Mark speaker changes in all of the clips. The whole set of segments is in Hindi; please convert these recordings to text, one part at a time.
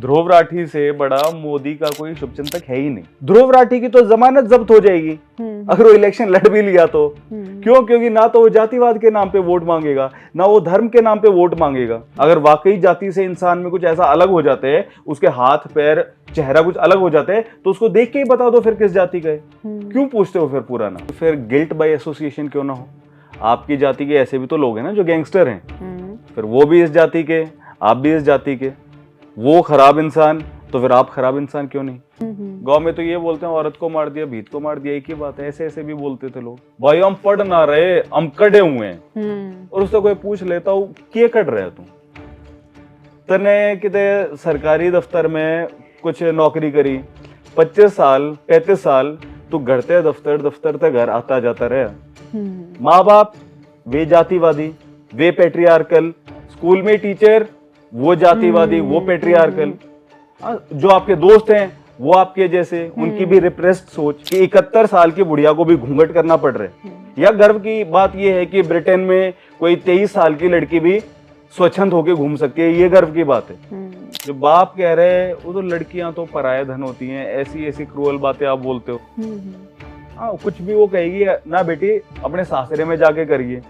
Speaker 1: ध्रुव राठी से बड़ा मोदी का कोई शुभचिंतक है ही नहीं। ध्रुव राठी की तो जमानत जब्त हो जाएगी अगर वो इलेक्शन लड़ भी लिया तो। क्यों? क्योंकि ना तो वो जातिवाद के नाम पे वोट मांगेगा, ना वो धर्म के नाम पे वोट मांगेगा। अगर वाकई जाति से इंसान में कुछ ऐसा अलग हो जाते हैं, उसके हाथ पैर चेहरा कुछ अलग हो जाते हैं, तो उसको देख के ही बता दो फिर किस जाति का है। क्यों पूछते हो फिर पूरा नाम? फिर गिल्ट बाय एसोसिएशन क्यों ना हो? आपकी जाति के ऐसे भी तो लोग हैं ना जो गैंगस्टर हैं, फिर वो भी इस जाति के, आप भी इस जाति के। वो खराब इंसान तो फिर आप खराब इंसान क्यों नहीं? गांव में तो ये बोलते हैं औरत को मार दिया, भीत को मार दिया, एक ही बात है। ऐसे ऐसे भी बोलते थे लोग। भाई हम पढ़ ना रहे, हम कड़े हुए हैं। और उससे कोई पूछ लेता हूँ क्या कट रहे तुम? तने किते सरकारी दफ्तर में कुछ नौकरी करी 25 साल 35 साल, तू घर ते दफ्तर ते घर आता जाता रहे। माँ बाप वे जातिवादी, वे पेट्रियार्कल, स्कूल में टीचर वो जातिवादी, वो पेट्रियार्कल, जो आपके दोस्त हैं वो आपके जैसे, उनकी भी रिप्रेस्ड सोच कि 71 साल की बुढ़िया को भी घूंघट करना पड़ रहा है। या गर्व की बात यह है कि ब्रिटेन में कोई 23 साल की लड़की भी स्वच्छंद होके घूम सकती है, ये गर्व की बात है। जो बाप कह रहे हैं वो तो लड़कियां तो पराया धन होती हैं, ऐसी ऐसी क्रूअल बातें आप बोलते हो। हाँ, कुछ भी वो कहेगी ना बेटी अपने सासरे में जाके करिए,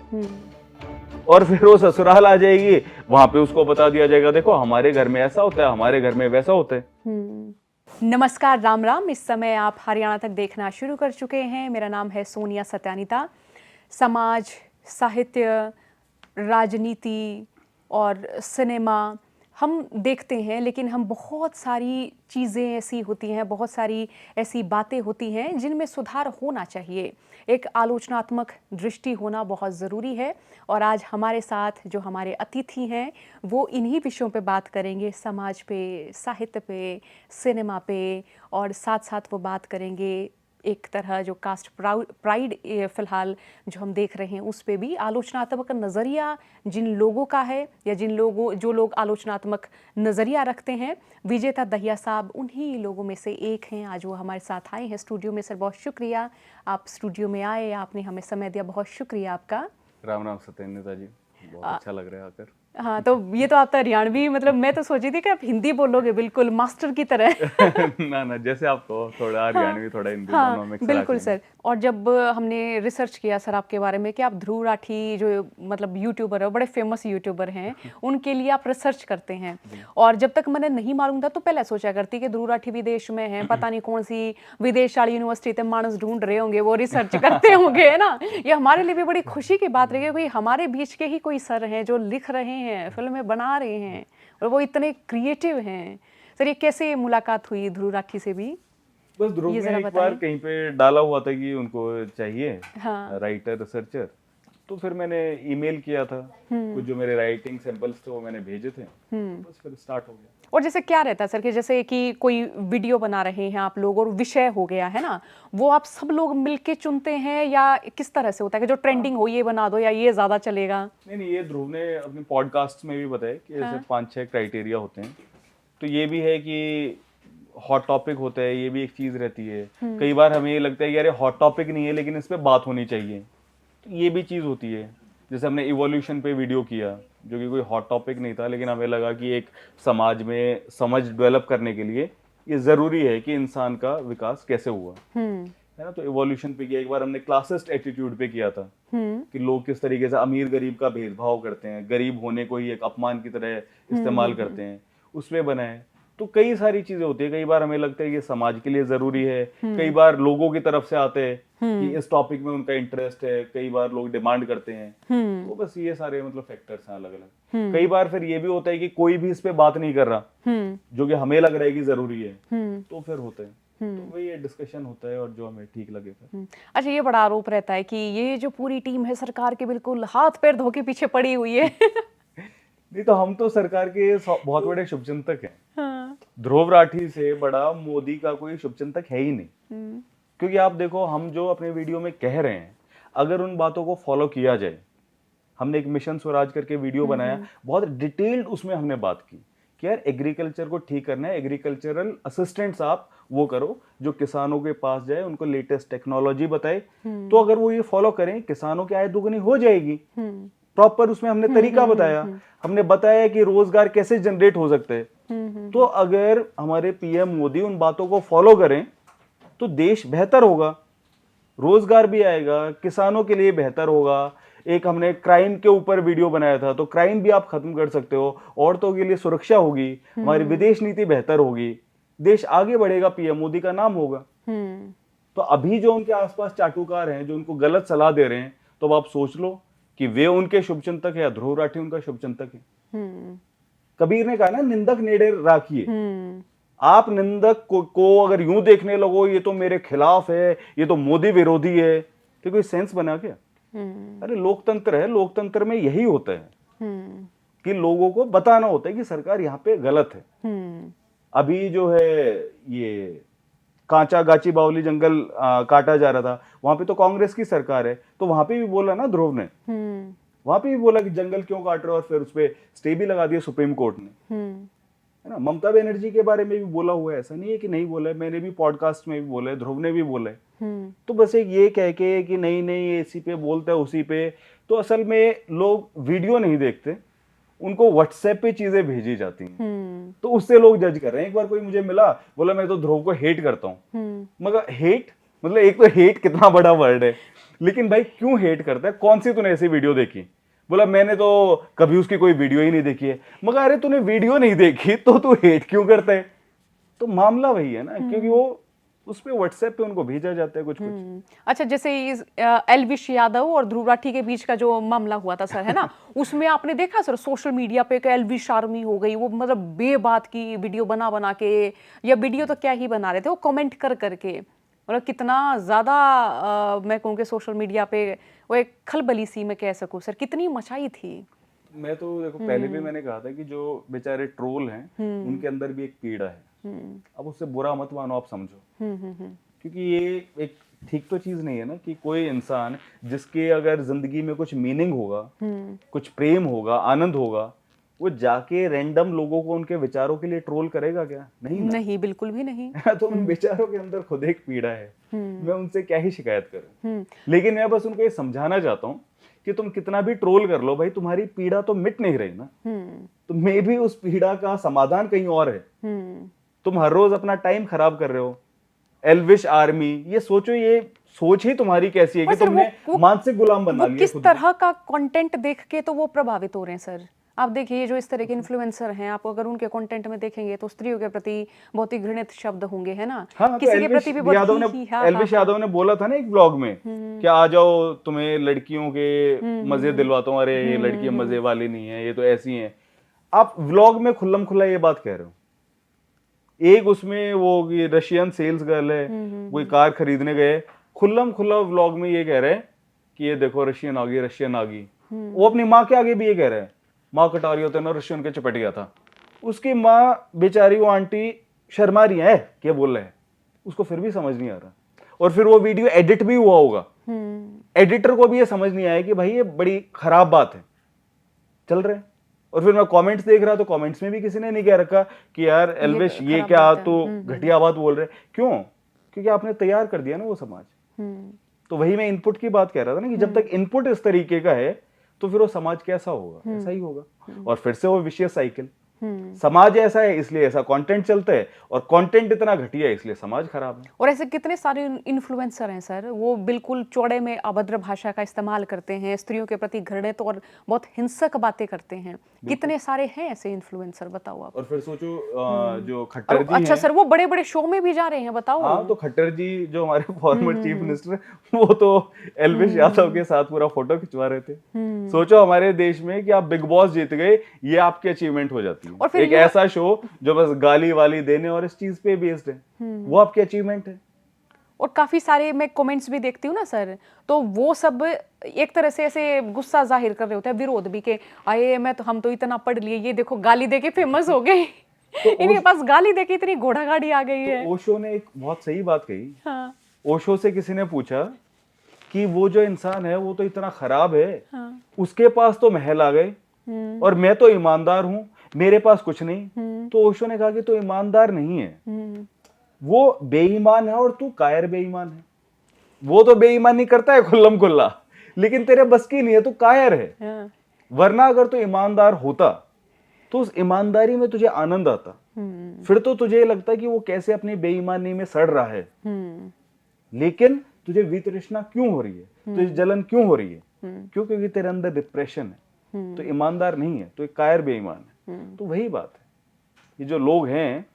Speaker 1: और फिर वो ससुराल आ जाएगी, वहां पे उसको बता दिया जाएगा देखो हमारे घर में ऐसा होता है, हमारे घर में वैसा होता है।
Speaker 2: नमस्कार, राम राम। इस समय आप हरियाणा तक देखना शुरू कर चुके हैं। मेरा नाम है सोनिया सत्यानिता। समाज, साहित्य, राजनीति और सिनेमा हम देखते हैं, लेकिन हम बहुत सारी चीज़ें ऐसी होती हैं, बहुत सारी ऐसी बातें होती हैं जिनमें सुधार होना चाहिए। एक आलोचनात्मक दृष्टि होना बहुत ज़रूरी है। और आज हमारे साथ जो हमारे अतिथि हैं वो इन्हीं विषयों पे बात करेंगे, समाज पे, साहित्य पे, सिनेमा पे, और साथ साथ वो बात करेंगे एक तरह जो कास्ट प्राइड फ़िलहाल जो हम देख रहे हैं उस पे भी। आलोचनात्मक नज़रिया जिन लोगों का है, या जो लोग आलोचनात्मक नज़रिया रखते हैं, विजेता दहिया साहब उन्हीं लोगों में से एक हैं। आज वो हमारे साथ आए हैं स्टूडियो में। सर बहुत शुक्रिया आप स्टूडियो में आए, आपने हमें समय दिया, बहुत शुक्रिया आपका।
Speaker 1: राम राम सत्येंद्र जी, बहुत अच्छा लग रहा है आकर।
Speaker 2: हाँ, तो ये तो आपका हरियाणवी, मतलब मैं तो सोची थी कि आप हिंदी बोलोगे बिल्कुल मास्टर की तरह।
Speaker 1: ना जैसे आप कहो, थोड़ा हरियाणवी थोड़ा हिंदी दोनों मिक्स
Speaker 2: बिल्कुल सर। और जब हमने रिसर्च किया सर आपके बारे में कि आप ध्रुव राठी जो मतलब यूट्यूबर है, बड़े फेमस यूट्यूबर हैं, उनके लिए आप रिसर्च करते हैं। और जब तक मैंने नहीं मालूम था तो पहले सोचा करती कि ध्रुव राठी विदेश में है, पता नहीं कौन सी विदेश वाली यूनिवर्सिटी से मानस ढूंढ रहे होंगे, वो रिसर्च करते होंगे, है ना। ये हमारे लिए भी बड़ी खुशी की बात रही है, कोई हमारे बीच के ही कोई सर हैं जो लिख रहे हैं, फिल्में बना रहे हैं, और वो इतने क्रिएटिव हैं। सर ये कैसे मुलाकात हुई ध्रुव राठी से भी?
Speaker 1: बस ध्रुव ने एक बार कहीं पे डाला हुआ था कि उनको चाहिए राइटर रिसर्चर, तो फिर मैंने ईमेल किया था, कुछ जो मेरे राइटिंग सैंपल्स थे वो मैंने भेजे थे, बस फिर स्टार्ट हो गया।
Speaker 2: और जैसे क्या रहता है सर कि जैसे कि कोई वीडियो बना रहे हैं आप लोग और विषय हो गया है ना, वो आप सब लोग मिलके चुनते हैं या किस तरह से होता है कि जो ट्रेंडिंग हो ये बना दो या ये ज्यादा चलेगा?
Speaker 1: नहीं, ये ध्रुव ने अपने पॉडकास्ट में भी बताया कि ऐसे 5-6 क्राइटेरिया होते हैं। तो ये भी है कि हॉट टॉपिक होता है, ये भी एक चीज रहती है। कई बार हमें ये लगता है कि यार हॉट टॉपिक नहीं है लेकिन इस पे बात होनी चाहिए, तो ये भी चीज होती है। जैसे हमने इवोल्यूशन पे वीडियो किया जो कि कोई हॉट टॉपिक नहीं था, लेकिन हमें लगा कि एक समाज में समझ डेवलप करने के लिए ये जरूरी है कि इंसान का विकास कैसे हुआ, है ना। तो इवोल्यूशन पे किया। एक बार हमने क्लासिस्ट एटीट्यूड पे किया था कि लोग किस तरीके से अमीर गरीब का भेदभाव करते हैं, गरीब होने को ही एक अपमान की तरह इस्तेमाल करते हैं, उस पे बनाए। तो कई सारी चीजें होती है। कई बार हमें लगता है ये समाज के लिए जरूरी है, कई बार लोगों की तरफ से आते हैं कि इस टॉपिक में उनका इंटरेस्ट है, कई बार लोग डिमांड करते हैं। तो बस ये सारे मतलब फैक्टर्स हैं अलग अलग। कई बार फिर ये भी होता है कि कोई भी इस पे बात नहीं कर रहा जो कि हमें लग रहा है कि जरूरी है, तो फिर होते हैं। तो वही डिस्कशन होता है और जो हमें ठीक लगे फिर।
Speaker 2: अच्छा, ये बड़ा आरोप रहता है कि ये जो पूरी टीम है सरकार के बिल्कुल हाथ पैर धो के पीछे पड़ी हुई है।
Speaker 1: नहीं, तो हम तो सरकार के बहुत बड़े शुभचिंतक हैं। ध्रुव राठी से बड़ा मोदी का कोई शुभचिंतक है ही नहीं। क्योंकि आप देखो, हम जो अपने वीडियो में कह रहे हैं, अगर उन बातों को फॉलो किया जाए, हमने एक मिशन स्वराज करके वीडियो बनाया, बहुत डिटेल्ड उसमें हमने बात की कि यार एग्रीकल्चर को ठीक करना है, एग्रीकल्चरल असिस्टेंट्स आप वो करो जो किसानों के पास जाए, उनको लेटेस्ट टेक्नोलॉजी बताए। तो अगर वो ये फॉलो करें, किसानों की आय दुगनी हो जाएगी। प्रॉपर उसमें हमने तरीका बताया, हमने बताया कि रोजगार कैसे जनरेट हो सकते हैं। तो अगर हमारे पीएम मोदी उन बातों को फॉलो करें तो देश बेहतर होगा, रोजगार भी आएगा, किसानों के लिए बेहतर होगा। एक हमने क्राइम के ऊपर वीडियो बनाया था, तो क्राइम भी आप खत्म कर सकते हो, औरतों के लिए सुरक्षा होगी, हमारी विदेश नीति बेहतर होगी, देश आगे बढ़ेगा, पीएम मोदी का नाम होगा। तो अभी जो उनके आसपास चाटुकार हैं, जो उनको गलत सलाह दे रहे हैं, तो अब आप सोच लो कि वे उनके शुभचिंतक है या ध्रुव राठी उनका शुभचिंतक है। कबीर ने कहा ना, निंदक नेड़े राखिए। आप निंदक को अगर यूं देखने लगो ये तो मेरे खिलाफ है, ये तो मोदी विरोधी है, तो कोई सेंस बना क्या? अरे लोकतंत्र है, लोकतंत्र में यही होता है कि लोगों को बताना होता है कि सरकार यहाँ पे गलत है। अभी जो है ये कांचा गाची बावली जंगल काटा जा रहा था, वहां पे तो कांग्रेस की सरकार है, तो वहां पे भी बोला ना ध्रुव ने, वहां पे भी बोला कि जंगल क्यों काट रहे हो, और फिर उस पर स्टे भी लगा दिया सुप्रीम कोर्ट ने, है ना। ममता बनर्जी के बारे में भी बोला हुआ है, ऐसा नहीं है कि नहीं बोला है, मैंने भी पॉडकास्ट में भी बोला है, ध्रुव ने भी बोला है। तो बस एक ये कह के कि नहीं नहीं इसी पे बोलता है उसी पे, तो असल में लोग वीडियो नहीं देखते, उनको व्हाट्सएप पे चीजें भेजी जाती हैं, तो उससे लोग जज कर रहे हैं। एक बार कोई मुझे मिला, बोला मैं तो ध्रुव को हेट करता हूँ। मगर हेट मतलब, एक तो हेट कितना बड़ा वर्ड है, लेकिन भाई क्यों हेट करता है? कौन सी तूने ऐसी वीडियो देखी? बोला मैंने तो कभी उसकी कोई वीडियो ही नहीं देखी है। मगर अरे तूने वीडियो नहीं देखी तो तू हेट क्यों करता है? तो मामला वही है ना, क्योंकि वो उस पे व्हाट्सएप पे उनको भेजा जाता है कुछ कुछ।
Speaker 2: अच्छा, जैसे इस एलविश यादव और ध्रुव राठी के बीच का जो मामला हुआ था सर, है ना, उसमें आपने देखा सर सोशल मीडिया पे एलविश आर्मी हो गई, वो मतलब बेबात की वीडियो बना बना के, या वीडियो तो क्या ही बना रहे थे, वो कमेंट कर करके, मतलब कितना ज्यादा मैं कहूँगी सोशल मीडिया पे वो एक खलबली सी मैं कह सकूँ सर, कितनी मचाई थी। मैं
Speaker 1: तो देखो पहले भी मैंने कहा था कि जो बेचारे ट्रोल हैं उनके अंदर भी एक पीड़ा है। अब उससे बुरा मत मानो, आप समझो, क्योंकि ये एक ठीक तो चीज नहीं है ना कि कोई इंसान जिसके अगर जिंदगी में कुछ मीनिंग होगा, कुछ प्रेम होगा, आनंद होगा, वो जाके रैंडम लोगों को उनके विचारों के लिए ट्रोल करेगा क्या? नहीं ना?
Speaker 2: नहीं, बिल्कुल भी नहीं।
Speaker 1: तो उन विचारों के अंदर खुद एक पीड़ा है, मैं उनसे क्या ही शिकायत करूं। लेकिन मैं बस उनको ये समझाना चाहता हूँ कि तुम कितना भी ट्रोल कर लो भाई, तुम्हारी पीड़ा तो मिट नहीं रही ना। तो मे भी उस पीड़ा का समाधान कहीं और है। तुम हर रोज अपना टाइम खराब कर रहे हो। एलविश आर्मी, ये सोचो, ये सोच ही तुम्हारी कैसी है कि तुमने मानसिक गुलाम बना लिया।
Speaker 2: किस तरह का कंटेंट देख के तो वो प्रभावित हो रहे हैं सर। आप देखिए जो इस तरह के इन्फ्लुएंसर हैं, आप अगर उनके कंटेंट में देखेंगे तो स्त्रियों के प्रति बहुत ही घृणित शब्द होंगे, है ना।
Speaker 1: हाँ,
Speaker 2: किसी के प्रति भी बहुत
Speaker 1: एलविश यादव ने बोला था ना एक ब्लॉग में कि आ जाओ तुम्हें लड़कियों के मजे दिलवाता हूँ। अरे ये लड़कियां मजे वाली नहीं है, ये तो ऐसी हैं। आप व्लॉग में खुल्लम खुल्ला ये बात कह रहे हो। एक उसमें वो रशियन सेल्स गर्ल है, वो कार खरीदने गए, खुल्लम खुल्ला व्लॉग में ये कह रहे हैं कि ये देखो रशियन आ गई, रशियन आ गई। वो अपनी माँ के आगे भी ये कह रहे हैं, माँ कटारी होते ना, रशियन के चपट गया था। उसकी माँ बेचारी, वो आंटी शर्मा रही है क्या बोल रहे हैं, उसको फिर भी समझ नहीं आ रहा। और फिर वो वीडियो एडिट भी हुआ होगा, एडिटर को भी ये समझ नहीं आया कि भाई ये बड़ी खराब बात है, चल रहे। और फिर मैं कमेंट्स देख रहा तो कमेंट्स में भी किसी ने नहीं कह रखा कि यार एलविश ये क्या तो घटिया बात बोल रहे। क्यों? क्योंकि आपने तैयार कर दिया ना वो समाज। तो वही मैं इनपुट की बात कह रहा था ना कि जब तक इनपुट इस तरीके का है तो फिर वो समाज कैसा होगा? ऐसा ही होगा। और फिर से वो विशेष साइकिल, समाज ऐसा है इसलिए ऐसा कंटेंट चलता है, और कंटेंट इतना घटिया है इसलिए समाज खराब है।
Speaker 2: और ऐसे कितने सारे इन्फ्लुएंसर हैं सर, वो बिल्कुल चौड़े में अभद्र भाषा का इस्तेमाल करते हैं, स्त्रियों के प्रति घृणित और बहुत हिंसक बातें करते हैं। कितने सारे हैं ऐसे इन्फ्लुएंसर, बताओ आप।
Speaker 1: और फिर सोचो जो खट्टर जी
Speaker 2: अच्छा सर, वो बड़े बड़े शो में भी जा रहे हैं, बताओ।
Speaker 1: हाँ, तो खट्टर जी जो हमारे फॉर्मर चीफ मिनिस्टर, वो तो एलविश यादव के साथ पूरा फोटो खिंचवा रहे थे। सोचो हमारे देश में कि आप बिग बॉस जीत गए, ये आपकी अचीवमेंट हो जाती है। और फिर एक ऐसा शो जो बस गाली वाली देने और इस चीज पे बेस्ड है, वो आपकी अचीवमेंट है।
Speaker 2: और काफी सारे मैं कमेंट्स भी देखती हूँ ना सर, तो वो सब एक तरह से ऐसे गुस्सा जाहिर कर रहे होते हैं, विरोध भी के आए मैं तो, हम तो इतना पढ़ लिए, ये देखो गाली देके फेमस हो गए। तो इनके पास गाली देके इतनी घोड़ा गाड़ी आ गई है।
Speaker 1: तो ओशो ने एक बहुत सही बात कही। हाँ। ओशो से किसी ने पूछा कि वो जो इंसान है वो तो इतना खराब है, हाँ। उसके पास तो महल आ गए और मैं तो ईमानदार हूं, मेरे पास कुछ नहीं। तो ओशो ने कहा कि तो ईमानदार नहीं है, वो बेईमान है और तू कायर बेईमान है। वो तो बेईमानी करता है खुल्लम खुल्ला, लेकिन तेरे बस की नहीं है, तू कायर है। वरना अगर तू ईमानदार होता तो उस ईमानदारी में तुझे आनंद आता, फिर तो तुझे ये लगता है कि वो कैसे अपनी बेईमानी में सड़ रहा है। लेकिन तुझे वितृष्णा क्यों हो रही है, तुझे जलन क्यों हो रही है? क्यों? क्योंकि तेरे अंदर डिप्रेशन है, तो ईमानदार नहीं है, तो एक कायर बेईमान है। तो वही बात है, ये जो लोग हैं,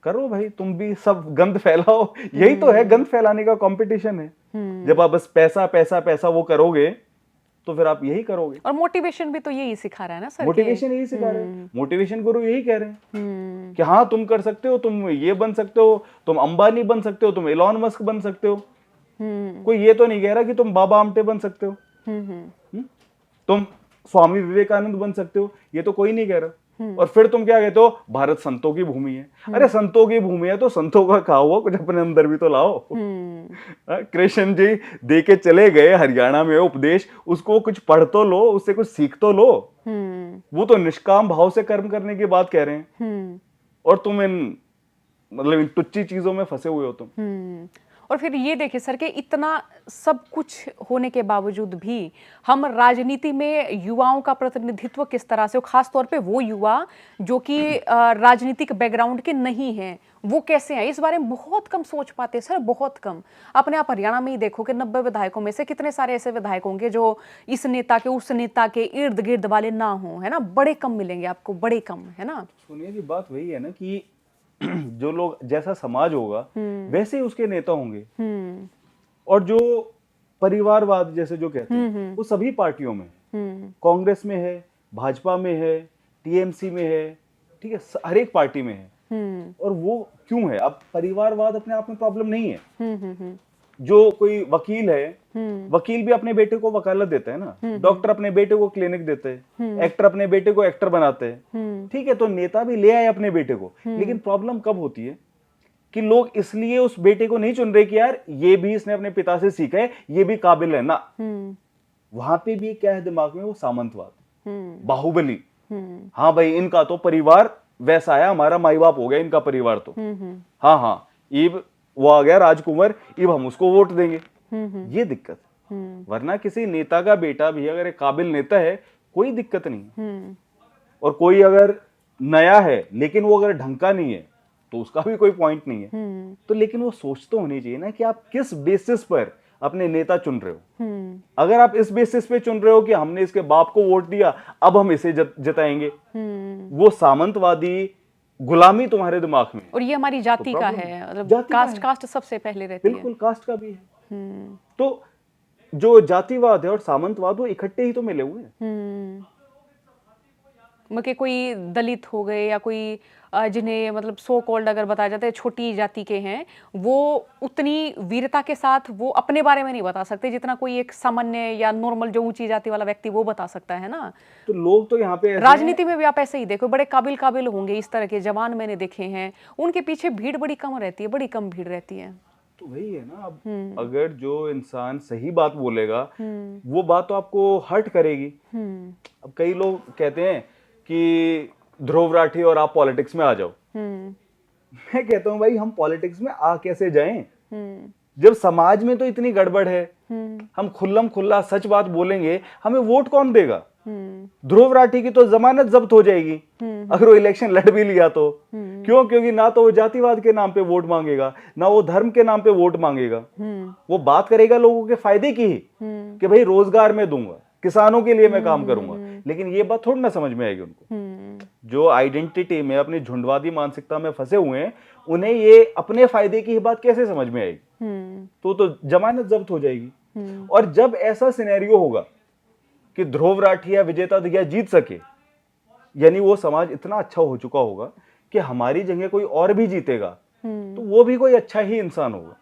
Speaker 1: करो भाई तुम भी सब गंद फैलाओ, यही तो है, गंद फैलाने का कंपटीशन है। जब आप बस पैसा पैसा पैसा वो करोगे तो फिर आप यही करोगे।
Speaker 2: और मोटिवेशन भी तो यही सिखा रहा है ना सर,
Speaker 1: मोटिवेशन यही सिखा रहे हैं, मोटिवेशन गुरु यही कह रहे हैं कि हाँ तुम कर सकते हो, तुम ये बन सकते हो, तुम अंबानी बन सकते हो, तुम एलॉन मस्क बन सकते हो। कोई ये तो नहीं कह रहा कि तुम बाबा आमटे बन सकते हो, तुम स्वामी विवेकानंद बन सकते हो, ये तो कोई नहीं कह रहा। और फिर तुम क्या कहते हो, भारत संतों की भूमि है। अरे संतों की भूमि है तो संतों का कहा हुआ कुछ अपने अंदर भी तो लाओ। कृष्ण जी दे के चले गए हरियाणा में उपदेश, उसको कुछ पढ़ तो लो, उससे कुछ सीख तो लो। वो तो निष्काम भाव से कर्म करने की बात कह रहे हैं, और तुम इन मतलब इन तुच्ची चीजों में फंसे हुए हो तुम।
Speaker 2: और फिर ये देखिए सर कि इतना सब कुछ होने के बावजूद भी हम राजनीति में युवाओं का प्रतिनिधित्व किस तरह से, खास तौर पे वो युवा जो कि राजनीतिक बैकग्राउंड के नहीं हैं, वो कैसे हैं, इस बारे में बहुत कम सोच पाते सर, बहुत कम। अपने आप हरियाणा में ही देखो कि 90 विधायकों में से कितने सारे ऐसे विधायक होंगे जो इस नेता के उस नेता के इर्द गिर्द वाले ना हो, है ना, बड़े कम मिलेंगे आपको, बड़े कम, है ना।
Speaker 1: सुनिए जी, बात वही है ना कि जो लोग जैसा समाज होगा वैसे ही उसके नेता होंगे। और जो परिवारवाद जैसे जो कहते हैं वो सभी पार्टियों में, कांग्रेस में है, भाजपा में है, टीएमसी में है, ठीक है, हर एक पार्टी में है। और वो क्यों है? अब परिवारवाद अपने आप में प्रॉब्लम नहीं है। जो कोई वकील है, वकील भी अपने बेटे को वकालत देता है ना, डॉक्टर अपने बेटे को क्लिनिक देते हैं, एक्टर अपने बेटे को एक्टर बनाते हैं, ठीक है, तो नेता भी ले आए अपने बेटे को। लेकिन प्रॉब्लम कब होती है कि लोग इसलिए उस बेटे को नहीं चुन रहे कि यार ये भी इसने अपने पिता से सीखा है, ये भी काबिल है ना। वहां पे भी क्या है दिमाग में, वो सामंतवाद, बाहुबली। हाँ भाई इनका तो परिवार वैसा है, हमारा माई बाप हो गया इनका परिवार तो, हाँ हाँ इब वो आ गया राजकुमार, इब हम उसको वोट देंगे। ये दिक्कत। वरना किसी नेता का बेटा भी अगर एक काबिल नेता है, कोई दिक्कत नहीं। और कोई अगर नया है लेकिन वो अगर ढंग का नहीं है तो उसका भी कोई पॉइंट नहीं है। तो लेकिन वो सोच तो होनी चाहिए ना कि आप किस बेसिस पर अपने नेता चुन रहे हो। अगर आप इस बेसिस पे चुन रहे हो कि हमने इसके बाप को वोट दिया, अब हम इसे जिताएंगे, वो सामंतवादी गुलामी तुम्हारे दिमाग में।
Speaker 2: और ये हमारी जाति
Speaker 1: तो
Speaker 2: का है, मतलब कास्ट सबसे पहले रहती है।
Speaker 1: बिल्कुल, कास्ट का भी है। तो जो जातिवाद है और सामंतवाद वो इकट्ठे ही तो मिले हुए हैं।
Speaker 2: मतलब कोई दलित हो गए या कोई जिन्हें मतलब सो कॉल्ड अगर बताया जाता है छोटी जाति के हैं, वो उतनी वीरता के साथ वो अपने बारे में नहीं बता सकते जितना कोई एक सामान्य या नॉर्मल जो ऊंची जाति वाला व्यक्ति वो बता सकता है ना।
Speaker 1: तो लोग तो यहाँ पे
Speaker 2: राजनीति में भी आप ऐसे ही देखो, बड़े काबिल होंगे, इस तरह के जवान मैंने देखे हैं, उनके पीछे भीड़ बड़ी कम रहती है, बड़ी कम भीड़ रहती है।
Speaker 1: तो वही है ना, अब अगर जो इंसान सही बात बोलेगा वो बात तो आपको हर्ट करेगी। अब कई लोग कहते हैं कि ध्रुव राठी और आप पॉलिटिक्स में आ जाओ। मैं कहता हूं भाई हम पॉलिटिक्स में आ कैसे जाएं, जब समाज में तो इतनी गड़बड़ है। हम खुल्लम खुल्ला सच बात बोलेंगे, हमें वोट कौन देगा? ध्रुव राठी की तो जमानत जब्त हो जाएगी अगर वो इलेक्शन लड़ भी लिया तो। क्यों? क्योंकि ना तो वो जातिवाद के नाम पे वोट मांगेगा, ना वो धर्म के नाम पे वोट मांगेगा। वो बात करेगा लोगों के फायदे की ही कि भाई रोजगार मैं दूंगा, किसानों के लिए मैं काम करूंगा। लेकिन ये बात थोड़ी ना समझ में आएगी उनको। जो आइडेंटिटी में अपनी झुंडवादी मानसिकता में फंसे हुए हैं, उन्हें ये अपने फायदे की ही बात कैसे समझ में आएगी? तो जमानत जब्त हो जाएगी। और जब ऐसा सिनेरियो होगा कि ध्रुव राठी या विजेता दिया जीत सके, यानी वो समाज इतना अच्छा हो चुका होगा कि हमारी जगह कोई और भी जीतेगा तो वो भी कोई अच्छा ही इंसान होगा।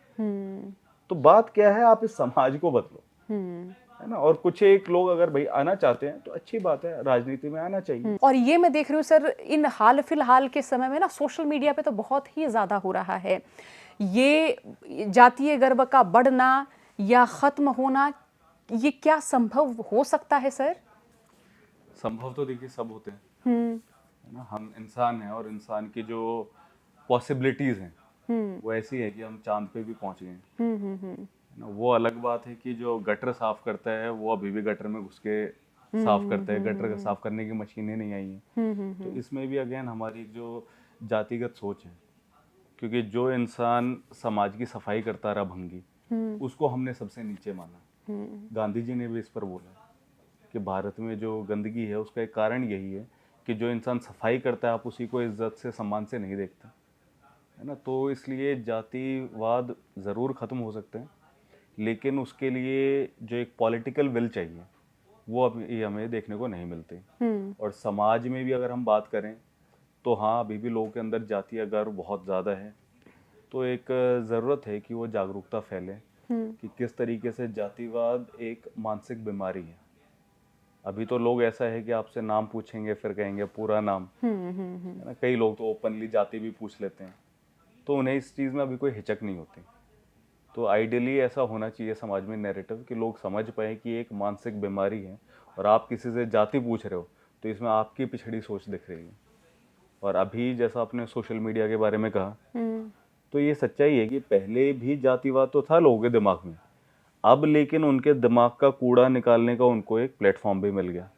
Speaker 1: तो बात क्या है, आप इस समाज को बदलो, है ना। और कुछ एक लोग अगर भाई आना चाहते हैं तो अच्छी बात है, राजनीति में आना चाहिए।
Speaker 2: और ये मैं देख रही हूँ सर, इन हाल फिलहाल के समय में ना सोशल मीडिया पे तो बहुत ही ज्यादा हो रहा है ये जातीय गर्व का बढ़ना या खत्म होना। ये क्या संभव हो सकता है सर?
Speaker 1: संभव तो देखिए सब होते हैं, है ना। हम इंसान हैं और इंसान की जो पॉसिबिलिटीज हैं वो ऐसी है कि हम चांद पे भी पहुंच गए हैं। वो अलग बात है कि जो गटर साफ करता है वो अभी भी गटर में घुस के साफ करते हैं, गटर साफ करने की मशीनें नहीं आई हैं। तो इसमें भी अगेन हमारी जो जातिगत सोच है, क्योंकि जो इंसान समाज की सफाई करता रहा भंगी, उसको हमने सबसे नीचे माना। गांधी जी ने भी इस पर बोला कि भारत में जो गंदगी है उसका एक कारण यही है कि जो इंसान सफाई करता है आप उसी को इज्जत से सम्मान से नहीं देखते, है ना। तो इसलिए जातिवाद ज़रूर ख़त्म हो सकते हैं, लेकिन उसके लिए जो एक पॉलिटिकल विल चाहिए वो अभी हमें देखने को नहीं मिलती। और समाज में भी अगर हम बात करें तो हाँ, अभी भी लोगों के अंदर जातीय गर्व बहुत ज़्यादा है। तो एक ज़रूरत है कि वो जागरूकता फैले कि किस तरीके से जातिवाद एक मानसिक बीमारी है। अभी तो लोग ऐसा है कि आपसे नाम पूछेंगे फिर कहेंगे पूरा नाम, है ना। कई लोग तो ओपनली जाति भी पूछ लेते हैं, तो उन्हें इस चीज़ में अभी कोई हिचक नहीं होती। तो आइडियली ऐसा होना चाहिए समाज में नैरेटिव कि लोग समझ पाए कि एक मानसिक बीमारी है, और आप किसी से जाति पूछ रहे हो तो इसमें आपकी पिछड़ी सोच दिख रही है। और अभी जैसा आपने सोशल मीडिया के बारे में कहा, तो ये सच्चाई है कि पहले भी जातिवाद तो था लोगों के दिमाग में, अब लेकिन उनके दिमाग का कूड़ा निकालने का उनको एक प्लेटफॉर्म भी मिल गया।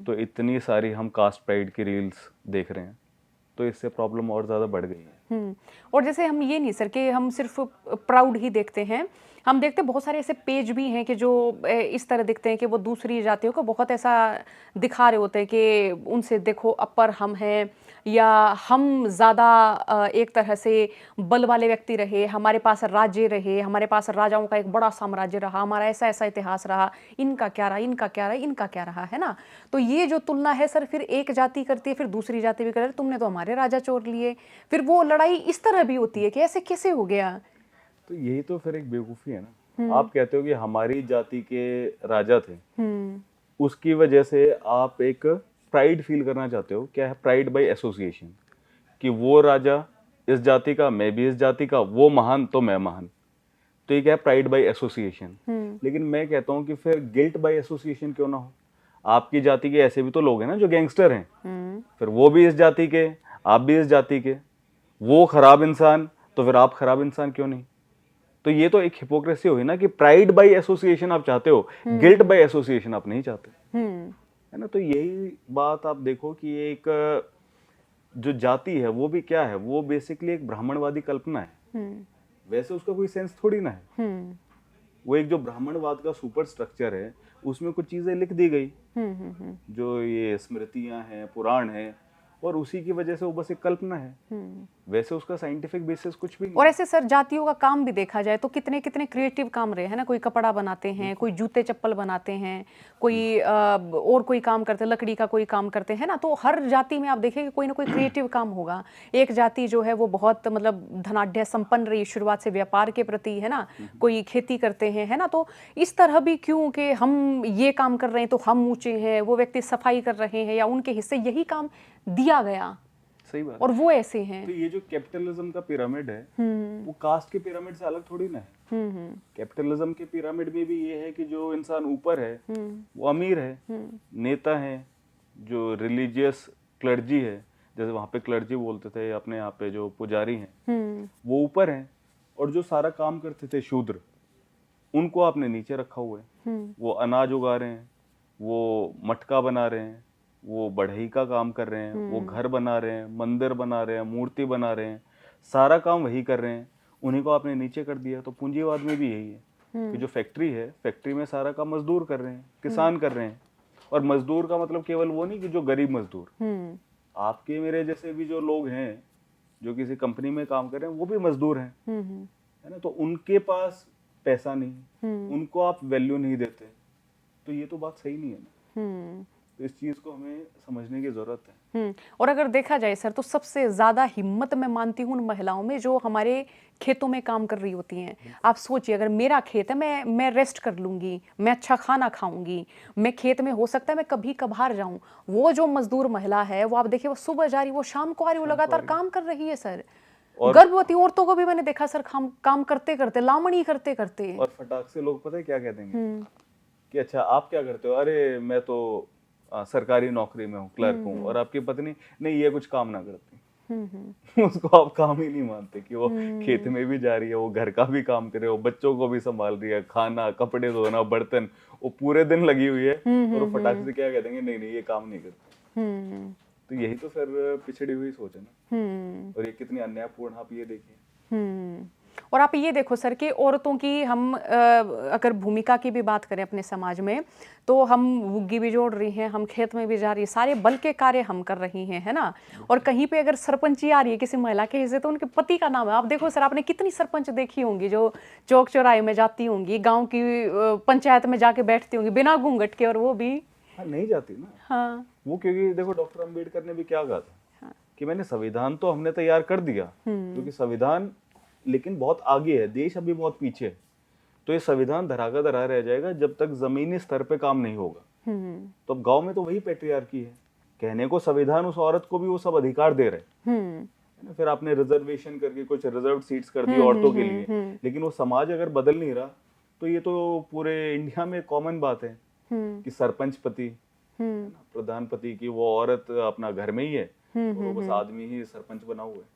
Speaker 1: तो इतनी सारी हम कास्ट प्राइड की रील्स देख रहे हैं, तो इससे प्रॉब्लम और ज़्यादा बढ़ गई है।
Speaker 2: और जैसे हम ये नहीं सर कि हम सिर्फ प्राउड ही देखते हैं, हम देखते बहुत सारे ऐसे पेज भी हैं कि जो इस तरह दिखते हैं कि वो दूसरी जातियों को बहुत ऐसा दिखा रहे होते हैं कि उनसे देखो अपर हम हैं, या हम ज़्यादा एक तरह से बल वाले व्यक्ति रहे, हमारे पास राज्य रहे, हमारे पास राजाओं का एक बड़ा साम्राज्य रहा, हमारा ऐसा ऐसा इतिहास रहा, इनका क्या रहा, इनका क्या रहा, इनका क्या रहा, है ना। तो ये जो तुलना है सर, फिर एक जाति करती है, फिर दूसरी जाति भी करे, तुमने तो हमारे राजा चोर लिए, फिर वो लड़ाई इस तरह भी होती है कि ऐसे कैसे हो गया।
Speaker 1: तो यही तो फिर एक बेवकूफ़ी है ना। आप कहते हो कि हमारी जाति के राजा थे, उसकी वजह से आप एक प्राइड फील करना चाहते हो। क्या है प्राइड बाय एसोसिएशन, कि वो राजा इस जाति का, मैं भी इस जाति का, वो महान तो मैं महान। तो ये क्या है प्राइड बाय एसोसिएशन। लेकिन मैं कहता हूँ कि फिर गिल्ट बाय एसोसिएशन क्यों ना हो। आपकी जाति के ऐसे भी तो लोग हैं ना जो गैंगस्टर हैं, फिर वो भी इस जाति के, आप भी इस जाति के, वो खराब इंसान तो फिर आप खराब इंसान क्यों नहीं। तो ये तो एक हिपोक्रेसी हुई ना कि प्राइड बाय एसोसिएशन आप चाहते हो, गिल्ट बाय एसोसिएशन आप नहीं चाहते, है ना। तो यही बात आप देखो कि एक जो जाति है वो भी क्या है, वो बेसिकली एक ब्राह्मणवादी कल्पना है। वैसे उसका कोई सेंस थोड़ी ना है। वो एक जो ब्राह्मणवाद का सुपर स्ट्रक्चर है, उसमें कुछ चीजें लिख दी गई जो ये स्मृतियां हैं, पुराण है, और उसी की वजह से वो बस एक कल्पना है। वैसे उसका साइंटिफिक बेसिस कुछ भी नहीं।
Speaker 2: और ऐसे सर जातियों का काम भी देखा जाए तो कितने कितने क्रिएटिव काम रहे हैं ना। कोई कपड़ा बनाते हैं, कोई जूते चप्पल बनाते हैं, कोई और कोई काम करते हैं, लकड़ी का कोई काम करते हैं ना। तो हर जाति में आप देखेंगे कोई ना कोई क्रिएटिव काम होगा। एक जाति जो है वो बहुत मतलब धनाढ़ संपन्न रही शुरुआत से व्यापार के प्रति, है ना, कोई खेती करते हैं, है ना। तो इस तरह भी क्यों कि हम ये काम कर रहे हैं तो हम ऊंचे हैं, वो व्यक्ति सफाई कर रहे हैं या उनके हिस्से यही काम दिया गया,
Speaker 1: सही बात,
Speaker 2: और वो ऐसे हैं।
Speaker 1: तो ये जो कैपिटलिज्म का पिरामिड है वो कास्ट के पिरामिड से अलग थोड़ी ना है। कैपिटलिज्म के पिरामिड में भी ये है कि जो इंसान ऊपर है वो अमीर है, नेता है, जो रिलीजियस क्लर्जी है, जैसे वहां पे क्लर्जी बोलते थे, अपने यहाँ पे जो पुजारी हैं वो ऊपर हैं, और जो सारा काम करते थे शूद्र, उनको आपने नीचे रखा हुआ है। वो अनाज उगा रहे हैं, वो मटका बना रहे हैं, वो बढ़ई का काम कर रहे हैं, वो घर बना रहे हैं, मंदिर बना रहे हैं, मूर्ति बना रहे हैं, सारा काम वही कर रहे हैं। उन्हीं को आपने नीचे कर दिया। तो पूंजीवाद में भी यही है कि जो फैक्ट्री है, फैक्ट्री में सारा काम मजदूर कर रहे हैं, किसान कर रहे हैं। और मजदूर का मतलब केवल वो नहीं कि जो गरीब मजदूर, आपके मेरे जैसे भी जो लोग हैं जो किसी कंपनी में काम कर रहे हैं वो भी मजदूर हैं, है ना। तो उनके पास पैसा नहीं, उनको आप वैल्यू नहीं देते, तो ये तो बात सही नहीं है ना। तो इस चीज को हमें समझने की जरूरत है।
Speaker 2: और अगर देखा जाए सर तो सबसे ज्यादा हिम्मत मैं मानती हूँ उन महिलाओं में जो हमारे खेतों में काम कर रही होती हैं। आप सोचिए, अगर मेरा खेत है, मैं रेस्ट कर लूंगी, मैं अच्छा खाना खाऊंगी, मैं खेत में हो सकता है मैं कभी कभार जाऊं। वो जो मजदूर महिला है वो आप देखिए, वो सुबह जा रही, वो शाम को आ रही, वो लगातार काम कर रही है सर। गर्भवती औरतों को भी मैंने देखा सर काम करते करते, लामणी करते करते।
Speaker 1: और फटाक से लोग पता है क्या कहते हैं कि अच्छा आप क्या करते हो, अरे मैं तो सरकारी नौकरी में हूँ, क्लर्क हूँ। और आपकी पत्नी, नहीं ये कुछ काम ना करती। उसको आप काम ही नहीं मानते कि वो खेत में भी जा रही है, वो घर का भी काम करे, वो बच्चों को भी संभाल रही है, खाना, कपड़े धोना, बर्तन, वो पूरे दिन लगी हुई है और वो फटाक से क्या कह देंगे, नहीं नहीं ये काम नहीं करता। तो यही तो फिर पिछड़ी हुई सोच है ना। और ये कितनी अन्यायपूर्ण, आप ये देखिए।
Speaker 2: और आप ये देखो सर कि औरतों की हम अगर भूमिका की भी बात करें अपने समाज में, तो हम बुग्गी भी जोड़ रही हैं, हम खेत में भी जा रही है, सारे बल के कार्य हम कर रही हैं, है ना। और कहीं पे अगर सरपंची आ रही है किसी महिला के हिस्से, तो उनके पति का नाम है। आप देखो सर, आपने कितनी सरपंच देखी होंगी जो चौक चौराहे में जाती होंगी, गाँव की पंचायत में जाके बैठती होंगी बिना घूंघट के, और वो भी
Speaker 1: नहीं जाती ना।
Speaker 2: हाँ,
Speaker 1: वो क्योंकि देखो डॉक्टर अंबेडकर ने भी क्या कहा था कि मैंने संविधान तो हमने तैयार कर दिया, क्योंकि संविधान लेकिन बहुत आगे है, देश अभी बहुत पीछे है। तो ये संविधान धरा का धरा रह जाएगा जब तक जमीनी स्तर पे काम नहीं होगा। तो अब गांव में तो वही पैट्रियार्की है, कहने को संविधान उस औरत को भी वो सब अधिकार दे रहे हैं। फिर आपने रिजर्वेशन करके कुछ रिजर्व सीट्स कर दी औरतों के लिए, लेकिन वो समाज अगर बदल नहीं रहा, तो ये तो पूरे इंडिया में कॉमन बात है कि सरपंच पति, प्रधानपति की वो औरत अपना घर में ही है और वो बस आदमी ही सरपंच बना हुआ है।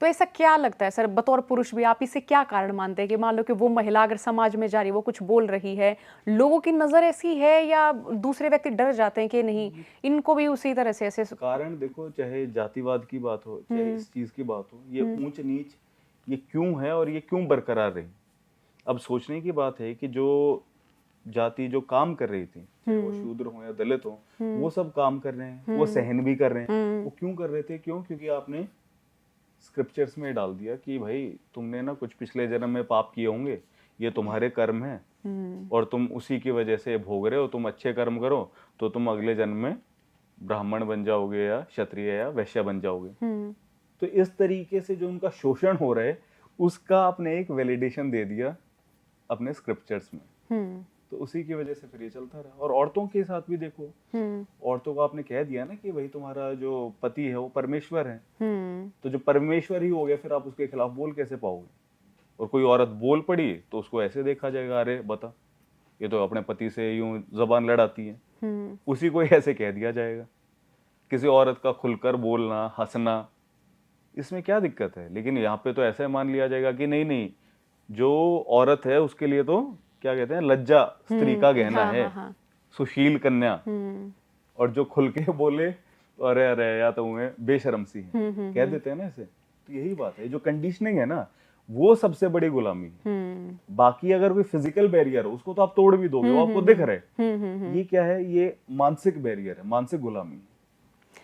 Speaker 2: तो ऐसा क्या लगता है सर, बतौर पुरुष भी आप इसे क्या कारण मानते हैं कि मान लो कि वो महिला अगर समाज में जा रही है, वो कुछ बोल रही है, लोगों की नजर ऐसी है या दूसरे व्यक्ति डर जाते हैं कि नहीं इनको भी उसी तरह से ऐसे?
Speaker 1: कारण देखो, चाहे जातिवाद की बात हो, चाहे इस चीज की बात हो, ये ऊंच नीच ये क्यों है और ये क्यों बरकरार रही। अब सोचने की बात है कि जो जाति जो काम कर रही थी, चाहे वो शूद्र हो या दलित हो, वो सब काम कर रहे हैं, वो सहन भी कर रहे हैं। वो क्यों कर रहे थे? क्यों? क्योंकि आपने स्क्रिप्चर्स में डाल दिया कि भाई तुमने ना कुछ पिछले जन्म में पाप किए होंगे, ये तुम्हारे कर्म हैं और तुम उसी की वजह से भोग रहे हो। तुम अच्छे कर्म करो तो तुम अगले जन्म में ब्राह्मण बन जाओगे या क्षत्रिय या वैश्य बन जाओगे। तो इस तरीके से जो उनका शोषण हो रहा है, उसका आपने एक वैलिडेशन दे दिया अपने स्क्रिप्चर्स में। तो उसी की वजह से फिर ये चलता रहा। और औरतों के साथ भी देखो, औरतों को आपने कह दिया ना कि भाई तुम्हारा जो पति है वो परमेश्वर है, तो जो परमेश्वर ही हो गया, फिर आप उसके खिलाफ बोल कैसे पाओगे? और कोई औरत बोल पड़ी तो उसको ऐसे देखा जाएगा, अरे बता ये तो अपने पति से यूं जबान लड़ाती है, उसी को ऐसे कह दिया जाएगा। किसी औरत का खुलकर बोलना, हंसना, इसमें क्या दिक्कत है? लेकिन यहाँ पे तो ऐसे मान लिया जाएगा कि नहीं नहीं, जो औरत है उसके लिए तो क्या कहते हैं, लज्जा स्त्री का गहना है, सुशील कन्या। और जो खुल के बोले तो अरे अरे या तो उन्हें बेशरम सी है, कह देते हैं ना ऐसे। तो यही बात है, जो कंडीशनिंग है ना, वो सबसे बड़ी गुलामी है। बाकी अगर कोई फिजिकल बैरियर हो उसको तो आप तोड़ भी दोगे, वो आपको दिख रहा है। ये क्या है? ये मानसिक बैरियर है, मानसिक गुलामी।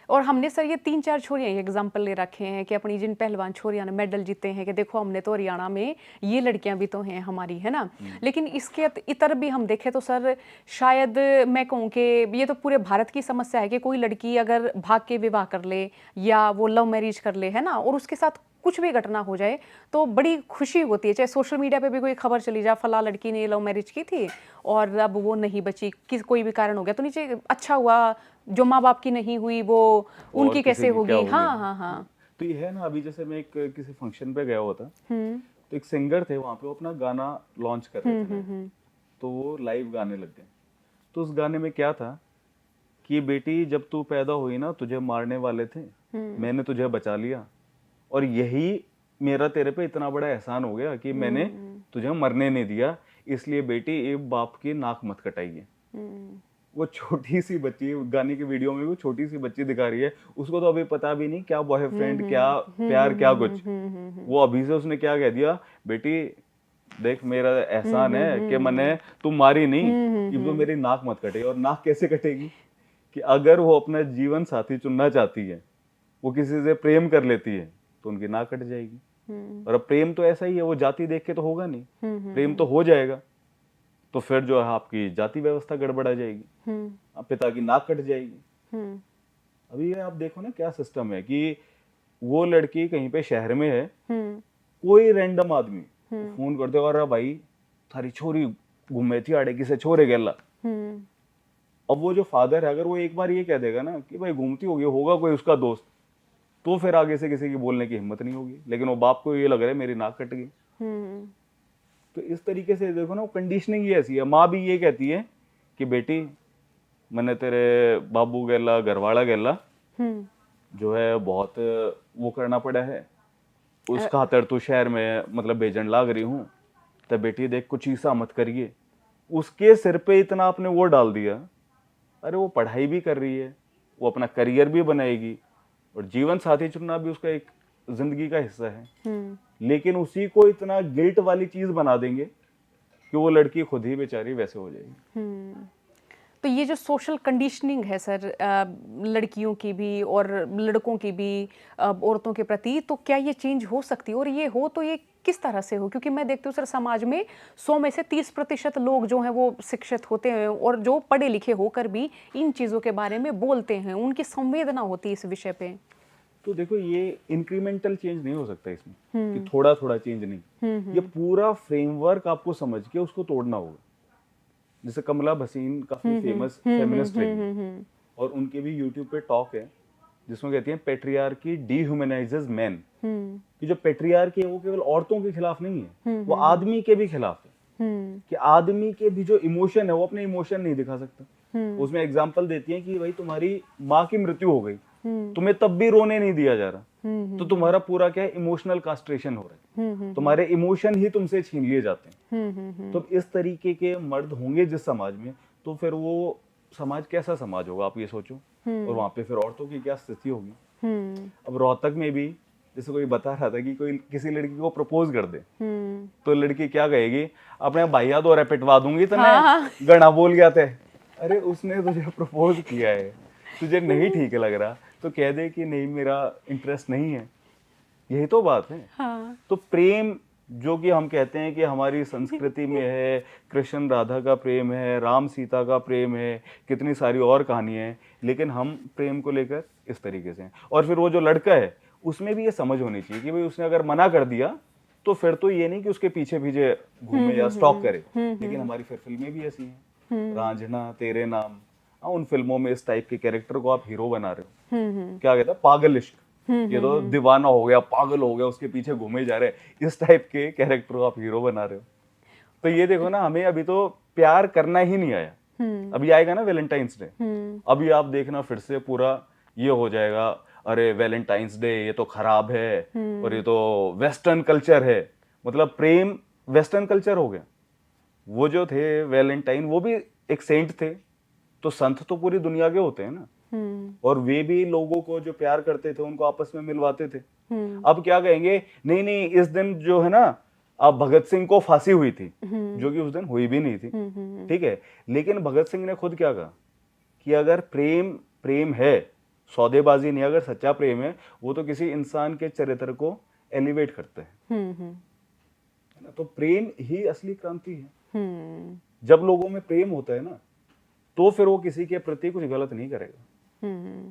Speaker 2: और हमने सर ये 3-4 छोरियां एग्जाम्पल ले रखे हैं कि अपनी जिन पहलवान छोरियां ने मेडल जीते हैं कि देखो हमने तो हरियाणा में ये लड़कियां भी तो हैं हमारी, है ना। लेकिन इसके इतर भी हम देखें तो सर शायद मैं कहूँ कि ये तो पूरे भारत की समस्या है कि कोई लड़की अगर भाग के विवाह कर ले या वो लव मैरिज कर ले, है ना, और उसके साथ कुछ भी घटना हो जाए तो बड़ी खुशी होती है। चाहे सोशल मीडिया पे भी कोई खबर चली जाए, फला लड़की ने लव मैरिज की थी और अब वो नहीं बची, कोई भी कारण हो गया, तो नीचे अच्छा हुआ जो माँ बाप की नहीं हुई वो उनकी कैसे होगी। हाँ हाँ हाँ।
Speaker 1: तो ये है ना, अभी जैसे मैं एक किसी फंक्शन पे गया हुआ था, तो एक सिंगर थे वहां पे, वो अपना गाना लॉन्च कर रहे थे, तो वो लाइव गाने लग गए। तो उस गाने में क्या था कि बेटी जब तू पैदा हुई ना, तुझे मारने वाले थे, मैंने तुझे बचा लिया, और यही मेरा तेरे पे इतना बड़ा एहसान हो गया कि मैंने तुझे मरने नहीं दिया, इसलिए बेटी एक बाप की नाक मत कटाइए। वो छोटी सी बच्ची, गाने की वीडियो में वो छोटी सी बच्ची दिखा रही है, उसको तो अभी पता भी नहीं क्या बॉयफ्रेंड, क्या प्यार, क्या कुछ। वो अभी से उसने क्या कह दिया, बेटी देख मेरा एहसान है कि मैंने तू मारी नहीं, कि वो मेरी नाक मत कटे। और नाक कैसे कटेगी? कि अगर वो अपना जीवन साथी चुनना चाहती है, वो किसी से प्रेम कर लेती है, तो उनकी नाक कट जाएगी। और अब प्रेम तो ऐसा ही है, वो जाति देख के तो होगा नहीं, प्रेम तो हो जाएगा, तो फिर जो है आपकी जाति व्यवस्था गड़बड़ा जाएगी, पिता की नाक कट जाएगी। अभी ये आप देखो ना क्या सिस्टम है कि वो लड़की कहीं पे शहर में है, कोई रैंडम आदमी फोन करते और भाई थारी छोरी घूमे थी आड़े किसे छोरे गेला। अब वो जो फादर है, अगर वो एक बार ये कह देगा ना कि भाई घूमती होगी, होगा कोई उसका दोस्त, तो फिर आगे से किसी की बोलने की हिम्मत नहीं होगी। लेकिन वो बाप को ये लग रहा है मेरी नाक कट गई। तो इस तरीके से देखो ना, कंडीशनिंग ही ऐसी है। माँ भी ये कहती है कि बेटी मैंने तेरे बाबू गेला, घरवाड़ा गेला जो है बहुत वो करना पड़ा है, उस खातर तू शहर में मतलब भेजन लाग रही हूँ, तो बेटी देख कुछ ईसा मत करिए, उसके सिर पे इतना आपने वो डाल दिया, अरे वो पढ़ाई भी कर रही है, वो अपना करियर भी बनाएगी और जीवन साथी चुनना भी उसका एक जिंदगी का हिस्सा है, लेकिन उसी को इतना गिल्ट वाली चीज बना देंगे कि वो लड़की खुद ही बेचारी वैसे हो जाएगी।
Speaker 2: तो ये जो सोशल कंडीशनिंग है सर, लड़कियों की भी और लड़कों की भी, औरतों के प्रति, तो क्या ये चेंज हो सकती है, और ये हो तो ये किस तरह से हो? क्योंकि मैं देखती हूँ सर, समाज में 100 में से 30% लोग जो हैं वो शिक्षित होते हैं और जो पढ़े लिखे होकर भी इन चीज़ों के बारे में बोलते हैं, उनकी संवेदना होती है इस विषय पे।
Speaker 1: तो देखो, ये इंक्रीमेंटल चेंज नहीं हो सकता इसमें कि थोड़ा थोड़ा चेंज नहीं, ये पूरा फ्रेमवर्क आपको समझ के उसको तोड़ना होगा। जैसे कमला भसीन काफी फेमस फेमिनिस्ट रही और उनके भी यूट्यूब पे टॉक है जिसमें कहती हैं पेट्रियार्की डीह्यूमनाइजेस मेन, कि जो पेट्रियार्की है वो केवल औरतों के खिलाफ नहीं है, वो आदमी के भी खिलाफ है, कि आदमी के भी जो इमोशन है वो अपने इमोशन नहीं दिखा सकता। उसमें एग्जांपल देती है कि भाई तुम्हारी माँ की मृत्यु हो गई, तुम्हें तब भी रोने नहीं दिया जा रहा, तो तुम्हारा पूरा क्या है, इमोशनल कास्ट्रेशन हो रहा है, तुम्हारे इमोशन ही तुमसे छीन लिए जाते हैं। तो इस तरीके के मर्द होंगे जिस समाज में, तो फिर वो समाज कैसा समाज होगा आप ये सोचो, और वहां पे फिर औरतों की क्या स्थिति होगी। अब रोहतक में भी जैसे कोई बता रहा था कि कोई किसी लड़की को प्रपोज कर दे, तो लड़की क्या कहेगी, अपने भैया दो पिटवा दूंगी तो मैं गणा बोल गया थे। अरे उसने तुझे प्रपोज किया है, तुझे नहीं ठीक लग रहा तो कह दे कि नहीं मेरा इंटरेस्ट नहीं है, यही तो बात है।
Speaker 2: हाँ।
Speaker 1: तो प्रेम जो कि हम कहते हैं कि हमारी संस्कृति में है, कृष्ण राधा का प्रेम है, राम सीता का प्रेम है, कितनी सारी और कहानियां हैं, लेकिन हम प्रेम को लेकर इस तरीके से हैं। और फिर वो जो लड़का है उसमें भी ये समझ होनी चाहिए कि भाई उसने अगर मना कर दिया तो फिर तो ये नहीं कि उसके पीछे पीछे घूमे या स्टॉक करे, लेकिन हमारी फिर फिल्में भी ऐसी हैं, रांझना, तेरे नाम, उन फिल्मों में इस टाइप के कैरेक्टर को आप हीरो बना रहे हो, क्या कहता है, पागल इश्क, ये तो दीवाना हो गया, पागल हो गया, उसके पीछे घूमे जा रहे हैं, इस टाइप के कैरेक्टर को आप हीरो बना रहे हो। तो ये देखो ना, हमें अभी तो प्यार करना ही नहीं आया, अभी आएगा ना वैलेंटाइंस डे, अभी आप देखना फिर से पूरा ये हो जाएगा, अरे वैलेंटाइंस डे ये तो खराब है और ये तो वेस्टर्न कल्चर है, मतलब प्रेम वेस्टर्न कल्चर हो गया। वो जो थे वैलेंटाइन वो भी एक सेंट थे, तो संत तो पूरी दुनिया के होते हैं ना, और वे भी लोगों को जो प्यार करते थे उनको आपस में मिलवाते थे। अब क्या कहेंगे, नहीं नहीं इस दिन जो है ना, अब भगत सिंह को फांसी हुई थी, जो कि उस दिन हुई भी नहीं थी, ठीक है, लेकिन भगत सिंह ने खुद क्या कहा कि अगर प्रेम प्रेम है, सौदेबाजी नहीं, अगर सच्चा प्रेम है वो तो किसी इंसान के चरित्र को एलिवेट करते हैं, तो प्रेम ही असली क्रांति है। जब लोगों में प्रेम होता है ना, तो फिर वो किसी के प्रति कुछ गलत नहीं करेगा,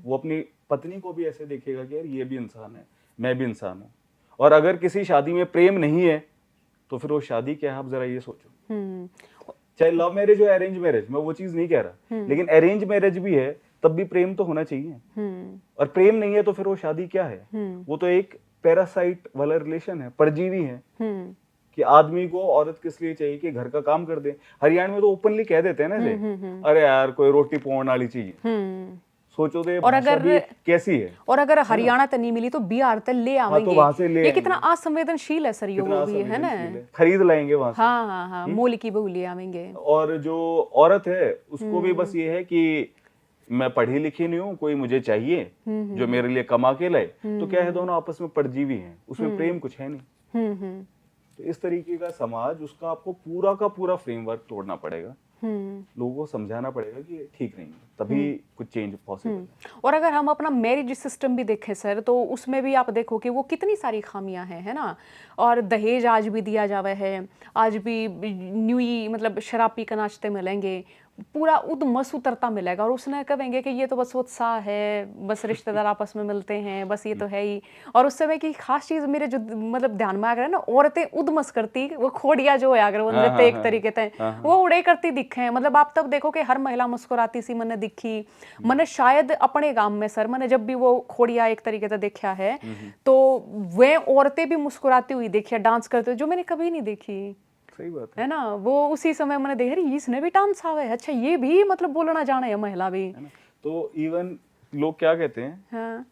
Speaker 1: वो अपनी पत्नी को भी ऐसे देखेगा कि यार ये भी इंसान है, मैं भी इंसान हूं। और अगर किसी शादी में प्रेम नहीं है तो फिर वो शादी क्या है, आप जरा ये सोचो, चाहे लव मैरिज हो अरेंज मैरिज, मैं वो चीज नहीं कह रहा, लेकिन अरेंज मैरिज भी है तब भी प्रेम तो होना चाहिए, और प्रेम नहीं है तो फिर वो शादी क्या है, वो तो एक पैरासाइट वाला रिलेशन है, परजीवी है, कि आदमी को औरत किस लिए चाहिए कि घर का काम कर दे। हरियाणा में तो ओपनली कह देते हैं ना, अरे यार कोई रोटी पौन वाली चाहिए, सोचो तो
Speaker 2: और अगर
Speaker 1: कैसी है,
Speaker 2: और अगर हरियाणा तक नहीं मिली तो बिहार तक ले आवेंगे,
Speaker 1: तो वहां से ले
Speaker 2: ये कितना असंवेदनशील है सर, ये वो भी है ना,
Speaker 1: खरीद लाएंगे वहां से,
Speaker 2: हाँ हाँ हाँ, मोल की बहू ले आवेंगे।
Speaker 1: और जो औरत है उसको भी बस ये है कि मैं पढ़ी लिखी नहीं हूँ, कोई मुझे चाहिए जो मेरे लिए कमा के लाए, तो क्या है, दोनों आपस में परजीवी हैं, उसमें प्रेम कुछ है नहीं। तो इस तरीके का समाज, उसका आपको पूरा का पूरा फ्रेमवर्क तोड़ना पड़ेगा, लोगों को समझाना पड़ेगा कि ठीक नहीं है, तभी कुछ चेंज पॉसिबल है।
Speaker 2: और अगर हम अपना मैरिज सिस्टम भी देखें सर, तो उसमें भी आप देखो कि वो कितनी सारी खामियां हैं, है ना, और दहेज आज भी दिया जावे है, आज भी न्यूई मतलब शराब पी कर नाचते मिलेंगे, पूरा उद्मस उतरता मिलेगा, और उसने कहेंगे कि ये तो बस उत्साह है, बस रिश्तेदार आपस में मिलते हैं, बस ये तो है ही। और उस समय की खास चीज मेरे जो मतलब ध्यान में आ गया ना, औरतें उद्मस करती, वो खोड़िया जो है अगर वो नृत्य एक तरीके से वो उड़े करती दिखे, मतलब आप तब देखो कि हर महिला मुस्कुराती सी मैंने दिखी, मैंने शायद अपने गांव में सर, मैंने जब भी वो खोड़िया एक तरीके से देखा है, तो वे औरतें भी मुस्कुराती हुई देखी, डांस करते हुए, जो मैंने कभी नहीं देखी।
Speaker 1: सही बात
Speaker 2: है ना, वो उसी समय मैंने देखा इसने भी डांस आवे, अच्छा ये भी मतलब बोलना जाने है महिला भी,
Speaker 1: है ना। तो इवन लोग क्या कहते हैं,
Speaker 2: हाँ,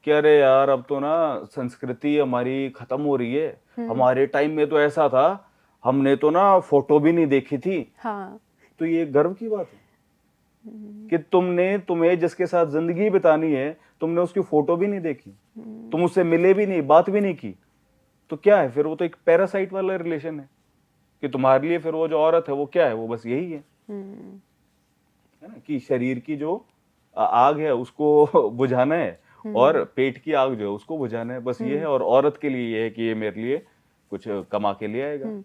Speaker 1: कि अरे यार अब तो ना संस्कृति हमारी खत्म हो रही है, हमारे टाइम में तो ऐसा था, हमने तो ना फोटो भी नहीं देखी थी।
Speaker 2: हाँ,
Speaker 1: तो ये गर्व की बात है कि तुम्हें जिसके साथ जिंदगी बितानी है, तुमने उसकी फोटो भी नहीं देखी, तुम उससे मिले भी नहीं, बात भी नहीं की, तो क्या है फिर? वो तो एक पैरासाइट वाला रिलेशन है कि तुम्हारे लिए फिर वो जो औरत है वो क्या है? वो बस यही है ना, कि शरीर की जो आग है उसको बुझाना है और पेट की आग जो है उसको बुझाना है, बस ये है। और औरत के लिए ये है कि ये मेरे लिए कुछ कमा के ले आएगा।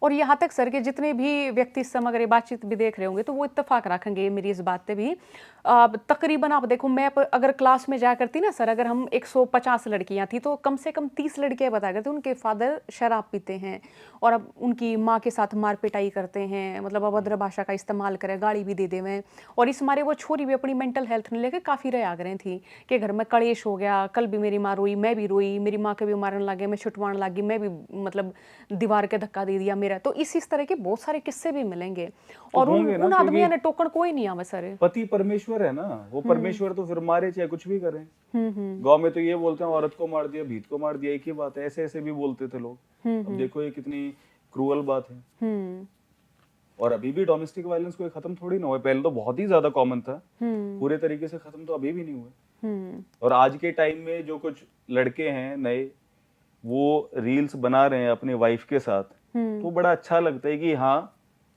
Speaker 2: और यहाँ तक सर के जितने भी व्यक्ति इस समय अगर ये बातचीत भी देख रहे होंगे तो वो इत्तेफाक रखेंगे मेरी इस बात पे भी। तकरीबन आप देखो, मैं अगर क्लास में जाया करती ना सर, अगर हम 150 लड़कियां थी तो कम से कम 30 लड़कियां बताया करती उनके फादर शराब पीते हैं और अब उनकी माँ के साथ मार पिटाई करते हैं, मतलब अभद्र भाषा का इस्तेमाल करें, गाली भी दे देवें। और इस मारे वो छोरी भी अपनी मेंटल हेल्थ ने लेकर काफ़ी रहा करें थी कि घर में कलेश हो गया, कल भी मेरी माँ रोई, मैं भी रोई, मेरी माँ के भी मारने लगे, मैं छुटवाने लगी, मैं भी मतलब दीवार के धक्का दे दिया मेरा। तो इस तरह के बहुत सारे किस्से भी मिलेंगे और उन आदमियों ने टोकन कोई नहीं आवे सर।
Speaker 1: पति परमेश्वर है ना, वो परमेश्वर तो फिर मारे चाहे कुछ भी करें। गांव में तो ये बोलते हैं औरत को मार दिया, भीत को मार दिया, एक ही बात है। ऐसे ऐसे भी बोलते थे लोग। अब देखो ये कितनी क्रूअल बात है। और अभी भी डोमेस्टिक वायलेंस कोई खत्म थोड़ी ना हुआ। पहले तो बहुत ही ज्यादा कॉमन था, पूरे तरीके से खत्म तो अभी भी नहीं हुए। और आज के टाइम में जो कुछ लड़के हैं नए, वो रील्स बना रहे हैं अपनी वाइफ के साथ, तो बड़ा अच्छा लगता है कि हाँ,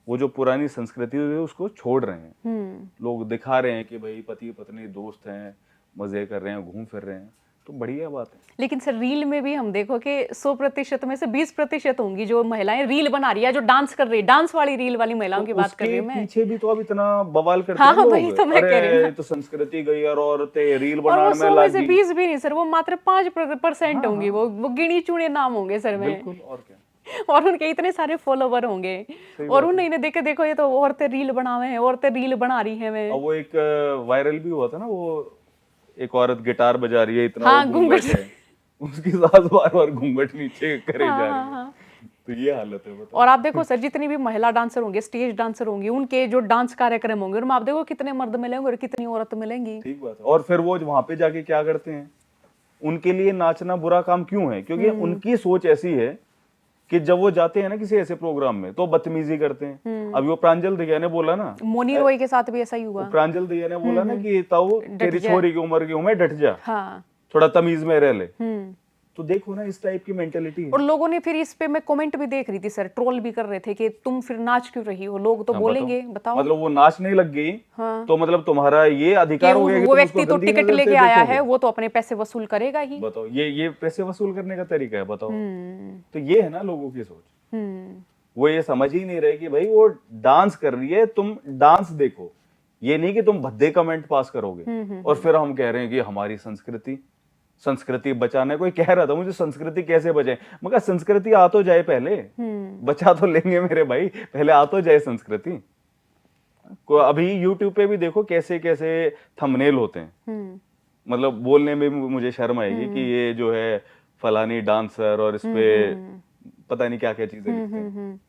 Speaker 1: वो जो पुरानी संस्कृति है उसको छोड़ रहे हैं। लोग दिखा रहे हैं कि भाई पति पत्नी दोस्त हैं, मजे कर रहे हैं, घूम फिर रहे हैं, तो बढ़िया बात है।
Speaker 2: लेकिन सर रील में भी हम देखो कि 100% में से 20% होंगी जो महिलाएं रील बना रही है, जो डांस कर रही है, डांस वाली रील वाली महिलाओं की बात कर रही हूँ मैं।
Speaker 1: पीछे भी तो अब इतना बवाल करते
Speaker 2: हैं लोग।
Speaker 1: वही
Speaker 2: तो मैं कह रही हूँ,
Speaker 1: तो संस्कृति गई और औरतें रील बनाने में
Speaker 2: लगी। 20 भी नहीं सर, वो मात्र 5% होंगी। वो गिनी चुने नाम होंगे सर में।
Speaker 1: बिल्कुल, और क्या।
Speaker 2: और उनके इतने सारे फॉलोवर होंगे और उन्हें देखे देखो ये तो औरतें रील बनावे हैं, औरतें रील बना रही हैं। मैं
Speaker 1: वो एक वायरल भी हुआ था ना, वो एक औरत गिटार बजा रही है, इतना
Speaker 2: हाँ,
Speaker 1: घूंघट है, उसकी सास बार बार घूंघट नीचे करे जा रही है। तो ये हालत है, बताओ।
Speaker 2: और आप देखो सर, जितनी भी महिला डांसर होंगे, स्टेज डांसर होंगी, उनके जो डांस कार्यक्रम होंगे उनमें आप देखो कितने मर्द मिलेंगे और कितनी औरत मिलेंगी।
Speaker 1: ठीक बात है। और फिर वो वहां पे जाके क्या करते हैं, उनके लिए नाचना बुरा काम क्यों है? क्योंकि उनकी सोच ऐसी है कि जब वो जाते हैं ना किसी ऐसे प्रोग्राम में तो बदतमीजी करते हैं। अभी वो प्रांजल दहिया ने बोला ना,
Speaker 2: मोनी रॉय के साथ भी ऐसा ही हुआ।
Speaker 1: प्रांजल दहिया ने बोला ना कि ताऊ तेरी छोरी की उम्र की हूं मैं, डट जा, थोड़ा तमीज में रह ले। तो देखो ना इस टाइप की मेंटेलिटी है।
Speaker 2: और लोगों ने फिर इस पे, मैं कमेंट भी देख रही थी सर, ट्रोल भी कर रहे थे कि तुम फिर नाच क्यों रही हो। लोग तो बोलेंगे, बताओ।
Speaker 1: मतलब वो नाचने लग गई तो मतलब तुम्हारा ये अधिकार हो गया कि
Speaker 2: वो व्यक्ति तो टिकट लेके आया है, वो तो अपने पैसे वसूल करेगा ही।
Speaker 1: बताओ, ये पैसे वसूल करने का तरीका है, बताओ। तो ये है ना लोगों की सोच। वो ये समझ ही नहीं रहे कि भाई वो डांस कर रही है, तुम डांस देखो, ये नहीं कि तुम भद्दे कमेंट पास करोगे। और फिर हम कह रहे हैं कि हमारी संस्कृति बचाना है। कोई कह रहा था मुझे संस्कृति कैसे बचाए, मगर संस्कृति आ तो जाए पहले, बचा तो लेंगे मेरे भाई, पहले आ तो जाए संस्कृति। अभी यूट्यूब पे भी देखो कैसे कैसे थंबनेल होते हैं, मतलब बोलने में मुझे शर्म आएगी कि ये जो है फलानी डांसर और इस पे पता नहीं क्या क्या चीजें लिखते हैं।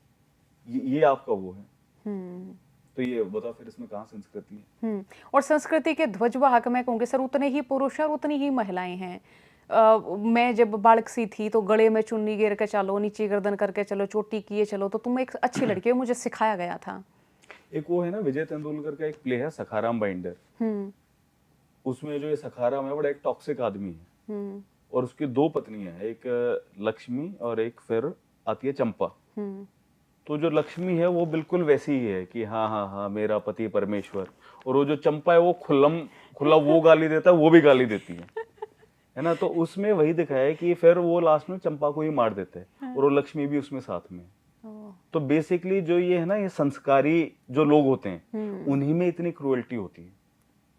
Speaker 1: ये आपका वो है। तो ये बताओ फिर इसमें कहाँ संस्कृति है?
Speaker 2: और संस्कृति के ध्वजवाहक मैं कहूँगी सर उतने ही पुरुष और उतनी ही महिलाएं हैं। मैं जब बालक सी थी तो गले में चुन्नी घेर के चलो, नीचे गर्दन करके चलो, चोटी किए चलो, तो तुम एक अच्छी लड़की हो, मुझे सिखाया गया था।
Speaker 1: एक वो है ना, विजय तेंदुलकर का एक प्ले है सखाराम बाइंडर। उसमें जो ये सखाराम है बड़ा एक टॉक्सिक आदमी है और उसकी 2 पत्नियां हैं, एक लक्ष्मी और एक फिर आती है चंपा। तो जो लक्ष्मी है वो बिल्कुल वैसी ही है कि हाँ हाँ हाँ मेरा पति परमेश्वर, और वो जो चंपा है वो खुला वो गाली देता है, वो भी गाली देती है ना। तो उसमें वही दिखाया है कि फिर वो लास्ट में चंपा को ही मार देते हैं और वो लक्ष्मी भी उसमें साथ में। तो बेसिकली जो ये है ना, ये संस्कारी जो लोग होते हैं उन्हीं में इतनी क्रूएल्टी होती है।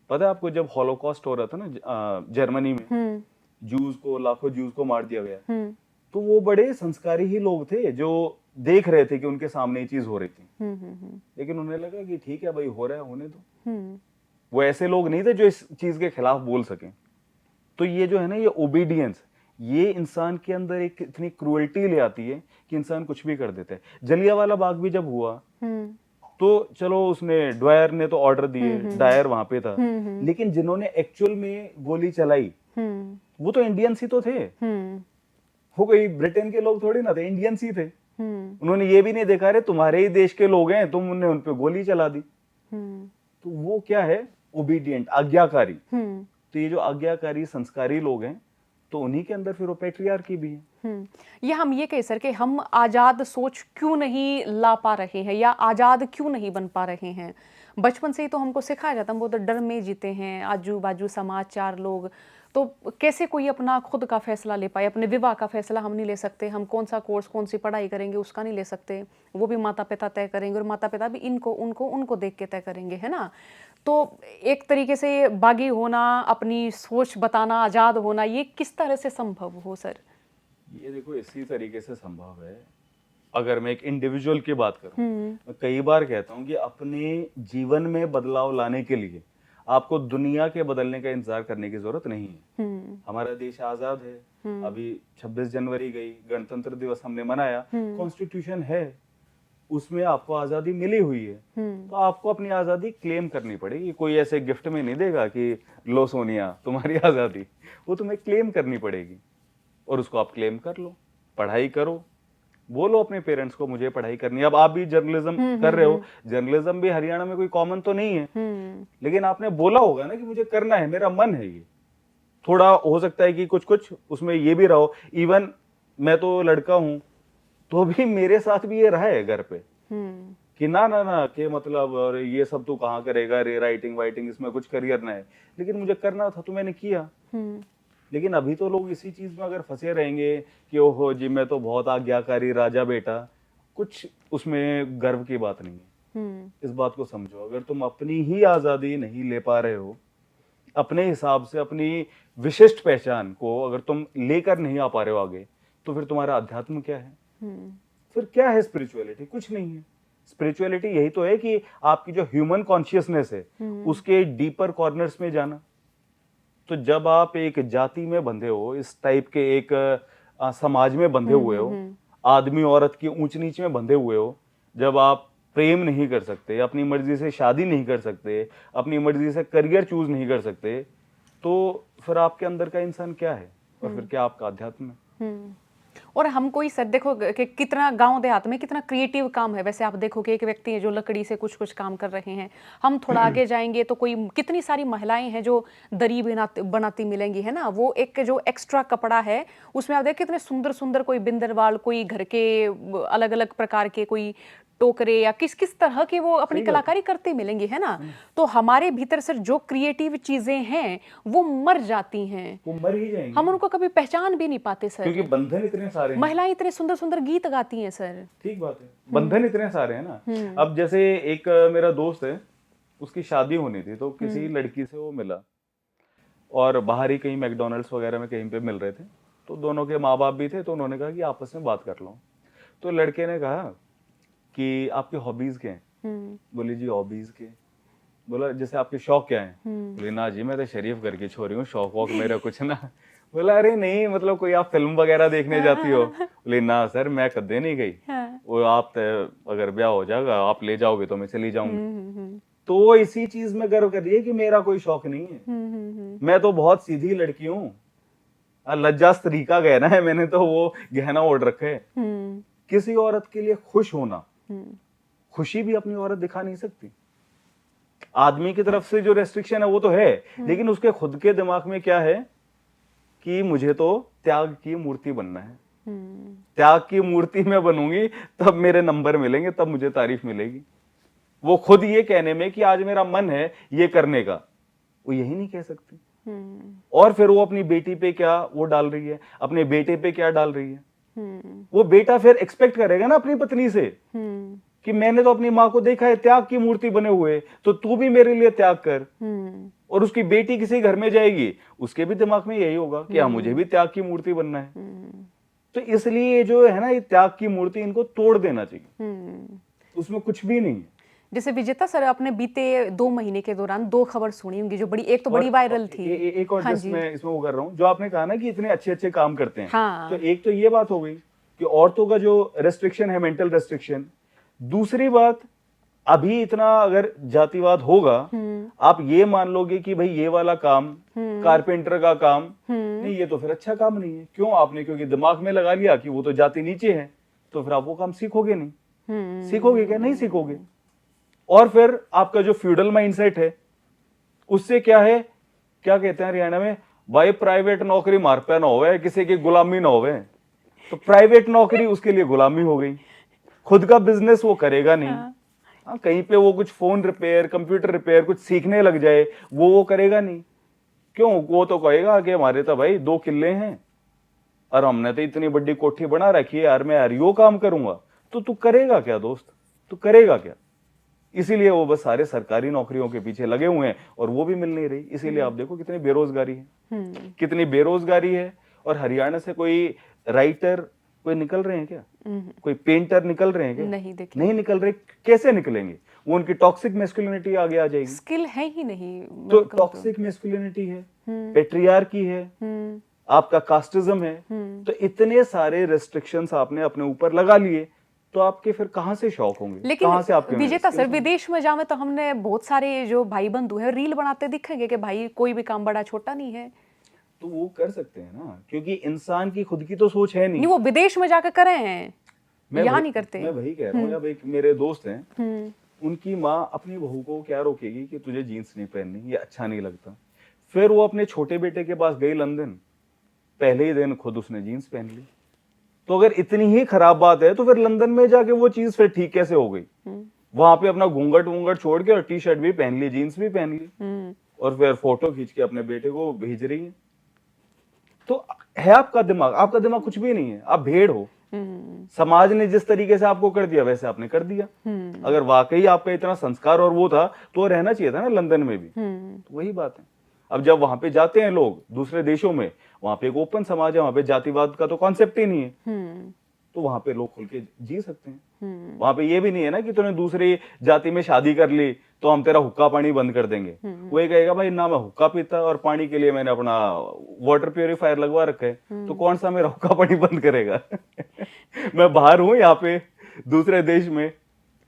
Speaker 1: पता है आपको, जब हॉलोकॉस्ट हो रहा था ना जर्मनी में, जूस को, लाखों जूस को मार दिया गया, तो वो बड़े संस्कारी ही लोग थे जो देख रहे थे कि उनके सामने ये चीज हो रही थी। लेकिन उन्हें लगा कि ठीक है भाई, हो रहा है होने दो। वो ऐसे लोग नहीं थे जो इस चीज के खिलाफ बोल सकें। तो ये जो है ना, ये ओबीडियंस, ये इंसान के अंदर एक इतनी क्रूएल्टी ले आती है कि इंसान कुछ भी कर देता है। जलियांवाला बाग भी जब हुआ तो चलो उसने ड्वायर ने तो ऑर्डर दिए, डायर वहां पे था, लेकिन जिन्होंने एक्चुअल में गोली चलाई वो तो इंडियंस ही तो थे। वो कोई ब्रिटेन के लोग थोड़ी ना थे, इंडियंस ही थे। उन्होंने ये भी नहीं देखा रे तुम्हारे ही देश के लोग हैं, तुमने उन पे गोली चला दी। तो वो क्या है, ओबीडियंट, आज्ञाकारी। तो ये जो आज्ञाकारी संस्कारी लोग हैं, तो उन्हीं के अंदर फिर वो पैट्रियार्की भी है।
Speaker 2: ये हम ये कह सर कि हम आजाद सोच क्यों नहीं ला पा रहे हैं या आजाद क्यों नहीं बन पा रहे हैं? बचपन से ही तो हमको सिखाया जाता, हम बहुत डर में जीते हैं, आजू बाजू समाज, चार लोग, तो कैसे कोई अपना खुद का फैसला ले पाए? अपने विवाह का फैसला हम नहीं ले सकते, हम कौन सा कोर्स, कौन सी पढ़ाई करेंगे उसका नहीं ले सकते, वो भी माता पिता तय करेंगे और माता पिता भी इनको उनको उनको देख के तय करेंगे, है ना? तो एक तरीके से बागी होना, अपनी सोच बताना, आजाद होना, ये किस तरह से संभव हो सर?
Speaker 1: ये देखो इसी तरीके से संभव है। अगर मैं एक इंडिविजुअल की बात करूं, मैं कई बार कहता हूं कि अपने जीवन में बदलाव लाने के लिए आपको दुनिया के बदलने का इंतजार करने की जरूरत नहीं है। हमारा देश आजाद है, अभी 26 जनवरी गई, गणतंत्र दिवस हमने मनाया, कॉन्स्टिट्यूशन है, उसमें आपको आजादी मिली हुई है, तो आपको अपनी आजादी क्लेम करनी पड़ेगी। कोई ऐसे गिफ्ट में नहीं देगा कि लो सोनिया तुम्हारी आजादी, वो तुम्हें क्लेम करनी पड़ेगी और उसको आप क्लेम कर लो, पढ़ाई करो, बोलो अपने पेरेंट्स को मुझे पढ़ाई करनी है। अब आप भी जर्नलिज्म कर रहे हो, जर्नलिज्म भी हरियाणा में कोई कॉमन तो नहीं है, लेकिन आपने बोला होगा ना कि मुझे करना है, मेरा मन है ये। थोड़ा हो सकता है कि कुछ कुछ उसमें ये भी रहो, इवन मैं तो लड़का हूं तो भी मेरे साथ भी ये रहा है घर पे कि ना ना ना कि मतलब और ये सब तू कहाँ करेगा रे, राइटिंग वाइटिंग इसमें कुछ करियर ना है, लेकिन मुझे करना था तो मैंने किया। लेकिन अभी तो लोग इसी चीज में अगर फंसे रहेंगे कि ओहो जी मैं तो बहुत आज्ञाकारी राजा बेटा, कुछ उसमें गर्व की बात नहीं है। इस बात को समझो, अगर तुम अपनी ही आजादी नहीं ले पा रहे हो, अपने हिसाब से अपनी विशिष्ट पहचान को अगर तुम लेकर नहीं आ पा रहे हो आगे, तो फिर तुम्हारा अध्यात्म क्या है? फिर क्या है स्पिरिचुअलिटी? कुछ नहीं है। स्पिरिचुअलिटी यही तो है कि आपकी जो ह्यूमन कॉन्शियसनेस है उसके डीपर कॉर्नर्स में जाना। तो जब आप एक जाति में बंधे हो, इस टाइप के एक समाज में बंधे हुए हो, आदमी औरत की ऊंच नीच में बंधे हुए हो, जब आप प्रेम नहीं कर सकते, अपनी मर्जी से शादी नहीं कर सकते, अपनी मर्जी से करियर चूज नहीं कर सकते, तो फिर आपके अंदर का इंसान क्या है और फिर क्या आपका अध्यात्म है?
Speaker 2: और हम कोई सर देखो कि कितना गांव देहात में कितना क्रिएटिव काम है। वैसे आप देखोगे एक व्यक्ति है जो लकड़ी से कुछ कुछ काम कर रहे हैं, हम थोड़ा आगे जाएंगे तो कोई कितनी सारी महिलाएं हैं जो दरी बनाती मिलेंगी, है ना? वो एक जो एक्स्ट्रा कपड़ा है उसमें आप देखिए कितने सुंदर सुंदर, कोई बिंदरवाल, कोई घर के अलग अलग प्रकार के कोई टोकरे या किस किस तरह के वो अपनी कलाकारी करते मिलेंगे, है ना? तो हमारे भीतर से जो क्रिएटिव चीजें हैं वो मर जाती हैं,
Speaker 1: वो मर ही जाएंगी,
Speaker 2: हम उनको कभी पहचान भी नहीं पाते सर,
Speaker 1: क्योंकि बंधन इतने सारे हैं।
Speaker 2: महिलाएं इतने सुंदर सुंदर गीत गाती हैं सर।
Speaker 1: ठीक बात है, बंधन इतने सारे हैं ना। अब जैसे एक मेरा दोस्त है, उसकी शादी होनी थी तो किसी लड़की से वो मिला और बाहर ही कहीं मैकडोनल्ड्स वगैरह में कहीं पे मिल रहे थे, तो दोनों के माँ बाप भी थे, तो उन्होंने कहा कि आपस में बात कर लो। तो लड़के ने कहा कि आपकी हॉबीज क्या हैं? बोली जी हॉबीज के, बोला जैसे आपके शौक क्या हैं? बोले ना जी मैं तो शरीफ घर की छोरी हूँ, शौक वौक मेरा कुछ ना। बोला अरे नहीं मतलब कोई आप फिल्म वगैरह देखने जाती हो? बोले ना सर मैं कदे नहीं गई। वो आप अगर ब्याह हो जाएगा आप ले जाओगे तो मैं चली जाऊंगी। तो वो इसी चीज में गर्व कर रही है कि मेरा कोई शौक नहीं है, मैं तो बहुत सीधी लड़की हूँ, लज्जा स्त्री का गहना है, मैंने तो वो गहना ओढ़ रखे है। किसी औरत के लिए खुश होना, खुशी भी अपनी औरत दिखा नहीं सकती। आदमी की तरफ से जो रेस्ट्रिक्शन है वो तो है, लेकिन उसके खुद के दिमाग में क्या है कि मुझे तो त्याग की मूर्ति बनना है, त्याग की मूर्ति में बनूंगी तब मेरे नंबर मिलेंगे, तब मुझे तारीफ मिलेगी। वो खुद ये कहने में कि आज मेरा मन है ये करने का, वो यही नहीं कह सकती। और फिर वो अपनी बेटी पे क्या वो डाल रही है, अपने बेटे पे क्या डाल रही है। वो बेटा फिर एक्सपेक्ट करेगा ना अपनी पत्नी से कि मैंने तो अपनी माँ को देखा है त्याग की मूर्ति बने हुए, तो तू भी मेरे लिए त्याग कर। और उसकी बेटी किसी घर में जाएगी, उसके भी दिमाग में यही होगा कि हाँ मुझे भी त्याग की मूर्ति बनना है। तो इसलिए जो है ना ये त्याग की मूर्ति, इनको तोड़ देना चाहिए, उसमें कुछ भी नहीं है।
Speaker 2: जैसे विजेता सर आपने बीते 2 महीने के दौरान 2 खबर सुनी होंगी जो बड़ी, एक तो बड़ी वायरल थी।
Speaker 1: एक और मैं इसमें वो कर रहा हूँ, जो आपने कहा ना कि इतने अच्छे अच्छे काम करते हैं।
Speaker 2: हाँ।
Speaker 1: तो एक तो ये बात हो गई कि औरतों का जो रेस्ट्रिक्शन है, मेंटल रेस्ट्रिक्शन। दूसरी बात, अभी इतना अगर जातिवाद होगा, आप ये मान लोगे कि भाई ये वाला काम कारपेंटर का काम नहीं, ये तो फिर अच्छा काम नहीं है। क्यों आपने? क्योंकि दिमाग में लगा लिया कि वो तो जाति नीचे है, तो फिर आप वो काम सीखोगे नहीं। सीखोगे क्या? नहीं सीखोगे। और फिर आपका जो फ्यूडल माइंडसेट है, उससे क्या है, क्या कहते हैं हरियाणा में, भाई प्राइवेट नौकरी मार पे ना होवे, किसी की गुलामी ना होवे। तो प्राइवेट नौकरी उसके लिए गुलामी हो गई, खुद का बिजनेस वो करेगा नहीं। हाँ, कहीं पे वो कुछ फोन रिपेयर, कंप्यूटर रिपेयर कुछ सीखने लग जाए, वो करेगा नहीं। क्यों? वो तो कहेगा कि हमारे तो भाई 2 किले हैं और हमने तो इतनी बड़ी कोठी बना रखी है यार, मैं यार यो काम करूंगा। तो तू करेगा क्या दोस्त? तू करेगा क्या? इसीलिए वो बस सारे सरकारी नौकरियों के पीछे लगे हुए हैं और वो भी मिल नहीं रही। इसीलिए आप देखो कितनी बेरोजगारी है, कितनी बेरोजगारी है। और हरियाणा से कोई राइटर कोई निकल रहे हैं क्या? कोई पेंटर निकल रहे हैं क्या? नहीं निकल रहे। कैसे निकलेंगे? वो उनकी टॉक्सिक मैस्कुलिनिटी आगे आ जाएगी।
Speaker 2: स्किल है ही नहीं।
Speaker 1: तो टॉक्सिक मैस्कुलिनिटी है, पेट्रियार्की है, आपका कास्टिज्म है। तो इतने सारे रेस्ट्रिक्शंस आपने अपने ऊपर लगा लिए, तो आपके फिर कहां से शौक होंगे?
Speaker 2: लेकिन
Speaker 1: कहां से आपके
Speaker 2: विजेता सर, विदेश में जावे तो हमने बहुत सारे जो भाई बंधु है रील बनाते दिखेंगे कि भाई कोई भी काम बड़ा छोटा नहीं है।
Speaker 1: तो वो कर सकते हैं ना, क्योंकि इंसान की खुद की तो सोच है नहीं।
Speaker 2: वो विदेश में जाकर करे हैं, यहाँ नहीं करते।
Speaker 1: मैं वही कह रहा हूँ। अब एक मेरे दोस्त हैं, उनकी माँ अपनी बहू को क्या रोकेगी कि तुझे जीन्स नहीं पहननी, ये अच्छा नहीं लगता। फिर वो अपने छोटे बेटे के पास गई लंदन, पहले ही दिन खुद उसने जीन्स पहन ली। तो अगर इतनी ही खराब बात है तो फिर लंदन में जाके वो चीज फिर ठीक कैसे हो गई? वहां पे अपना घूंघट वूंघट छोड़ के और टी शर्ट भी पहन ली, जीन्स भी पहन ली, और फिर फोटो खींच के अपने बेटे को भेज रही है। तो है आपका दिमाग कुछ भी नहीं है, आप भेड़ हो। समाज ने जिस तरीके से आपको कर दिया वैसे आपने कर दिया। अगर वाकई आपका इतना संस्कार और वो था तो रहना चाहिए था ना लंदन में भी। तो वही बात है। अब जब वहां पे जाते हैं लोग दूसरे देशों में, वहां पे एक ओपन समाज है, वहां पे जातिवाद का तो कॉन्सेप्ट ही नहीं है। तो वहां पे लोग खुल के जी सकते हैं। वहां पे ये भी नहीं है ना कि तूने दूसरी जाति में शादी कर ली तो हम तेरा हुक्का पानी बंद कर देंगे। वो ये कहेगा भाई ना मैं हुक्का पीता और पानी के लिए मैंने अपना वाटर प्यूरिफायर लगवा रखा है, तो कौन सा मेरा हुक्का पानी बंद करेगा? मैं बाहर हूं यहाँ पे दूसरे देश में,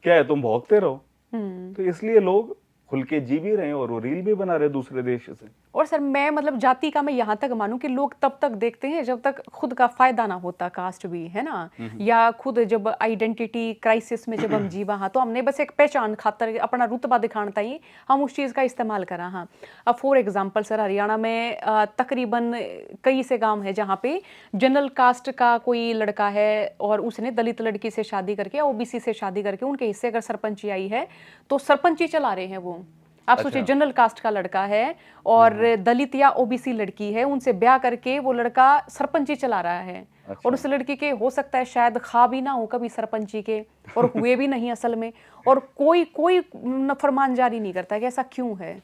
Speaker 1: क्या है तुम भौंकते रहो। तो इसलिए लोग खुल के जी भी रहे हैं और वो रील भी बना रहे दूसरे देश से।
Speaker 2: और सर मैं मतलब जाति का मैं यहाँ तक मानूं कि लोग तब तक देखते हैं जब तक खुद का फायदा ना होता, कास्ट भी है ना, या खुद जब आइडेंटिटी क्राइसिस में जब हम जीवा हाँ तो हमने बस एक पहचान खातर अपना रुतबा दिखाना ही हम उस चीज़ का इस्तेमाल करा। हाँ, अब फॉर एग्जाम्पल सर हरियाणा में तकरीबन कई से गाँव है जहाँ पे जनरल कास्ट का कोई लड़का है और उसने दलित लड़की से शादी करके या ओबीसी से शादी करके उनके हिस्से अगर सरपंची आई है तो सरपंची चला रहे हैं वो। आप सोचिए जनरल कास्ट का लड़का है और दलित या ओबीसी लड़की है, उनसे ब्याह करके वो लड़का सरपंची चला रहा है। और उस लड़की के हो सकता है शायद ख्वाब भी ना हो कभी सरपंची के, और हुए भी नहीं असल में, और कोई फरमान जारी नहीं करता कि ऐसा क्यों है।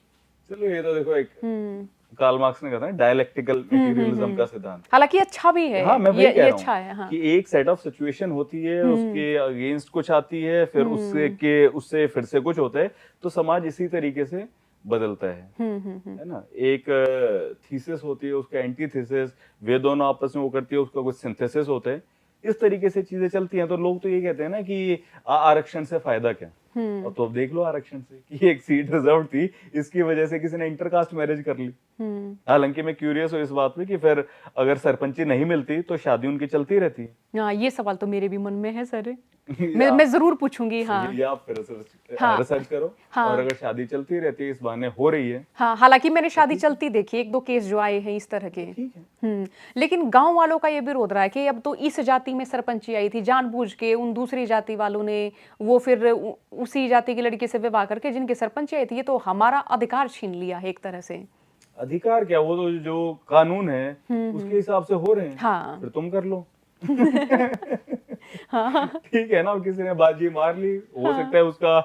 Speaker 1: चलो ये तो देखो एक कार्ल मार्क्स ने कहा था डायलेक्टिकल मटेरियलिज्म का सिद्धांत।
Speaker 2: हालांकि अच्छा भी है।
Speaker 1: हाँ, मैं वही कह रहा हूँ
Speaker 2: अच्छा है। हाँ।
Speaker 1: कि एक सेट ऑफ सिचुएशन होती है, उसके अगेंस्ट कुछ आती है, फिर उससे फिर से कुछ होता है, तो समाज इसी तरीके से बदलता है ना। एक थीसिस होती है, उसका एंटीथीसिस, वे दोनों आपस में वो करती है, उसका कुछ सिंथेसिस होता है। इस तरीके से चीजें चलती हैं। तो लोग तो ये कहते हैं ना कि आरक्षण से फायदा क्या। और तो अब देख लो आरक्षण से कि एक सीट रिजर्व थी, इसकी वजह से किसी ने इंटरकास्ट मैरिज कर ली। हालांकि मैं क्यूरियस हूँ इस बात पे कि फिर अगर सरपंची नहीं मिलती तो शादी उनकी चलती रहती।
Speaker 2: हाँ, ये सवाल तो मेरे भी मन में है सर। मैं जरूर पूछूंगी। हाँ,
Speaker 1: ये आप रिसर्च करो। हाँ, और अगर शादी चलती रहती है, इस बहाने हो रही है।
Speaker 2: हाँ, हालांकि मैंने शादी चलती देखी, 1-2 केस जो आए हैं इस तरह के।
Speaker 1: ठीक है।
Speaker 2: लेकिन गांव वालों का ये विरोध रहा है कि अब तो इस जाति में सरपंची आई थी, जानबूझ के उन दूसरी जाति वालों ने वो फिर उसी जाति की लड़की से विवाह करके जिनके सरपंची आई थी, ये तो हमारा अधिकार छीन लिया है एक तरह से।
Speaker 1: अधिकार क्या, वो तो जो कानून है उसके हिसाब से हो रहे हैं।
Speaker 2: हाँ।
Speaker 1: फिर तुम कर लो। हाँ। ठीक है ना, किसी ने बाजी मार ली, हो सकता है उसका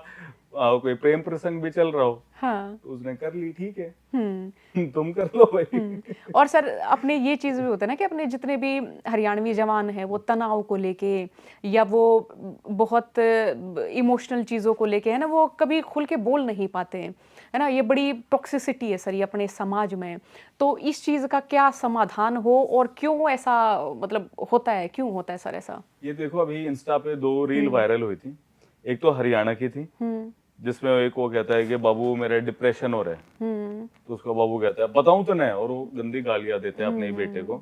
Speaker 1: कोई प्रेम प्रसंग भी चल रहा हो। हाँ। तो उसने कर ली, ठीक है। तुम कर लो भाई।
Speaker 2: और सर अपने ये चीज भी होता है ना कि अपने जितने भी हरियाणवी जवान हैं वो तनाव को लेके या वो बहुत इमोशनल चीजों को लेके है ना, वो कभी खुल के बोल नहीं पाते हैं, है ना। ये बड़ी टॉक्सिसिटी है सर ये अपने समाज में। तो इस चीज का क्या समाधान हो और क्यों ऐसा मतलब होता है, क्यों होता है सर ऐसा?
Speaker 1: ये देखो अभी इंस्टा पे 2 रील वायरल हुई थी। एक तो हरियाणा की थी जिसमें एक वो कहता है कि बाबू मेरे डिप्रेशन हो रहा है, तो उसका बाबू कहता है बताऊं तो नहीं, और वो गंदी गालियां देते हैं अपने ही बेटे को।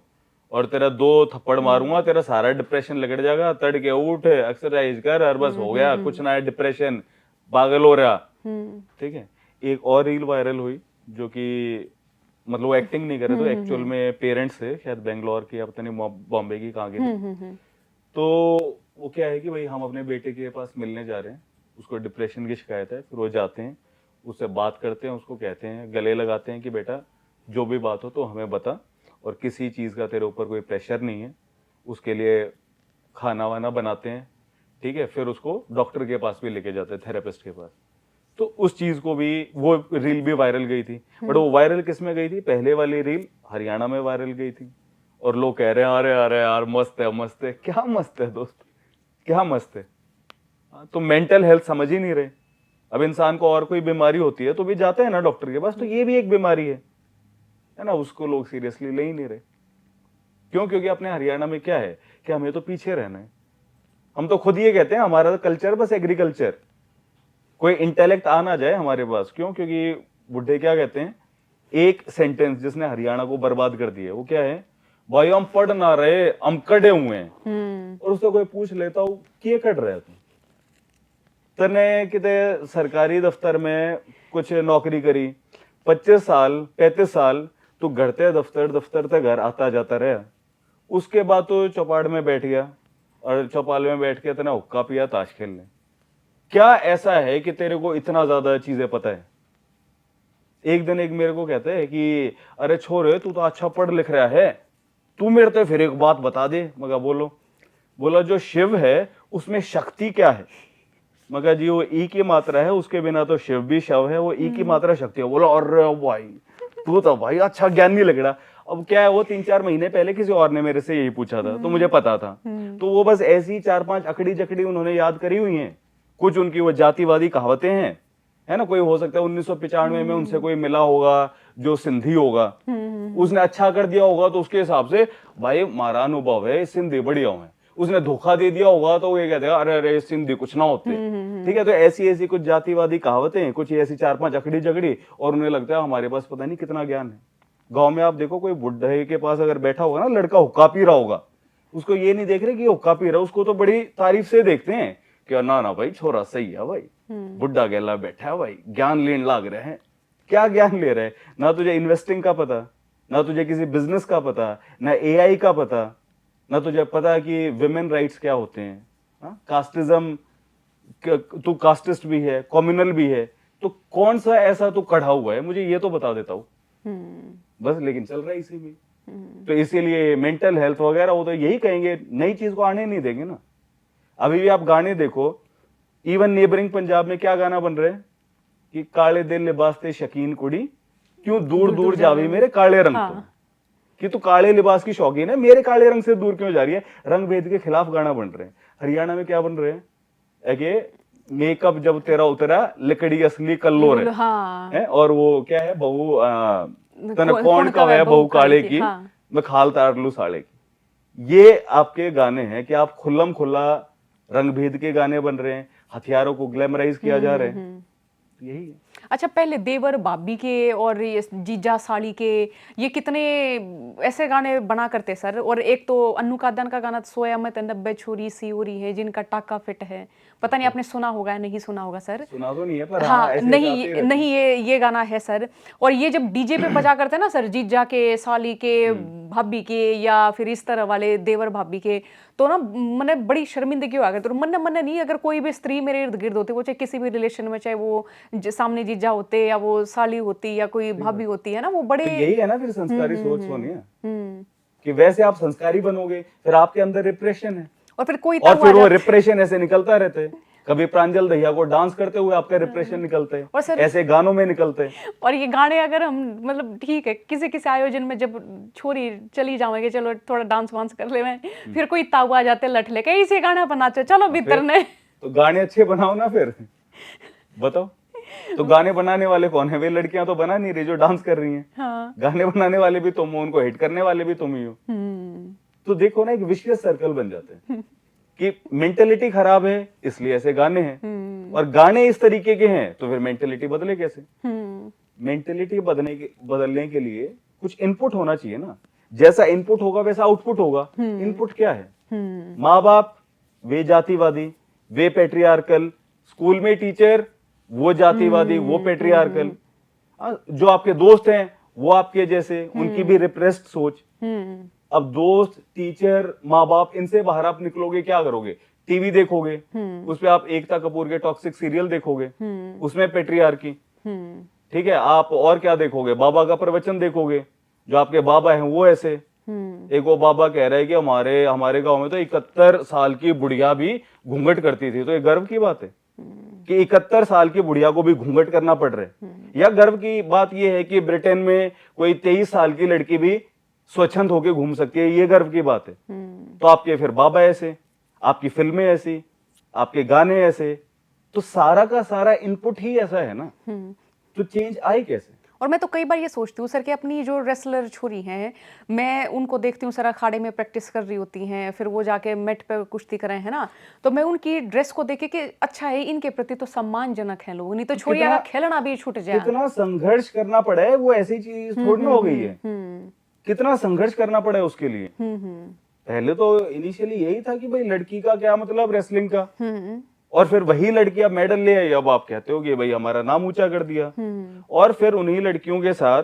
Speaker 1: और तेरा 2 थप्पड़ मारूंगा, तेरा सारा डिप्रेशन लगड़ जाएगा, तड़के उठ, एक्सरसाइज कर, और बस हो गया, कुछ ना है, डिप्रेशन, पागल हो रहा। ठीक है। एक और रील वायरल हुई जो कि मतलब वो एक्टिंग नहीं करे, तो एक्चुअल में पेरेंट्स है, शायद बेंगलोर की या पता नहीं बॉम्बे की, कहाँ के थे। तो वो क्या है कि भाई हम अपने बेटे के पास मिलने जा रहे हैं, उसको डिप्रेशन की शिकायत है, फिर वो जाते हैं, उससे बात करते हैं, उसको कहते हैं, गले लगाते हैं कि बेटा जो भी बात हो तो हमें बता, और किसी चीज़ का तेरे ऊपर कोई प्रेशर नहीं है, उसके लिए खाना वाना बनाते हैं। ठीक है। फिर उसको डॉक्टर के पास भी लेके जाते हैं, थेरेपिस्ट के पास। तो उस चीज को भी, वो रील भी वायरल गई थी, बट वो वायरल किस में गई थी? पहले वाली रील हरियाणा में वायरल गई थी, और लोग कह रहे हैं अरे अरे यार मस्त है, मस्त है। क्या मस्त है दोस्त, क्या मस्त है? तो मेंटल हेल्थ समझ ही नहीं रहे। अब इंसान को और कोई बीमारी होती है तो भी जाते हैं ना डॉक्टर के पास, तो ये भी एक बीमारी है ना, उसको लोग सीरियसली ले ही नहीं रहे। क्यों? क्योंकि अपने हरियाणा में क्या है कि हमें तो पीछे रहना है। हम तो खुद ये कहते हैं हमारा कल्चर बस एग्रीकल्चर, कोई इंटेलेक्ट आ ना जाए हमारे पास। क्यों? क्योंकि बुढ़े क्या कहते हैं, एक सेंटेंस जिसने हरियाणा को बर्बाद कर दिया, वो क्या है? भाई हम पढ़ ना रहे, हम कड़े हुए हैं। और उससे कोई पूछ लेता हूं क्या कट रहे तुम? तने किते सरकारी दफ्तर में कुछ नौकरी करी, 25 साल 35 साल तू घर ते दफ्तर, दफ्तर ते घर आता जाता रहा। उसके बाद तो चौपाड़ में बैठ गया, और चौपाल में बैठ के तने हुक्का पिया, ताश खेलने। क्या ऐसा है कि तेरे को इतना ज्यादा चीजें पता है? एक दिन एक मेरे को कहते हैं कि अरे छोरे तू तो अच्छा पढ़ लिख रहा है, तू मेरे तो फिर एक बात बता दे। मगर बोलो। बोला जो शिव है उसमें शक्ति क्या है? मगर जी वो ई की मात्रा है, उसके बिना तो शिव भी शव है, वो ई की मात्रा शक्ति है। बोला अरे भाई तू तो भाई अच्छा ज्ञान नहीं लग रहा। अब क्या है, वो 3-4 महीने पहले किसी और ने मेरे से यही पूछा था, तो मुझे पता था। तो वो बस ऐसी 4-5 अकड़ी जकड़ी उन्होंने याद करी हुई हैं। कुछ उनकी वो जातिवादी कहावतें हैं, है ना। कोई हो सकता है 1995 में उनसे कोई मिला होगा जो सिंधी होगा, उसने अच्छा कर दिया होगा तो उसके हिसाब से भाई हमारा अनुभव है सिंधी बढ़िया है। उसने धोखा दे दिया होगा तो वो ये कहते हैं अरे अरे सिंधी कुछ ना होते। ठीक है। तो ऐसी ऐसी कुछ जातिवादी कहावतें हैं, कुछ ऐसी 4-5 अकड़ी जगड़ी, और उन्हें लगता है हमारे पास पता नहीं कितना ज्ञान है। गांव में आप देखो, कोई बुढ़े के पास अगर बैठा होगा ना लड़का, हुक्का पी रहा होगा, उसको ये नहीं देख रहे कि हुक्का पी रहा है, उसको तो बड़ी तारीफ से देखते हैं कि ना ना भाई छोरा सही है भाई, बुढ़ा गेला बैठा है भाई, ज्ञान लेने लाग रहे हैं। क्या ज्ञान ले रहे हैं? ना तुझे इन्वेस्टिंग का पता, ना तुझे किसी बिजनेस का पता, ना एआई का पता, ना तुझे पता कि विमेन राइट्स क्या होते हैं, कास्टिज्म, तू कास्टिस्ट भी है, कम्युनल भी है, तो कौन सा ऐसा तू कढ़ा हुआ है, मुझे ये तो बता देता हूँ। बस लेकिन चल रहा है इसी में। तो इसीलिए मेंटल हेल्थ वगैरह वो तो यही कहेंगे, नई चीज को आने नहीं देंगे ना। अभी भी आप गाने देखो, इवन नेबरिंग पंजाब में क्या गाना बन रहे हैं कि काले दिल लिबास ते शकीन कुड़ी, क्यों दूर दूर जावी मेरे काले रंग तो। कि तू काले लिबास की शौकीन है, मेरे काले रंग से दूर क्यों जा रही है? रंग भेद के खिलाफ गाना बन रहे हैं। हरियाणा में क्या बन रहे हैं? मेकअप जब तेरा उतरा लकड़ी असली कल्लो रे, है? और वो क्या है, बहू तन कौन का है बहू काले की, मैं खाल तार लू साले की। ये आपके गाने हैं कि आप खुल्लम खुल्ला रंग भेद के गाने बन रहे हैं, हथियारों को ग्लैमराइज किया जा रहा है। यही है।
Speaker 2: अच्छा, पहले देवर भाभी के और ये जीजा साली के, ये कितने ऐसे गाने बना करते सर। और एक तो अन्नू कादन का गाना सोया मत 90 छोरी सी हो रही है जिनका टाका फिट है, पता नहीं आपने सुना होगा या नहीं सुना होगा सर।
Speaker 1: सुना तो नहीं है पर
Speaker 2: हाँ, नहीं नहीं, ये गाना है सर। और ये जब डीजे पे बजा करते हैं ना सर, जीजा के, साली के, भाभी के, या फिर इस तरह वाले देवर भाभी के, तो ना मैंने बड़ी शर्मिंदगी हुआ करती। तो मन नहीं, अगर कोई भी स्त्री मेरे इर्द गिर्द होती, वो चाहे किसी भी रिलेशन में, चाहे वो सामने जीजा होते या वो साली होती या कोई भाभी होती है ना, वो बड़े,
Speaker 1: तो यही है ना फिर संस्कारी सोच होनी है कि वैसे आप संस्कारी बनोगे, फिर आपके अंदर रिप्रेशन है,
Speaker 2: और
Speaker 1: फिर वो रिप्रेशन ऐसे निकलता रहता है। कभी प्रांजल दहिया को डांस करते हुए आपका रिप्रेशन निकलते हैं, ऐसे गानों में निकलते हैं।
Speaker 2: और ये गाने अगर हम मतलब ठीक है किसी आयोजन में जब छोरी चली जाएंगे, चलो थोड़ा डांस वांस कर ले, फिर कोई ताऊ आ जाते लठ लेके, इसे गाना बनाते चलो भीतर ने।
Speaker 1: तो गाने अच्छे बनाओ ना फिर, बताओ। तो गाने बनाने वाले कौन है? वे लड़कियां तो बना नहीं रही जो डांस कर रही हैं।
Speaker 2: हाँ।
Speaker 1: गाने बनाने वाले भी तुम हो, उनको हिट करने वाले भी तुम ही हो। तो देखो ना, एक विशियस सर्कल बन जाते हैं कि मेंटेलिटी खराब है इसलिए ऐसे गाने हैं, और गाने इस तरीके के हैं तो फिर मेंटेलिटी बदले कैसे? मेंटेलिटी बदलने के लिए कुछ इनपुट होना चाहिए ना। जैसा इनपुट होगा वैसा आउटपुट होगा। इनपुट क्या है? माँ बाप वे जातिवादी, वे पेट्रियार्कल, स्कूल में टीचर वो जातिवादी, वो पेट्रियार्कल, जो आपके दोस्त हैं वो आपके जैसे, उनकी भी रिप्रेस्ड सोच। अब दोस्त, टीचर, माँ बाप, इनसे बाहर आप निकलोगे क्या करोगे? टीवी देखोगे, उसपे आप एकता कपूर के टॉक्सिक सीरियल देखोगे, उसमें पेट्रियार्की। ठीक है, आप और क्या देखोगे? बाबा का प्रवचन देखोगे, जो आपके बाबा हैं वो ऐसे। एक वो बाबा कह रहे हैं कि हमारे गांव में तो 71 साल की बुढ़िया भी घूंघट करती थी। तो ये गर्व की बात है कि 71 साल की बुढ़िया को भी घूंघट करना पड़ रहा है? या गर्व की बात यह है कि ब्रिटेन में कोई 23 साल की लड़की भी स्वच्छंद होकर घूम सकती है? ये गर्व की बात है। तो आपके फिर बाबा ऐसे, आपकी फिल्में ऐसी, आपके गाने ऐसे, तो सारा का सारा इनपुट ही ऐसा है ना, तो चेंज आए कैसे?
Speaker 2: और मैं तो कई बार ये सोचती हूँ सर कि अपनी जो रेसलर छोरी हैं, मैं उनको देखती हूँ सर अखाड़े में प्रैक्टिस कर रही होती हैं, फिर वो जाके मेट पे कुश्ती करें, है ना, तो मैं उनकी ड्रेस को देखे कि अच्छा है, इनके प्रति तो सम्मानजनक है लोग, नहीं तो छोरिया का खेलना भी छूट जाए।
Speaker 1: कितना संघर्ष करना पड़ा है, वो ऐसी चीज थोड़ी ना हो गई है। कितना संघर्ष करना पड़ा है उसके लिए। पहले तो इनिशियली यही था कि भाई लड़की का क्या मतलब रेसलिंग का, और फिर वही लड़कियां मेडल ले आई। अब आप कहते हो कि भाई हमारा नाम ऊंचा कर दिया। और फिर उन्हीं लड़कियों के साथ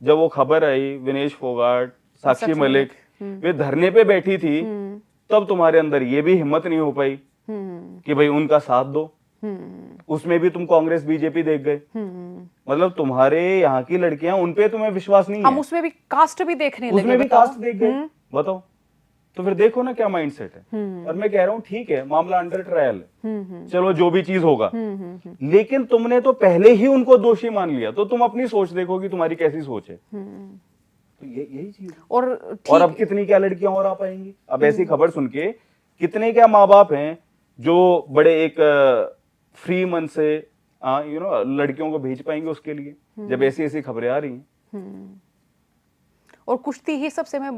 Speaker 1: जब वो खबर आई, विनेश फोगाट, साक्षी मलिक वे धरने पे बैठी थी, तब तुम्हारे अंदर ये भी हिम्मत नहीं हो पाई कि भाई उनका साथ दो। उसमें भी तुम कांग्रेस बीजेपी देख गए। मतलब तुम्हारे यहाँ की लड़कियां, उनपे तुम्हें विश्वास नहीं है।
Speaker 2: हम उसमें भी कास्ट भी देखने लगे,
Speaker 1: उसमें भी कास्ट देख गए। बताओ, तो फिर देखो ना क्या माइंडसेट है। और मैं कह रहा हूं ठीक है, मामला अंडर ट्रायल है, चलो जो भी चीज होगा, लेकिन तुमने तो पहले ही उनको दोषी मान लिया, तो तुम अपनी सोच देखो कि तुम्हारी कैसी सोच है। तो यही चीज है। और अब कितनी क्या लड़कियां और आ पाएंगी? अब ऐसी खबर सुन के कितने क्या माँ बाप हैं जो बड़े एक फ्री मन से लड़कियों को भेज पाएंगे उसके लिए, जब ऐसी ऐसी खबरें आ रही हैं।
Speaker 2: और कुश्ती ही सबसे मैं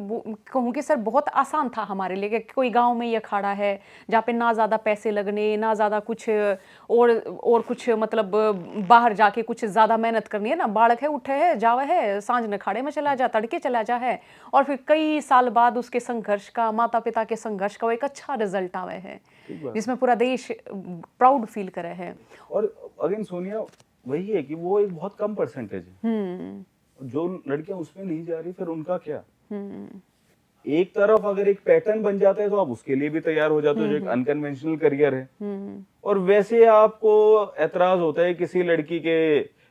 Speaker 2: कहूँगी सर बहुत आसान था हमारे लिए कि कोई गांव में ये अखाड़ा है जहाँ पे ना ज़्यादा पैसे लगने, ना ज़्यादा कुछ और कुछ, मतलब बाहर जाके कुछ ज़्यादा मेहनत करनी है ना, बालक है, उठे है, जावे है, सांझ ने अखाड़े में चला जा, तड़के चला जा है, और फिर कई साल बाद उसके संघर्ष का, माता पिता के संघर्ष का वो एक अच्छा रिजल्ट आवे है, जिसमें पूरा देश प्राउड फील करे है।
Speaker 1: और अगेन सोनिया, वही है कि वो एक बहुत कम परसेंटेज है जो लड़कियां उसमें नहीं जा रही, फिर उनका क्या? एक तरफ अगर एक पैटर्न बन जाता है तो आप उसके लिए भी तैयार हो जाते हो, जो एक अनकन्वेंशनल करियर है। और वैसे आपको एतराज होता है किसी लड़की के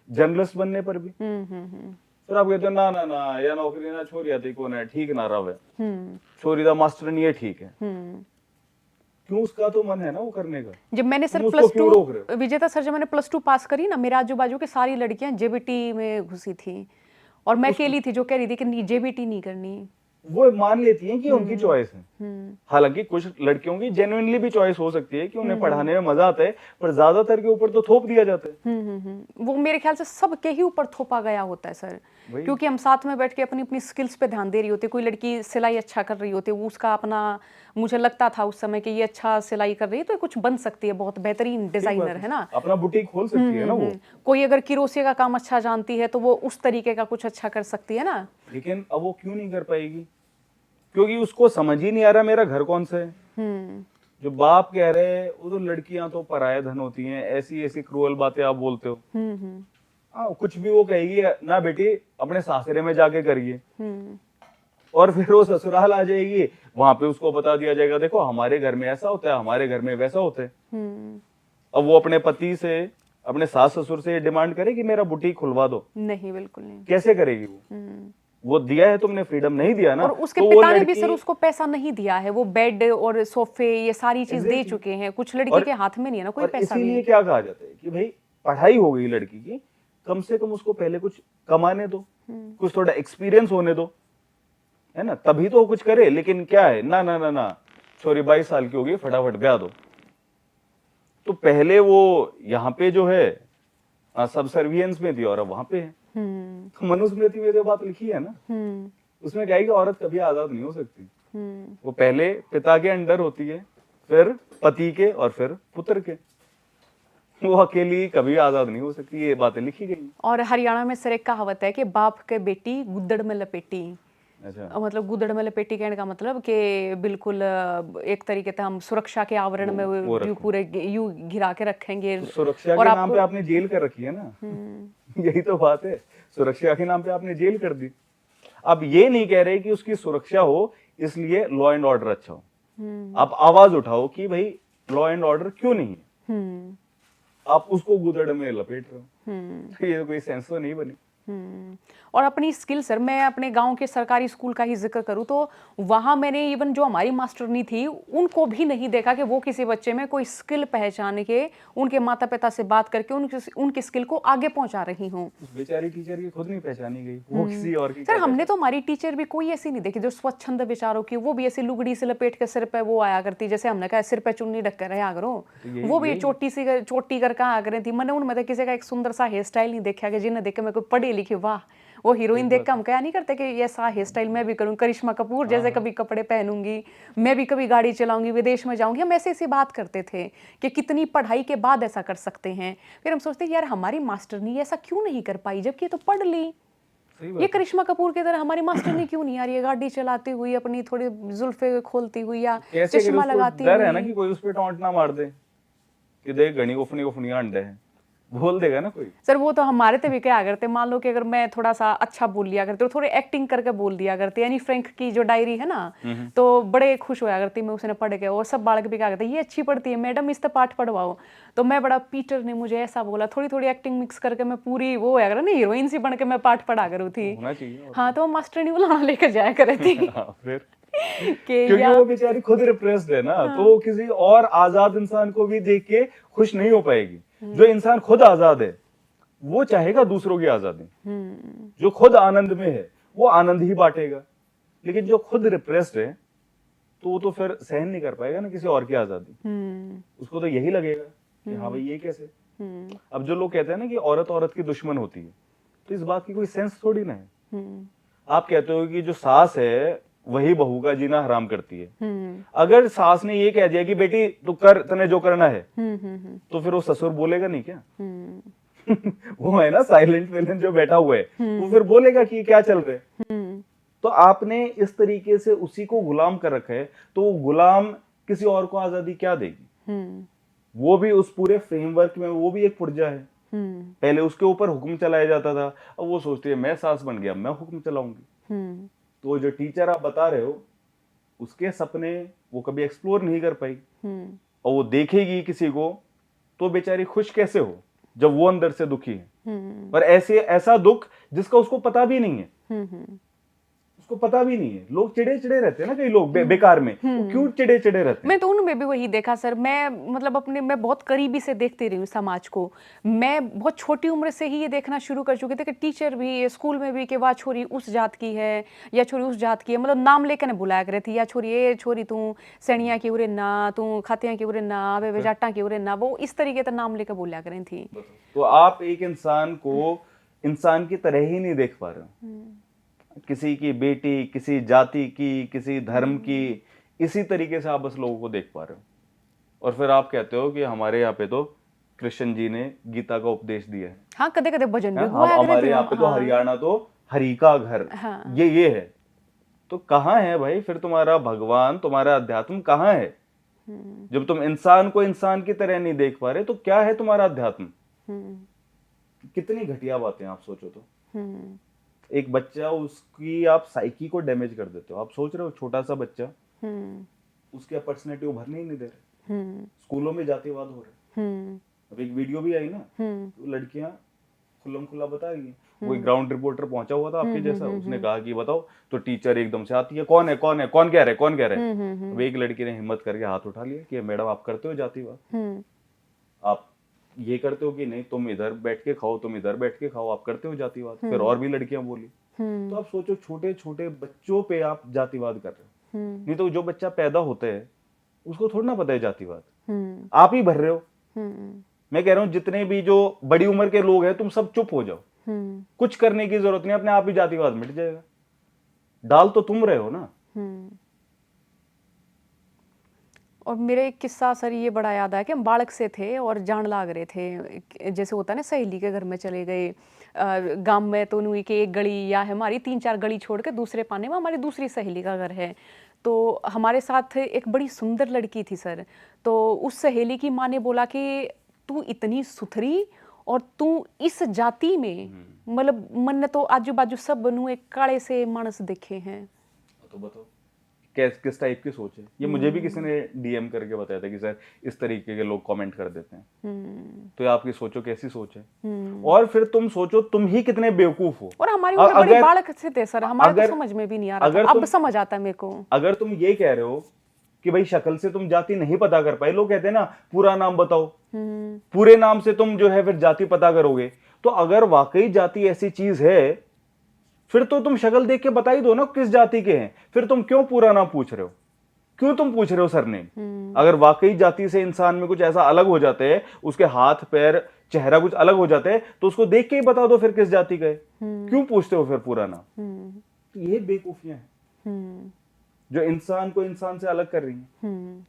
Speaker 1: जर्नलिस्ट बनने पर भी। फिर आप कहते हो ना ना ना, या नौकरी ना छोरी आती कौन है, ठीक ना रहा है छोरी दा मास्टर नहीं है, ठीक है। क्यों? उसका तो मन है ना वो करने का।
Speaker 2: जब मैंने सर +2 विजेता सर, जब मैंने +2 पास करी ना, मेरे आजू बाजू के सारी लड़कियां जेबीटी में घुसी थी और मैं अकेली थी जो कह रही थी कि जेबीटी नहीं करनी।
Speaker 1: वो मान लेती हैं कि उनकी चॉइस है। हालांकि कुछ लड़कियों की जेन्युइनली भी चॉइस हो सकती है कि उन्हें पढ़ाने में मजा आता है, पर ज्यादातर के ऊपर तो थोप दिया जाता है।
Speaker 2: वो मेरे ख्याल से सबके ही ऊपर थोपा गया होता है सर, क्योंकि हम साथ में बैठ के अपनी अपनी स्किल्स पे ध्यान दे रही होती है। कोई लड़की सिलाई अच्छा कर रही होती है, वो उसका अपना, मुझे लगता था उस समय कि ये अच्छा सिलाई कर रही है तो कुछ बन सकती है, बहुत बेहतरीन डिजाइनर है ना,
Speaker 1: अपना बुटीक खोल सकती है ना वो।
Speaker 2: कोई अगर किरोसिया का काम अच्छा जानती है तो वो उस तरीके का कुछ अच्छा कर सकती है ना।
Speaker 1: लेकिन अब वो क्यों नहीं कर पाएगी? क्योंकि उसको समझ ही नहीं आ रहा मेरा घर कौन सा है। जो बाप कह रहे हैं वो तो लड़कियां तो पराया धन होती हैं, ऐसी ऐसी क्रूअल बातें आप बोलते हो। कुछ भी वो कहेगी ना, बेटी अपने सासरे में जाके करिए, और फिर वो ससुराल आ जाएगी, वहां पे उसको बता दिया जाएगा देखो हमारे घर में ऐसा होता है, हमारे घर में वैसा होता है। अब वो अपने पति से, अपने सास ससुर से डिमांड करे कि मेरा बुटीक खुलवा दो?
Speaker 2: नहीं, बिल्कुल नहीं।
Speaker 1: कैसे करेगी वो दिया है तुमने, फ्रीडम नहीं दिया ना।
Speaker 2: और उसके तो पिता ने भी सर उसको पैसा नहीं दिया है, वो बेड और सोफे ये सारी चीज दे चुके हैं, कुछ लड़की के हाथ में नहीं है ना कोई पैसा।
Speaker 1: इसीलिए क्या कहा जाता है कि भाई पढ़ाई हो गई लड़की की, कम से कम उसको पहले कुछ कमाने दो, कुछ थोड़ा एक्सपीरियंस होने दो, है ना, तभी तो कुछ करे। लेकिन क्या है, ना ना ना ना, छोरी 22 साल की होगी, फटाफट ब्याह दो। तो पहले वो यहाँ पे जो है सबसर्वियंस में थी और अब वहां पे है। तो मनुस्मृति में जो बात लिखी है ना, उसमें क्या है कि औरत कभी आजाद नहीं हो सकती। वो पहले पिता के अंडर होती है, फिर पति के, और फिर पुत्र के। वो अकेली कभी आजाद नहीं हो सकती, ये बातें लिखी गई।
Speaker 2: और हरियाणा में सर एक कहावत है कि बाप के बेटी गुद्दड़ में लपेटी,
Speaker 1: अच्छा।
Speaker 2: मतलब गुदड़ में लपेटी कहने का मतलब कि बिल्कुल एक तरीके से हम सुरक्षा के आवरण में
Speaker 1: वो
Speaker 2: यूं
Speaker 1: रखो।
Speaker 2: पूरे यूं घिरा के रखेंगे
Speaker 1: तो सुरक्षा
Speaker 2: और
Speaker 1: के नाम
Speaker 2: आपको
Speaker 1: पे आपने जेल कर रखी है ना। यही तो बात है, सुरक्षा के नाम पे आपने जेल कर दी। आप ये नहीं कह रहे कि उसकी सुरक्षा हो इसलिए लॉ एंड ऑर्डर अच्छा हो। आप आवाज उठाओ कि भाई लॉ एंड ऑर्डर क्यों नहीं है, आप उसको गुदड़ में लपेट रहे हो। तो ये कोई सेंस तो नहीं बनी।
Speaker 2: और अपनी स्किल सर, मैं अपने गांव के सरकारी स्कूल का ही जिक्र करूं तो वहां मैंने इवन जो हमारी मास्टरनी थी उनको भी नहीं देखा कि वो किसी बच्चे में कोई स्किल पहचान के उनके माता पिता से बात करके उनकी स्किल को आगे पहुंचा रही हूँ।
Speaker 1: उस बेचारी टीचर की खुद नहीं पहचानी गई, वो किसी और की
Speaker 2: सर
Speaker 1: क्या
Speaker 2: हमने तो हमारी टीचर भी कोई ऐसी नहीं देखी जो स्वच्छंद विचारों की, वो भी ऐसी लुगड़ी से लपेट के सिर पे वो आया करती, जैसे हमने कहा सिर पे चुन्नी ढक कर रहा करो, वो भी चोटी कर कहा करें थी। मैंने उनमें तो किसी का एक सुंदर सा हेयर स्टाइल नहीं देखा कि जिन्हें देख के मैं कोई पढ़ी लिखी वाह वो हीरोइन देख के हम क्या नहीं करते कि ये सा हेयर स्टाइल मैं भी करूँ, करिश्मा कपूर जैसे कभी कपड़े पहनूंगी, मैं भी कभी गाड़ी चलाऊंगी, विदेश में जाऊंगी। हम ऐसे ऐसी बात करते थे कि कितनी पढ़ाई के बाद ऐसा कर सकते हैं। फिर हम सोचते यार हमारी मास्टरनी ऐसा क्यों नहीं कर पाई, जबकि ये तो पढ़ ली। ये करिश्मा कपूर की तरह हमारी मास्टरनी क्यों नहीं आ रही है गाड़ी चलाती हुई अपनी थोड़ी जुल्फे खोलती हुई या
Speaker 1: कैसे
Speaker 2: चश्मा लगाती
Speaker 1: डर है ना
Speaker 2: हुई।
Speaker 1: कि कोई उस पे टॉन्ट ना मार दे कि देख घनी उफनी उफनी अंडे है, बोल देगा ना कोई।
Speaker 2: सर वो तो हमारे ते भी क्या करते, मान लो कि अगर मैं थोड़ा सा अच्छा बोल लिया करती और थोड़ी एक्टिंग करके बोल दिया करती, यानी फ्रैंक की जो डायरी है ना, तो बड़े खुश होया करती मैं उसने पढ़ के। और सब बालक भी क्या करते ये अच्छी पढ़ती है मैडम इससे पाठ पढ़वाओ, तो मैं बड़ा पीटर ने मुझे ऐसा बोला, थोड़ी थोड़ी एक्टिंग मिक्स करके मैं पूरी वो होया कर ना हीरोइन सी बन के मैं पाठ पढ़ा करूँ थी।
Speaker 1: होना चाहिए और
Speaker 2: हाँ तो मास्टर नहीं बुलाना लेकर जाया करे थी
Speaker 1: हाँ, फिर
Speaker 2: कि
Speaker 1: क्योंकि
Speaker 2: या
Speaker 1: वो बेचारी खुद रिप्रेस्ड है ना, तो वो किसी और आजाद इंसान को भी देख के खुश नहीं हो पाएगी। जो इंसान खुद आजाद है वो चाहेगा दूसरों की आजादी, जो खुद आनंद में है वो आनंद ही बांटेगा। लेकिन जो खुद रिप्रेस्ड है तो वो तो फिर सहन नहीं कर पाएगा ना किसी और की आजादी। उसको तो यही लगेगा कि हाँ भाई ये कैसे। अब जो लोग कहते हैं ना कि औरत औरत की दुश्मन होती है, तो इस बात की कोई सेंस थोड़ी ना है। आप कहते हो कि जो सास है वही बहू का जीना हराम करती है। अगर सास ने ये कह दिया कि बेटी तू कर, तने जो करना है, तो फिर वो ससुर बोलेगा नहीं क्या? वो है ना साइलेंट विलन जो बैठा हुआ है, वो फिर बोलेगा कि क्या चल रहा है। तो आपने इस तरीके से उसी को गुलाम कर रखा है, तो वो गुलाम किसी और को आजादी क्या देगी? वो भी उस पूरे फ्रेमवर्क में वो भी एक पुर्जा है। पहले उसके ऊपर हुक्म चलाया जाता था, अब वो सोचती है मैं सास बन गया मैं हुक्म चलाऊंगी। तो जो टीचर आप बता रहे हो उसके सपने वो कभी एक्सप्लोर नहीं कर पाई, और वो देखेगी किसी को तो बेचारी खुश कैसे हो जब वो अंदर से दुखी है। पर ऐसा दुख जिसका उसको पता भी नहीं है, उसको पता भी नहीं है। लोग चिड़े चिड़े रहते हैं ना, कई लोग बेकार में, वो क्यों चिड़े चिड़े रहते हैं?
Speaker 2: मैं तो उनमें भी वही देखा सर, मैं मतलब अपने मैं बहुत करीबी से देखती रही हूँ समाज को। मैं बहुत छोटी उम्र से ही ये देखना शुरू कर चुके थे कि टीचर भी स्कूल में भी कि वाह छोरी उस जात की है या छोरी उस जात की है, मतलब नाम लेकर बुलाया करे थी, या छोरी ये छोरी तू सैनिया की उरे ना, तू खातिया की उरे ना, वे जाटा की उरे ना, वो इस तरीके का नाम लेकर बोला करें थी।
Speaker 1: तो आप एक इंसान को इंसान की तरह ही नहीं देख पा रहे हो, किसी की बेटी, किसी जाति की, किसी धर्म की, इसी तरीके से आप बस लोगों को देख पा रहे हो। और फिर आप कहते हो कि हमारे यहाँ पे तो कृष्ण जी ने गीता का उपदेश दिया है।
Speaker 2: हाँ कदे कदे भजन भी
Speaker 1: हाँ,
Speaker 2: हुआ
Speaker 1: हमारे यहाँ पे तो हरियाणा तो हरि का घर,
Speaker 2: हाँ।
Speaker 1: ये है। तो कहाँ है भाई फिर तुम्हारा भगवान, तुम्हारा अध्यात्म कहाँ है? जब तुम इंसान को इंसान की तरह नहीं देख पा रहे तो क्या है तुम्हारा अध्यात्म? कितनी घटिया बातें आप सोचो तो। एक बच्चा, उसकी आप साइकी को डैमेज कर देते हो। आप सोच रहे हो छोटा सा बच्चा, उसकी अपॉर्चुनिटी उभरने ही नहीं दे रहे, स्कूलों में जातिवाद हो रहे। अब एक वीडियो भी आई ना, तो लड़कियां खुल्लम खुल्ला बता रही हैं। वो एक ग्राउंड रिपोर्टर पहुंचा हुआ था आपके जैसा, उसने कहा कि बताओ, तो टीचर एकदम से आती है, कौन है कौन है, कौन कह रहे कौन कह रहे। अब एक लड़की ने हिम्मत करके हाथ उठा लिया कि मैडम आप करते हो जातिवाद, आप ये करते हो कि नहीं, तुम इधर बैठ के खाओ, तुम इधर बैठ के खाओ, आप करते हो जातिवाद। फिर और भी लड़कियां बोली। तो आप सोचो छोटे छोटे बच्चों पे आप जातिवाद कर रहे हो। नहीं तो जो बच्चा पैदा होता है उसको थोड़ा ना पता है जातिवाद, आप ही भर रहे हो। मैं कह रहा हूं जितने भी जो बड़ी उम्र के लोग हैं तुम सब चुप हो जाओ, कुछ करने की जरूरत नहीं, अपने आप ही जातिवाद मिट जाएगा। डाल तो तुम रहे हो ना।
Speaker 2: और मेरे एक किस्सा सर ये बड़ा याद आया कि हम बालक से थे और जान लाग रहे थे, जैसे होता है ना सहेली के घर में चले गए, गांव में तो नुई के एक गली या हमारी 3-4 गली छोड़ के दूसरे पाने में हमारी दूसरी सहेली का घर है। तो हमारे साथ एक बड़ी सुंदर लड़की थी सर। तो उस सहेली की माँ ने बोला कि तू इतनी सुथरी और तू इस जाति में, मतलब मन ने तो आजू बाजू सब बनू एक काले से मानस देखे हैं।
Speaker 1: तो बताओ किस टाइप की सोच है ये? मुझे भी किसी ने डीएम करके बताया था कि सर इस तरीके के लोग कमेंट कर देते हैं। तो ये आपकी सोचो कैसी सोच है। और फिर तुम सोचो तुम ही कितने बेवकूफ हो।
Speaker 2: और हमारी उम्र बड़ी बालक से थे सर, हमारे तो समझ में भी नहीं आ रहा था। अब समझ आता है मेरे को।
Speaker 1: अगर तुम ये कह रहे हो कि भाई शक्ल से तुम जाति नहीं पता कर पाए, लोग कहते हैं ना पूरा नाम बताओ, पूरे नाम से तुम जो है फिर जाति पता करोगे। तो अगर वाकई जाति ऐसी चीज है फिर तो तुम शक्ल देख के बता ही दो ना किस जाति के हैं। फिर तुम क्यों पूरा नाम पूछ रहे हो, क्यों तुम पूछ रहे हो सरनेम? अगर वाकई जाति से इंसान में कुछ ऐसा अलग हो जाते हैं, उसके हाथ पैर चेहरा कुछ अलग हो जाते हैं, तो उसको देख के ही बता दो फिर किस जाति का है। क्यों पूछते हो फिर पूरा नाम? तो ये बेवकूफियां हैं जो इंसान को इंसान से अलग कर रही हैं।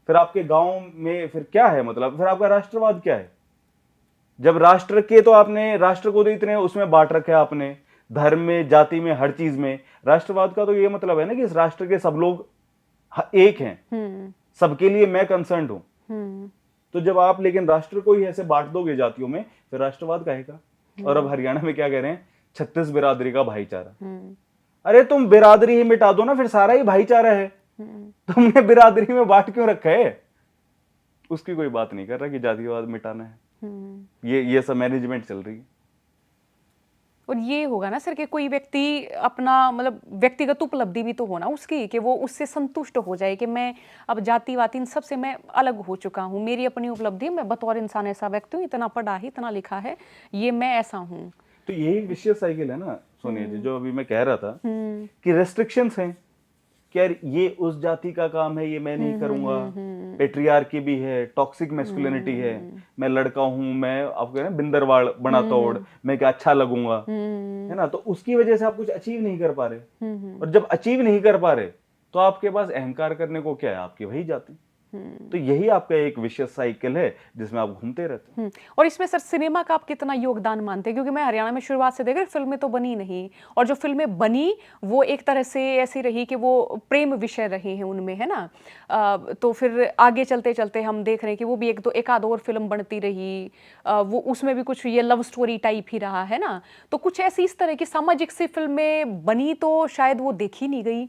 Speaker 1: फिर आपके गांव में फिर क्या है, मतलब फिर आपका राष्ट्रवाद क्या है? जब राष्ट्र के तो आपने राष्ट्र को तो इतने उसमें बांट रखे आपने, धर्म में, जाति में, हर चीज में। राष्ट्रवाद का तो ये मतलब है ना कि इस राष्ट्र के सब लोग एक हैं, सबके लिए मैं कंसर्न हूं। तो जब आप लेकिन राष्ट्र को ही ऐसे बांट दोगे जातियों में, फिर राष्ट्रवाद कहेगा। और अब हरियाणा में क्या कह रहे हैं? 36 बिरादरी का भाईचारा। अरे तुम बिरादरी ही मिटा दो ना, फिर सारा ही भाईचारा है। तुमने बिरादरी में बांट क्यों रखा है? उसकी कोई बात नहीं कर रहा कि जातिवाद मिटाना है। ये सब मैनेजमेंट चल रही है।
Speaker 2: और ये होगा ना सर कि कोई व्यक्ति अपना मतलब व्यक्तिगत उपलब्धि भी तो होना उसकी, कि वो उससे संतुष्ट हो जाए कि मैं अब जातिवाद इन सबसे मैं अलग हो चुका हूँ, मेरी अपनी उपलब्धि, मैं बतौर इंसान ऐसा व्यक्ति हूँ, इतना पढ़ा है, इतना लिखा है, ये मैं ऐसा हूँ।
Speaker 1: तो यही विशेष साइकिल है ना सोनिया जी, जो अभी मैं कह रहा था कि रेस्ट्रिक्शंस हैं कि यार ये उस जाति का काम है, ये मैं नहीं करूंगा। पेट्रियार्की भी है, टॉक्सिक मैस्कुलिनिटी है, मैं लड़का हूं, मैं आपको है ना बिंदरवाड़ बना तोड़, मैं क्या अच्छा लगूंगा, है ना। तो उसकी वजह से आप कुछ अचीव नहीं कर पा रहे। और जब अचीव नहीं कर पा रहे तो आपके पास अहंकार करने को क्या है? आपकी वही जाति। तो यही आपका एक विशेष साइकिल है जिसमें आप घूमते रहते हैं।
Speaker 2: और इसमें सर सिनेमा का आप कितना योगदान मानते हैं? क्योंकि मैं हरियाणा में शुरुआत से देखकर फिल्में तो बनी नहीं, और जो फिल्में बनी वो एक तरह से ऐसी रही कि वो प्रेम विषय रहे हैं उनमें, है ना। तो फिर आगे चलते चलते हम देख रहे हैं कि वो भी एक आध और फिल्म बनती रही, वो उसमें भी कुछ ये लव स्टोरी टाइप ही रहा, है ना। तो कुछ ऐसी इस तरह की सामाजिक सी फिल्में बनी तो शायद वो देखी नहीं गई।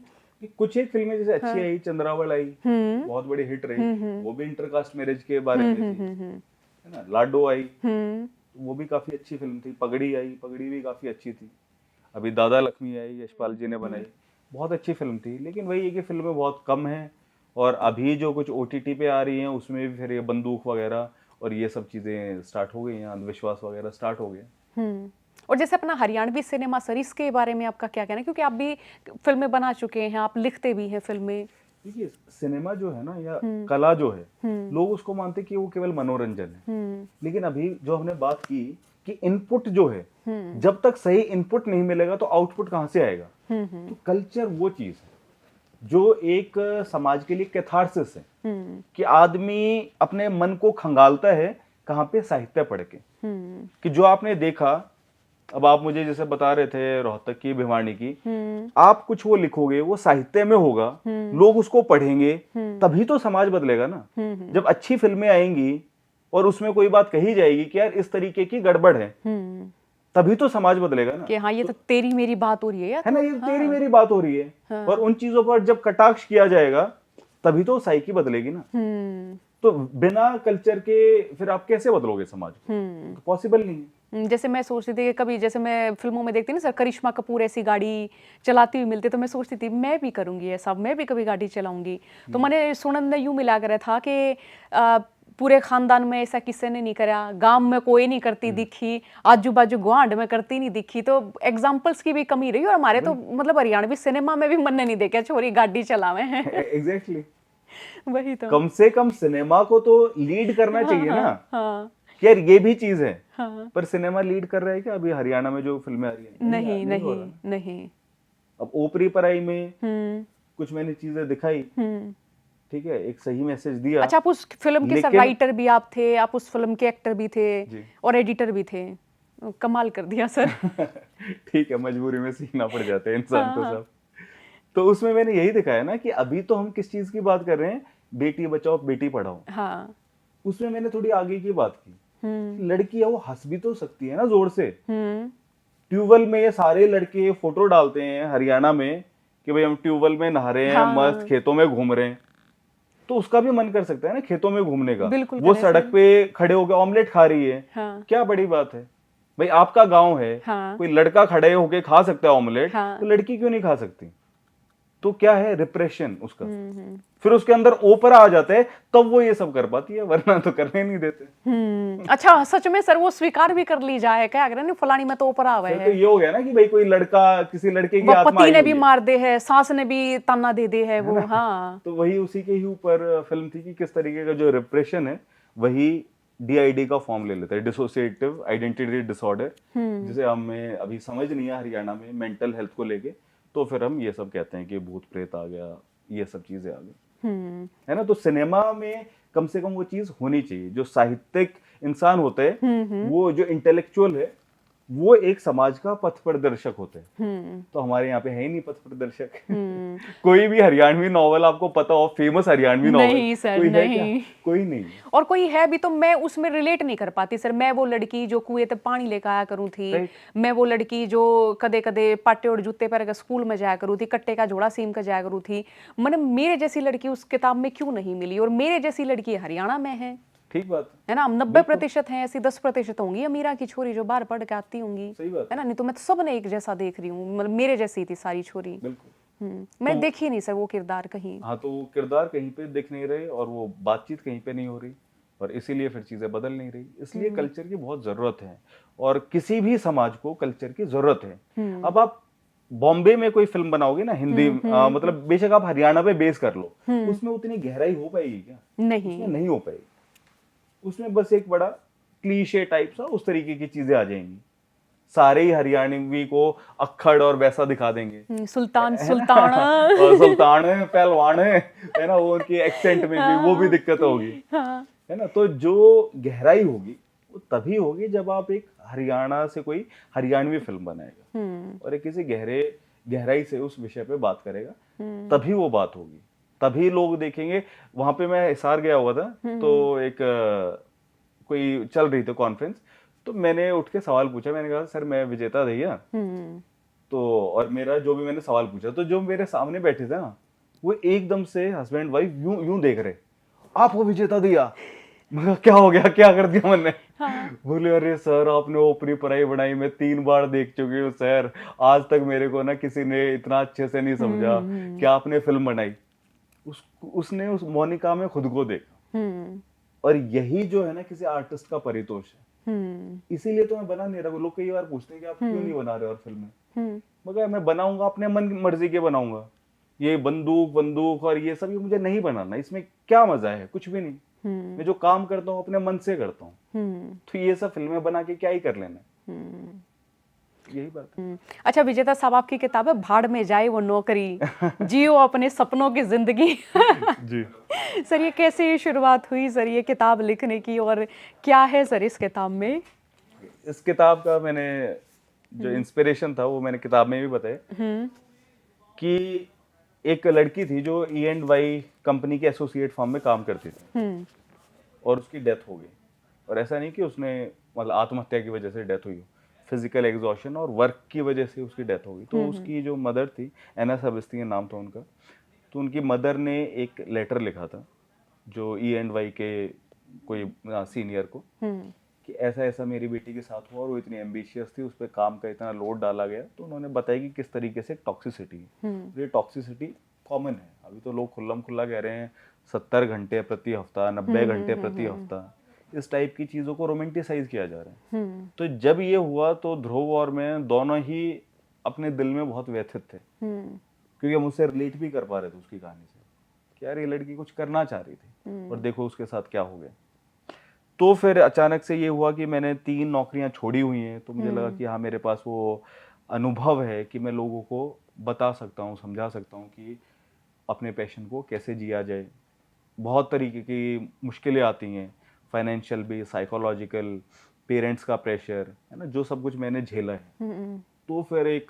Speaker 1: कुछ एक फिल्में जैसे अच्छी आई, चंद्रावल आई, बहुत बड़ी हिट रही, वो भी इंटरकास्ट मैरिज के बारे में थी, है ना। लाडो आई, वो भी काफी अच्छी फिल्म थी। पगड़ी आई, पगड़ी भी काफी अच्छी थी। अभी दादा लक्ष्मी आई, यशपाल जी ने बनाई, बहुत अच्छी फिल्म थी। लेकिन वही है कि फिल्में बहुत कम है, और अभी जो कुछ OTT पे आ रही हैं उसमें भी फिर ये बंदूक वगैरह और ये सब चीजें स्टार्ट हो गई हैं, अंधविश्वास वगैरह स्टार्ट हो गए।
Speaker 2: और जैसे अपना हरियाणवी सिनेमा सर, इसके बारे में आपका क्या कहना है? क्योंकि आप भी फिल्में बना चुके हैं, आप लिखते भी हैं फिल्में।
Speaker 1: देखिए सिनेमा जो है ना, या कला जो है, लोग उसको मानते हैं कि वो केवल मनोरंजन है। लेकिन अभी जो हमने बात की कि इनपुट जो है, जब तक सही इनपुट नहीं मिलेगा तो आउटपुट कहां से आएगा? तो कल्चर वो चीज है जो एक समाज के लिए कैथारसिस है कि आदमी अपने मन को खंगालता है कहां पे? साहित्य पढ़ के। कि जो आपने देखा, अब आप मुझे जैसे बता रहे थे रोहतक की, भिवानी की, आप कुछ वो लिखोगे, वो साहित्य में होगा, लोग उसको पढ़ेंगे, तभी तो समाज बदलेगा ना। जब अच्छी फिल्में आएंगी और उसमें कोई बात कही जाएगी कि यार इस तरीके की गड़बड़ है, तभी तो समाज बदलेगा ना।
Speaker 2: कि हाँ ये तो तेरी मेरी बात हो रही है
Speaker 1: ना, ये तेरी मेरी बात हो रही है। और उन चीजों पर जब कटाक्ष किया जाएगा तभी तो साइकी बदलेगी ना। तो बिना कल्चर के फिर आप कैसे बदलोगे समाज? तो पॉसिबल नहीं है।
Speaker 2: जैसे मैं सोचती थी कि कभी, जैसे मैं फिल्मों में देखती ना सर, करिश्मा कपूर ऐसी गाड़ी चलाती हुई मिलती, तो मैं सोचती थी मैं भी करूंगी ऐसा, मैं भी कभी गाड़ी चलाऊंगी। तो मैंने सुनन ने यूं मिला कर था कि पूरे खानदान में ऐसा किसी ने नहीं करा, गांव में कोई नहीं करती दिखी, आजू बाजू गुआंढ में करती नहीं दिखी। तो एग्जाम्पल्स की भी कमी रही। और हमारे तो मतलब हरियाणवी सिनेमा में भी मन ने नहीं देखा छोरी गाड़ी चलावे।
Speaker 1: एग्जैक्टली
Speaker 2: वही तो,
Speaker 1: कम से कम सिनेमा को तो लीड करना चाहिए ना। कि यार ये भी चीज है। पर सिनेमा लीड कर रहा है क्या अभी हरियाणा में जो फिल्में आ रही है?
Speaker 2: नहीं नहीं नहीं।
Speaker 1: अब ओपरी पराई में कुछ मैंने चीजें दिखाई, ठीक है, एक सही मैसेज दिया।
Speaker 2: अच्छा, आप उस फिल्म के सर राइटर भी आप थे, आप उस फिल्म के एक्टर भी थे और एडिटर भी थे, कमाल कर दिया सर।
Speaker 1: ठीक है, मजबूरी में सीखना पड़ जाता है इंसान को सब। तो उसमें मैंने यही दिखाया ना कि अभी तो हम किस चीज की बात कर रहे हैं, बेटी बचाओ बेटी पढ़ाओ।
Speaker 2: हाँ।
Speaker 1: उसमें मैंने थोड़ी आगे की बात की, लड़की है वो हंस भी तो सकती है ना जोर से। ट्यूबवेल में ये सारे लड़के फोटो डालते हैं हरियाणा में कि भाई हम ट्यूबवेल में नहा रहे हैं, मस्त खेतों में घूम रहे हैं, तो उसका भी मन कर सकता है ना खेतों में घूमने का। वो सड़क पे खड़े होकर ऑमलेट खा रही है, क्या बड़ी बात है भाई, आपका गांव है, कोई लड़का खड़े होके खा सकता है ऑमलेट, तो लड़की क्यों नहीं खा सकती? तो क्या है, रिप्रेशन उसका। फिर उसके अंदर ओपरा आ जाता है, तब वो ये सब कर पाती है, वरना तो करने नहीं देते।
Speaker 2: अच्छा, सच में सर वो स्वीकार भी कर ली जाए क्या, अगर नहीं फलानी में तो ओपरा आ है।
Speaker 1: तो ये हो गया ना कि भाई कोई लड़का किसी लड़के की आत्मा
Speaker 2: पति ने भी मार दे है, सास ने भी ताना दे दे है वो। हाँ,
Speaker 1: तो वही उसी के ही ऊपर फिल्म थी कि किस तरीके का जो रिप्रेशन है वही DID का फॉर्म ले लेता है, डिसोसिएटिव आइडेंटिटी डिसऑर्डर, जिसे हमें अभी समझ नहीं है हरियाणा में मेंटल हेल्थ को लेके, तो फिर हम ये सब कहते हैं कि भूत प्रेत आ गया, ये सब चीजें आ गई, है ना। तो सिनेमा में कम से कम वो चीज होनी चाहिए, जो साहित्यिक इंसान होते हैं, वो जो इंटेलेक्चुअल है, वो एक समाज का पथ प्रदर्शक होते हैं। तो हमारे यहाँ पे है ही नहीं पथ प्रदर्शक। कोई भी हरियाणवी नॉवल आपको पता हो, फेमस हरियाणवी नॉवल?
Speaker 2: नहीं सर,
Speaker 1: कोई
Speaker 2: नहीं।
Speaker 1: है क्या? कोई नहीं।
Speaker 2: और कोई है भी तो मैं उसमें रिलेट नहीं कर पाती सर। मैं वो लड़की जो कुएं तक पानी लेकर आया करूँ थी, मैं वो लड़की जो कदे कदे पाटे और जूते पहन कर स्कूल में जाया करूँ थी, कट्टे का जोड़ा सीम कर जाया करूँ थी, मैंने मेरे जैसी लड़की उस किताब में क्यों नहीं मिली? और मेरे जैसी लड़की हरियाणा में है,
Speaker 1: ठीक बात
Speaker 2: है ना। 90% है ऐसी, 10% होंगी अमीरा की छोरी जो बाहर पढ़ के आती होंगी, है ना। नहीं तो मैं तो सब ने एक जैसा देख रही हूँ, मतलब मेरे जैसी थी सारी छोरी। मैं देखी नहीं सर वो किरदार कहीं।
Speaker 1: हाँ, तो वो किरदार कहीं पे दिख नहीं रहे और वो बातचीत कहीं पे नहीं हो रही, और इसीलिए फिर चीजें बदल नहीं रही। इसलिए कल्चर की बहुत जरूरत है, और किसी भी समाज को कल्चर की जरूरत है। अब आप बॉम्बे में कोई फिल्म बनाओगे ना हिंदी, मतलब बेशक आप हरियाणा पे बेस कर लो, उसमें उतनी गहराई हो पाएगी क्या?
Speaker 2: नहीं,
Speaker 1: उसमें नहीं हो पाएगी। उसमें बस एक बड़ा क्लीशे टाइप सा उस तरीके की चीजें आ जाएंगी, सारे ही हरियाणवी को अक्खड़ और वैसा दिखा देंगे,
Speaker 2: सुल्तान सुल्तान
Speaker 1: और सुल्तान है, पहलवान है ना, वो उनकी एक्सेंट में भी वो भी दिक्कत होगी, है ना। तो जो गहराई होगी वो तभी होगी जब आप एक हरियाणा से कोई हरियाणवी फिल्म बनाएगा और एक किसी गहराई से उस विषय पे बात करेगा, तभी वो बात होगी, तभी लोग देखेंगे। वहां पे मैं हिसार गया हुआ था, तो एक कोई चल रही थी कॉन्फ्रेंस, तो मैंने उठ के सवाल पूछा, मैंने कहा सर मैं विजेता दहिया, तो और मेरा जो भी मैंने सवाल पूछा, तो जो मेरे सामने बैठे थे ना, वो एकदम से हस्बैंड वाइफ यूं देख रहे, आप वो विजेता दिया। क्या हो गया, क्या कर दिया मैंने? बोले अरे सर आपने ओपरी पराई बनाई, मैं 3 बार देख चुकी हूँ सर, आज तक मेरे को ना किसी ने इतना अच्छे से नहीं समझा कि आपने फिल्म बनाई। उसने उस मोनिका में खुद को देखा, और यही जो है ना किसी आर्टिस्ट का परितोष है। इसीलिए तो मैं बना नहीं रहा। लोग कई बार पूछते हैं कि आप क्यों नहीं बना रहे और फिल्में, मगर मैं बनाऊंगा अपने मन की मर्जी के बनाऊंगा। ये बंदूक और ये सब ये मुझे नहीं बनाना, इसमें क्या मजा है? कुछ भी नहीं। मैं जो काम करता हूँ अपने मन से करता हूँ, तो ये सब फिल्में बना के क्या ही कर लेना, यही बात है।
Speaker 2: अच्छा विजेता साहब, आपकी किताब है भाड़ में जाए वो नौकरी, जियो अपने सपनों की जिंदगी।
Speaker 1: जी
Speaker 2: सर ये कैसे शुरुआत हुई सर ये किताब लिखने की, और क्या है सर इस किताब में?
Speaker 1: इस किताब का मैंने जो इंस्पिरेशन था वो मैंने किताब में भी बताया कि एक लड़की थी जो E&Y कंपनी के एसोसिएट फर्म में काम करती थी, और उसकी डेथ हो गई। और ऐसा नहीं कि उसने मतलब आत्महत्या की वजह से डेथ हुई हो, फिजिकल एग्जॉशन और वर्क की वजह से उसकी डेथ हो गई। तो उसकी जो मदर थी, एना सबस्ती नाम था उनका, तो उनकी मदर ने एक लेटर लिखा था जो E&Y के कोई सीनियर को कि ऐसा ऐसा मेरी बेटी के साथ हुआ, और वो इतनी एम्बिशियस थी, उस पर काम का इतना लोड डाला गया। तो उन्होंने बताया कि किस तरीके से टॉक्सिसिटी है। ये टॉक्सिसिटी कॉमन है, अभी तो लोग खुल्लम खुल्ला कह रहे हैं 70 घंटे प्रति हफ्ता, 90 घंटे प्रति हफ्ता, इस टाइप की चीज़ों को रोमेंटिसाइज किया जा रहा है। तो जब ये हुआ तो ध्रुव और मैं दोनों ही अपने दिल में बहुत व्यथित थे, क्योंकि हम उससे रिलेट भी कर पा रहे थे उसकी कहानी से कि यार ये लड़की कुछ करना चाह रही थी और देखो उसके साथ क्या हो गया। तो फिर अचानक से ये हुआ कि मैंने 3 नौकरियां छोड़ी हुई हैं, तो मुझे लगा कि हाँ मेरे पास वो अनुभव है कि मैं लोगों को बता सकता हूँ, समझा सकता हूँ कि अपने पैशन को कैसे जिया जाए, बहुत तरीके की मुश्किलें आती हैं, फाइनेंशियल भी, साइकोलॉजिकल, पेरेंट्स का प्रेशर, है ना, जो सब कुछ मैंने झेला है। तो फिर एक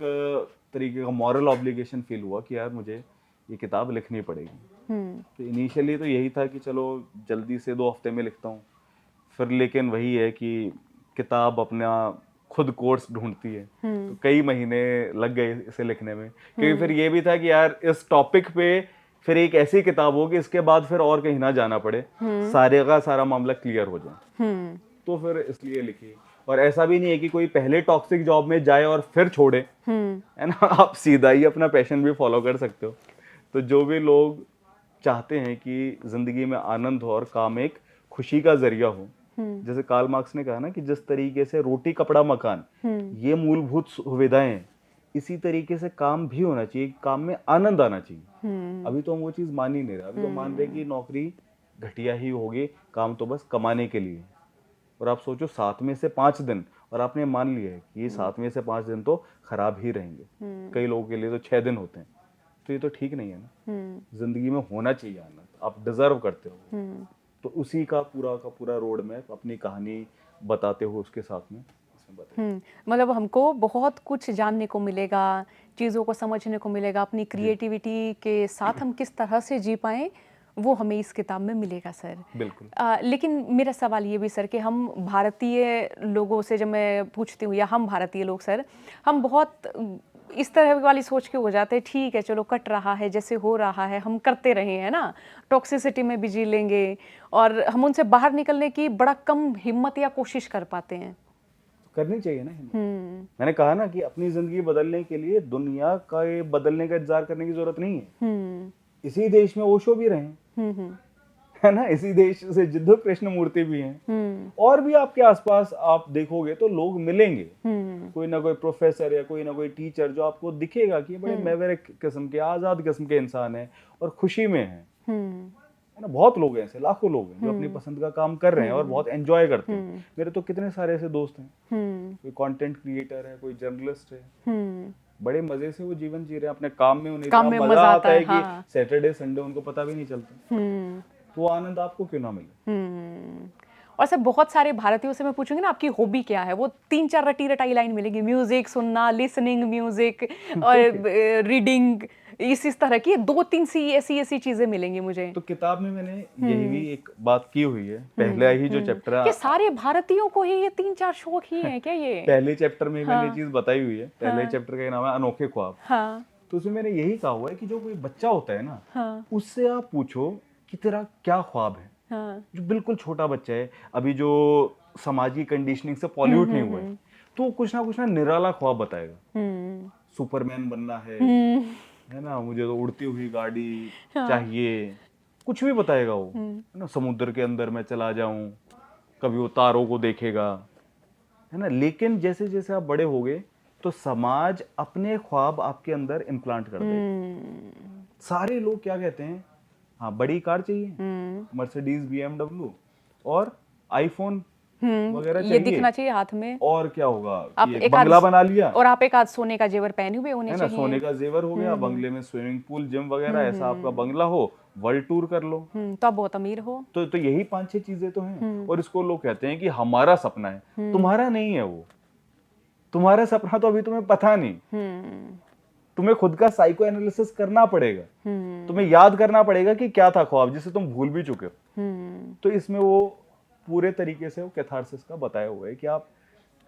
Speaker 1: तरीके का मॉरल ऑब्लिगेशन फील हुआ कि यार मुझे ये किताब लिखनी पड़ेगी। तो इनिशियली तो यही था कि चलो जल्दी से 2 हफ्ते में लिखता हूँ, फिर लेकिन वही है कि किताब अपना खुद कोर्स ढूंढती है, तो कई महीने लग गए इसे लिखने में, क्योंकि फिर ये भी था कि यार इस टॉपिक पे फिर एक ऐसी किताब हो कि इसके बाद फिर और कहीं ना जाना पड़े, सारे का सारा मामला क्लियर हो जाए। तो फिर इसलिए लिखी। और ऐसा भी नहीं है कि कोई पहले टॉक्सिक जॉब में जाए और फिर छोड़े, है ना, आप सीधा ही अपना पैशन भी फॉलो कर सकते हो। तो जो भी लोग चाहते हैं कि जिंदगी में आनंद हो और काम एक खुशी का जरिया हो, जैसे कार्ल मार्क्स ने कहा ना कि जिस तरीके से रोटी कपड़ा मकान ये मूलभूत सुविधाएं हैं, इसी तरीके से काम भी होना चाहिए, काम में आनंद आना चाहिए। अभी तो हम वो चीज मान ही नहीं रहे, अभी तो मान रहे कि नौकरी घटिया ही होगी, काम तो बस कमाने के लिए। और आप सोचो 7 में से 5 दिन, और आपने मान लिया है कि ये 7 में से 5 दिन तो खराब ही रहेंगे, कई लोगों के लिए तो 6 दिन होते हैं। तो ये तो ठीक नहीं है ना, जिंदगी में होना चाहिए आनंद, आप डिजर्व करते हो। तो उसी का पूरा रोड मैप अपनी कहानी बताते हो उसके साथ में इसमें बताइए।
Speaker 2: मतलब हमको बहुत कुछ जानने को मिलेगा, चीज़ों को समझने को मिलेगा, अपनी क्रिएटिविटी के साथ हम किस तरह से जी पाएं वो हमें इस किताब में मिलेगा सर।
Speaker 1: बिल्कुल।
Speaker 2: लेकिन मेरा सवाल ये भी सर कि हम भारतीय लोगों से जब मैं पूछती हूँ, या हम भारतीय लोग सर, हम बहुत इस तरह वाली सोच के हो जाते हैं, ठीक है चलो कट रहा है, जैसे हो रहा है हम करते रहे हैं ना, टॉक्सिसिटी में भी जी लेंगे, और हम उनसे बाहर निकलने की बड़ा कम हिम्मत या कोशिश कर पाते हैं।
Speaker 1: करनी चाहिए ना हिम्मत। मैंने कहा ना कि अपनी जिंदगी बदलने के लिए दुनिया का ये बदलने का इंतजार करने की जरूरत नहीं है। इसी देश में ओशो भी रहे, है ना, इसी देश से जिद्दो कृष्णमूर्ति भी हैं, और भी आपके आसपास आप देखोगे तो लोग मिलेंगे, कोई ना कोई प्रोफेसर या कोई ना कोई टीचर जो आपको दिखेगा कि बड़े मैवरिक किस्म के, आजाद किस्म के इंसान है और खुशी में है ना। बहुत लोग हैं ऐसे, लाखों लोग हैं जो अपनी पसंद का काम कर रहे हैं और बहुत एंजॉय करते हैं। मेरे तो कितने सारे ऐसे दोस्त हैं, कोई कंटेंट क्रिएटर है, कोई जर्नलिस्ट है, बड़े मजे से वो जीवन जी रहे हैं अपने काम में, उन्हें इतना मजा आता है कि सैटरडे संडे उनको पता भी नहीं चलता। तो वो आनंद आपको क्यों ना मिले।
Speaker 2: और सर बहुत सारे भारतीयों से मैं पूछूंगी ना आपकी हॉबी क्या है, वो 3-4 रटी रटाई लाइन मिलेगी, म्यूजिक सुनना, लिसनिंग म्यूजिक और रीडिंग, इस तरह की 2-3 सी ऐसी चीजें मिलेंगी मुझे।
Speaker 1: तो किताब में मैंने यही भी एक बात की हुई है, पहले ही जो चैप्टर है,
Speaker 2: ये सारे भारतीयों को ही ये 3-4 शौक ही हैं क्या ये?
Speaker 1: पहले चैप्टर में मैंने चीज बताई हुई है। पहले चैप्टर का नाम है अनोखे ख्वाब। तो उसमें मैंने यही कहा हुआ है कि जो कोई बच्चा होता है ना, उससे आप पूछो कि तेरा क्या ख्वाब है। जो बिल्कुल छोटा बच्चा है, अभी जो सामाजिक कंडीशनिंग से पॉल्यूट नहीं हुआ है, तो कुछ ना निराला ख्वाब बताएगा। सुपरमैन बनना है ना, मुझे तो उड़ती हुई गाड़ी चाहिए, कुछ भी बताएगा वो, है ना, समुद्र के अंदर मैं चला जाऊं, कभी वो तारों को देखेगा, है ना। लेकिन जैसे जैसे आप बड़े होगे तो समाज अपने ख्वाब आपके अंदर इम्प्लांट कर देगा। सारे लोग क्या कहते हैं, हाँ बड़ी कार चाहिए, मर्सिडीज BMW और आईफोन वगैरह चाहिए,
Speaker 2: ये दिखना चाहिए हाथ में,
Speaker 1: और क्या होगा कि एक बंगला बना लिया,
Speaker 2: और आप एक आध सोने का जेवर पहने हुए होने चाहिए,
Speaker 1: सोने का जेवर हो गया, बंगले में स्विमिंग पूल, जिम वगैरह, ऐसा आपका बंगला हो, वर्ल्ड टूर कर लो,
Speaker 2: तो आप बहुत अमीर हो।
Speaker 1: तो यही 5-6 चीजें तो हैं। और इसको लोग कहते हैं कि हमारा सपना है, तुम्हारा नहीं है वो, तुम्हारा सपना तो अभी तुम्हें पता नहीं। तुम्हें खुद का साइको एनालिसिस करना पड़ेगा, तुम्हें याद करना पड़ेगा कि क्या था ख्वाब जिसे तुम भूल भी चुके हो। तो इसमें वो पूरे तरीके से वो कैथारसिस का बताया हुआ है कि आप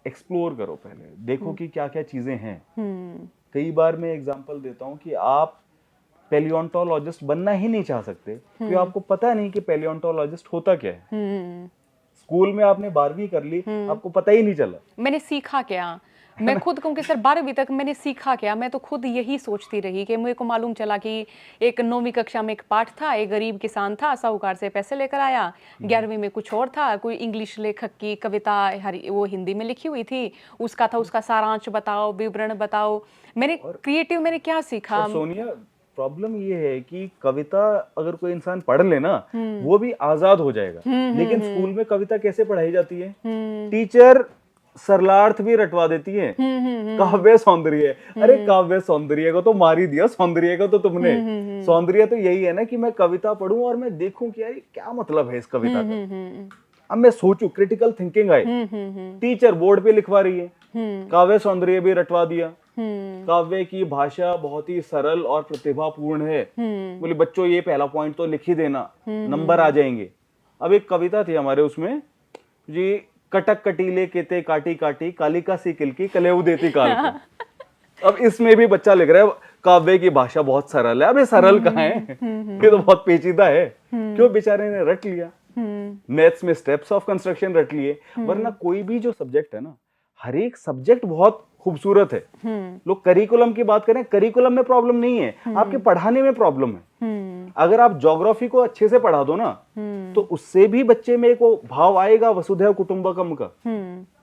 Speaker 1: एक्सप्लोर करो, पहले देखो कि क्या क्या चीजें हैं। कई बार मैं एग्जांपल देता हूं कि आप पैलियोंटोलॉजिस्ट बनना ही नहीं चाह सकते क्योंकि आपको पता नहीं कि पैलियोंटोलॉजिस्ट होता क्या है। स्कूल में आपने 12वीं कर ली, आपको पता ही नहीं चला
Speaker 2: मैंने सीखा क्या। मैं खुद कहूँ कि सर 12वीं तक मैंने सीखा क्या, मैं तो खुद यही सोचती रही कि मुझे को मालूम चला कि एक 9वीं कक्षा में एक पाठ था, एक गरीब किसान था, साहूकार से पैसे लेकर आया। 11वीं में कुछ और था, कोई इंग्लिश लेखक की कविता वो हिंदी में लिखी हुई थी, उसका था, उसका सारांश बताओ, विवरण बताओ। मैंने क्रिएटिव मैंने क्या सीखा
Speaker 1: सोनिया, प्रॉब्लम ये है कि कविता अगर कोई इंसान पढ़ ले ना, वो भी आजाद हो जाएगा। लेकिन स्कूल में कविता कैसे पढ़ाई जाती है, टीचर सरलार्थ भी रटवा देती है। काव्य सौंदर्य, अरे काव्य सौंदर्य को तो मार ही दिया, सौंदर्य को तो तुमने। सौंदर्य तो यही है ना कि मैं कविता पढूं और मैं देखूं कि यार क्या मतलब है इस कविता का। अब मैं सोचूं, क्रिटिकल थिंकिंग आए। टीचर बोर्ड पे लिखवा रही है, काव्य सौंदर्य भी रटवा दिया। काव्य की भाषा बहुत ही सरल और प्रतिभापूर्ण है। बोले बच्चों ये पहला पॉइंट तो लिख ही देना, नंबर आ जाएंगे। अब एक कविता थी हमारे उसमें जी, कटक कटीले केते काटी काटी कालिका सी किलकी कलेऊ देती काल को। अब इसमें भी बच्चा लिख रहा है काव्य की भाषा बहुत सरल है। अब ये सरल कहाँ है, ये तो बहुत पेचीदा है। क्यों, बेचारे ने रट लिया। मैथ्स में स्टेप्स ऑफ कंस्ट्रक्शन रट लिए। वरना कोई भी जो सब्जेक्ट है ना, हर एक सब्जेक्ट बहुत खूबसूरत है। लोग करिकुलम की बात करें, करिकुलम में प्रॉब्लम नहीं है, आपके पढ़ाने में प्रॉब्लम है। अगर आप ज्योग्राफी को अच्छे से पढ़ा दो ना, तो उससे भी बच्चे में एक वो भाव आएगा वसुधैव कुटुंबकम का।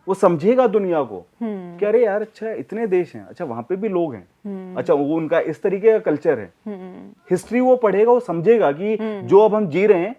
Speaker 1: वो समझेगा दुनिया को कि अरे यार अच्छा इतने देश हैं, अच्छा वहां पे भी लोग हैं, अच्छा वो उनका इस तरीके का कल्चर है। हिस्ट्री वो पढ़ेगा, वो समझेगा कि जो अब हम जी रहे हैं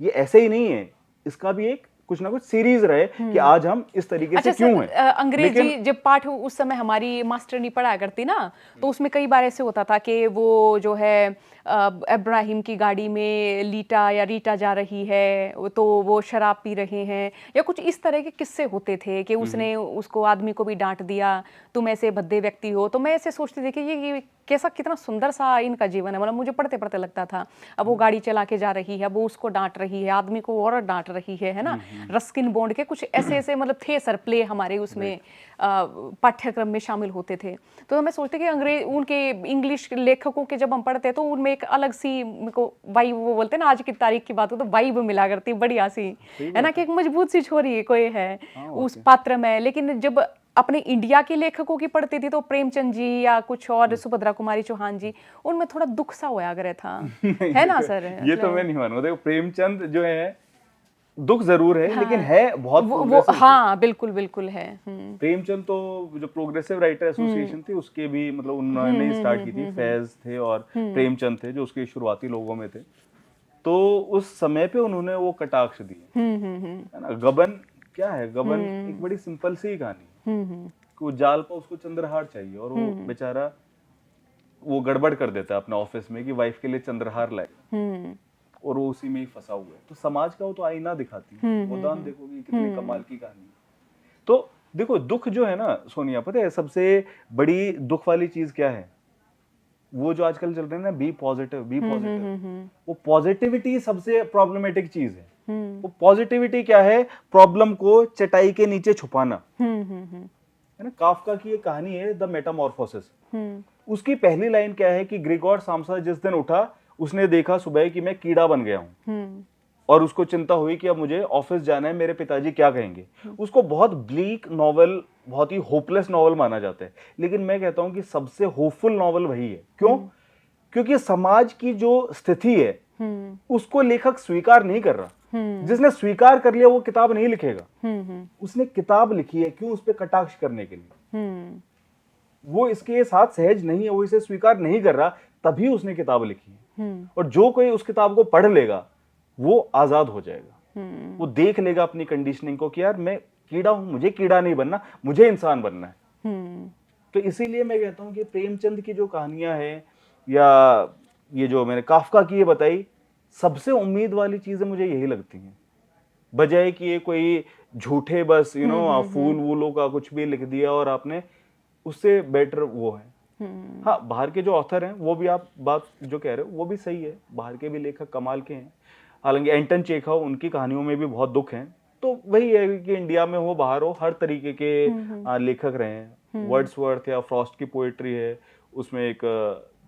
Speaker 1: ये ऐसे ही नहीं है, इसका भी एक कुछ ना कुछ सीरीज रहे कि आज हम इस तरीके से क्यों हैं।
Speaker 2: अंग्रेजी जब पाठ उस समय हमारी मास्टरनी पढ़ाया करती ना, तो उसमें कई बार ऐसे होता था कि वो जो है इब्राहिम की गाड़ी में लीटा या रीटा जा रही है, तो वो शराब पी रहे हैं, या कुछ इस तरह के किस्से होते थे कि उसने उसको आदमी को भी डांट दिया, तुम ऐसे भद्दे व्यक्ति हो। तो मैं ऐसे सोचती थी कि ये कैसा, कितना सुंदर सा इनका जीवन है। मतलब मुझे पढ़ते पढ़ते लगता था, अब वो गाड़ी चला के जा रही है, अब वो उसको डांट रही है, आदमी को और डांट रही है ना। रस्किन बॉन्ड के कुछ ऐसे ऐसे मतलब थे सर प्ले हमारे उसमें पाठ्यक्रम में शामिल होते थे। तो मैं सोचती कि अंग्रेज उनके इंग्लिश लेखकों के जब हम पढ़ते तो उनमें एक अलग सी को वाइब, वो बोलते हैं ना आज की तारीख की बात हो तो वाइब मिला करती बढ़िया सी, है ना, कि एक मजबूत सी छोरी कोई है उस पात्र में। लेकिन जब अपने इंडिया के लेखकों की पढ़ती थी तो प्रेमचंद जी या कुछ और सुभद्रा कुमारी चौहान जी, उनमें थोड़ा दुख सा होया करे था, है ना सर।
Speaker 1: ये तो मैं नहीं मानूंगा। देखो प्रेमचंद जो है दुख जरूर है, लेकिन है बहुत
Speaker 2: वो हाँ बिल्कुल बिल्कुल है।
Speaker 1: प्रेमचंद तो जो प्रोग्रेसिव राइटर एसोसिएशन थी उसके भी मतलब उन्होंने ही स्टार्ट की थी। फैज थे और प्रेमचंद थे जो उसके शुरुआती लोगों में थे। तो उस समय पे उन्होंने वो कटाक्ष दिए, है ना। गबन क्या है, गबन एक बड़ी सिंपल सी कहानी है कि वो जाल पर उसको चंद्रहार चाहिए और वो बेचारा वो गड़बड़ कर देता है अपने ऑफिस में कि वाइफ के लिए चंद्रहार लाए, और वो उसी में ही फंसा हुआ है। तो समाज का वो तो आईना दिखाती है। गोदान देखोगी कितनी कमाल की कहानी है। तो देखो दुख जो है ना सोनिया, पता है सबसे बड़ी दुख वाली चीज क्या है? वो जो आजकल चल रहे हैं ना, बी पॉजिटिव बी पॉजिटिव, वो पॉजिटिविटी सबसे प्रॉब्लमेटिक चीज है। वो पॉजिटिविटी क्या है? प्रॉब्लम को चटाई के नीचे छुपाना, है ना। काफका की एक कहानी है द मेटामॉर्फोसिस। उसकी पहली लाइन क्या है कि ग्रिगोर सामसा जिस दिन उठा उसने देखा सुबह कि मैं कीड़ा बन गया हूं, और उसको चिंता हुई कि अब मुझे ऑफिस जाना है, मेरे पिताजी क्या कहेंगे। उसको बहुत ब्लीक नॉवल, बहुत ही होपलेस नॉवल माना जाता है, लेकिन मैं कहता हूं कि सबसे होपफुल नॉवल वही है। क्यों? क्योंकि समाज की जो स्थिति है उसको लेखक स्वीकार नहीं कर रहा। जिसने स्वीकार कर लिया वो किताब नहीं लिखेगा। उसने किताब लिखी है क्यों? उस पर कटाक्ष करने के लिए। वो इसके साथ सहज नहीं है, वो इसे स्वीकार नहीं कर रहा, तभी उसने किताब लिखी है। और जो कोई उस किताब को पढ़ लेगा वो आजाद हो जाएगा। वो देख लेगा अपनी कंडीशनिंग को कि यार मैं कीड़ा हूं, मुझे कीड़ा नहीं बनना, मुझे इंसान बनना है। तो इसीलिए मैं कहता हूं कि प्रेमचंद की जो कहानियां हैं या ये जो मैंने काफका की ये बताई, सबसे उम्मीद वाली चीजें मुझे यही लगती हैं, बजाय कि ये कोई झूठे बस फूल वूलों का कुछ भी लिख दिया और आपने उससे बेटर वो है। हाँ, बाहर के जो ऑथर हैं वो भी आप बात जो कह रहे हो वो भी सही है, बाहर के भी लेखक कमाल के हैं। हालांकि एंटन चेखव, उनकी कहानियों में भी बहुत दुख हैं। तो वही है कि इंडिया में हो बाहर हो, हर तरीके के लेखक रहे हैं। वर्ड्सवर्थ या फ्रॉस्ट की पोएट्री है, उसमें एक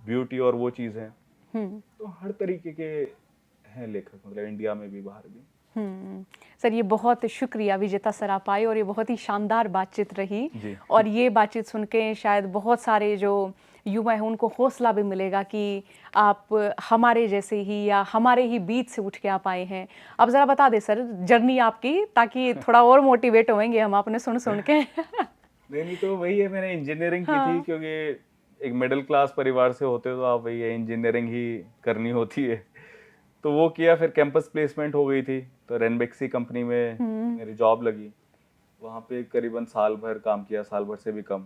Speaker 1: ब्यूटी और वो चीज है। तो हर तरीके के हैं लेखक, मतलब इंडिया में भी बाहर भी।
Speaker 2: सर ये बहुत शुक्रिया विजेता सर आप आए, और ये बहुत ही शानदार बातचीत रही। और ये बातचीत सुन के शायद बहुत सारे जो युवा हैं उनको हौसला भी मिलेगा कि आप हमारे जैसे ही या हमारे ही बीच से उठ के आप आए हैं। अब ज़रा बता दें सर जर्नी आपकी, ताकि थोड़ा और मोटिवेट होंगे हम आपने सुन के।
Speaker 1: नहीं तो वही है, मैंने इंजीनियरिंग की थी, क्योंकि एक मिडिल क्लास परिवार से होते तो आप वही है इंजीनियरिंग ही करनी होती है। तो वो किया, फिर कैंपस प्लेसमेंट हो गई थी, तो रेनबेक्सी कंपनी में मेरी जॉब लगी। वहाँ पे करीबन साल भर काम किया, साल भर से भी कम।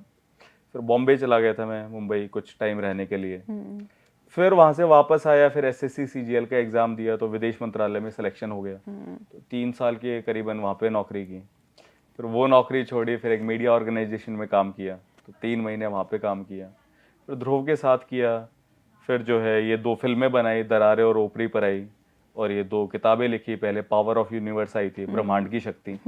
Speaker 1: फिर बॉम्बे चला गया था मैं, मुंबई कुछ टाइम रहने के लिए। फिर वहाँ से वापस आया, फिर एसएससी सीजीएल का एग्ज़ाम दिया तो विदेश मंत्रालय में सिलेक्शन हो गया। तो 3 साल के करीबन वहाँ पे नौकरी की। फिर वो नौकरी छोड़ी, फिर एक मीडिया ऑर्गेनाइजेशन में काम किया, तो 3 महीने वहाँ पे काम किया। फिर ध्रुव के साथ किया, फिर जो है ये 2 फिल्में बनाई, दरारें और ओपरी पर आई, और ये 2 किताबें लिखी। पहले पावर ऑफ यूनिवर्स आई थी, ब्रह्मांड की शक्ति,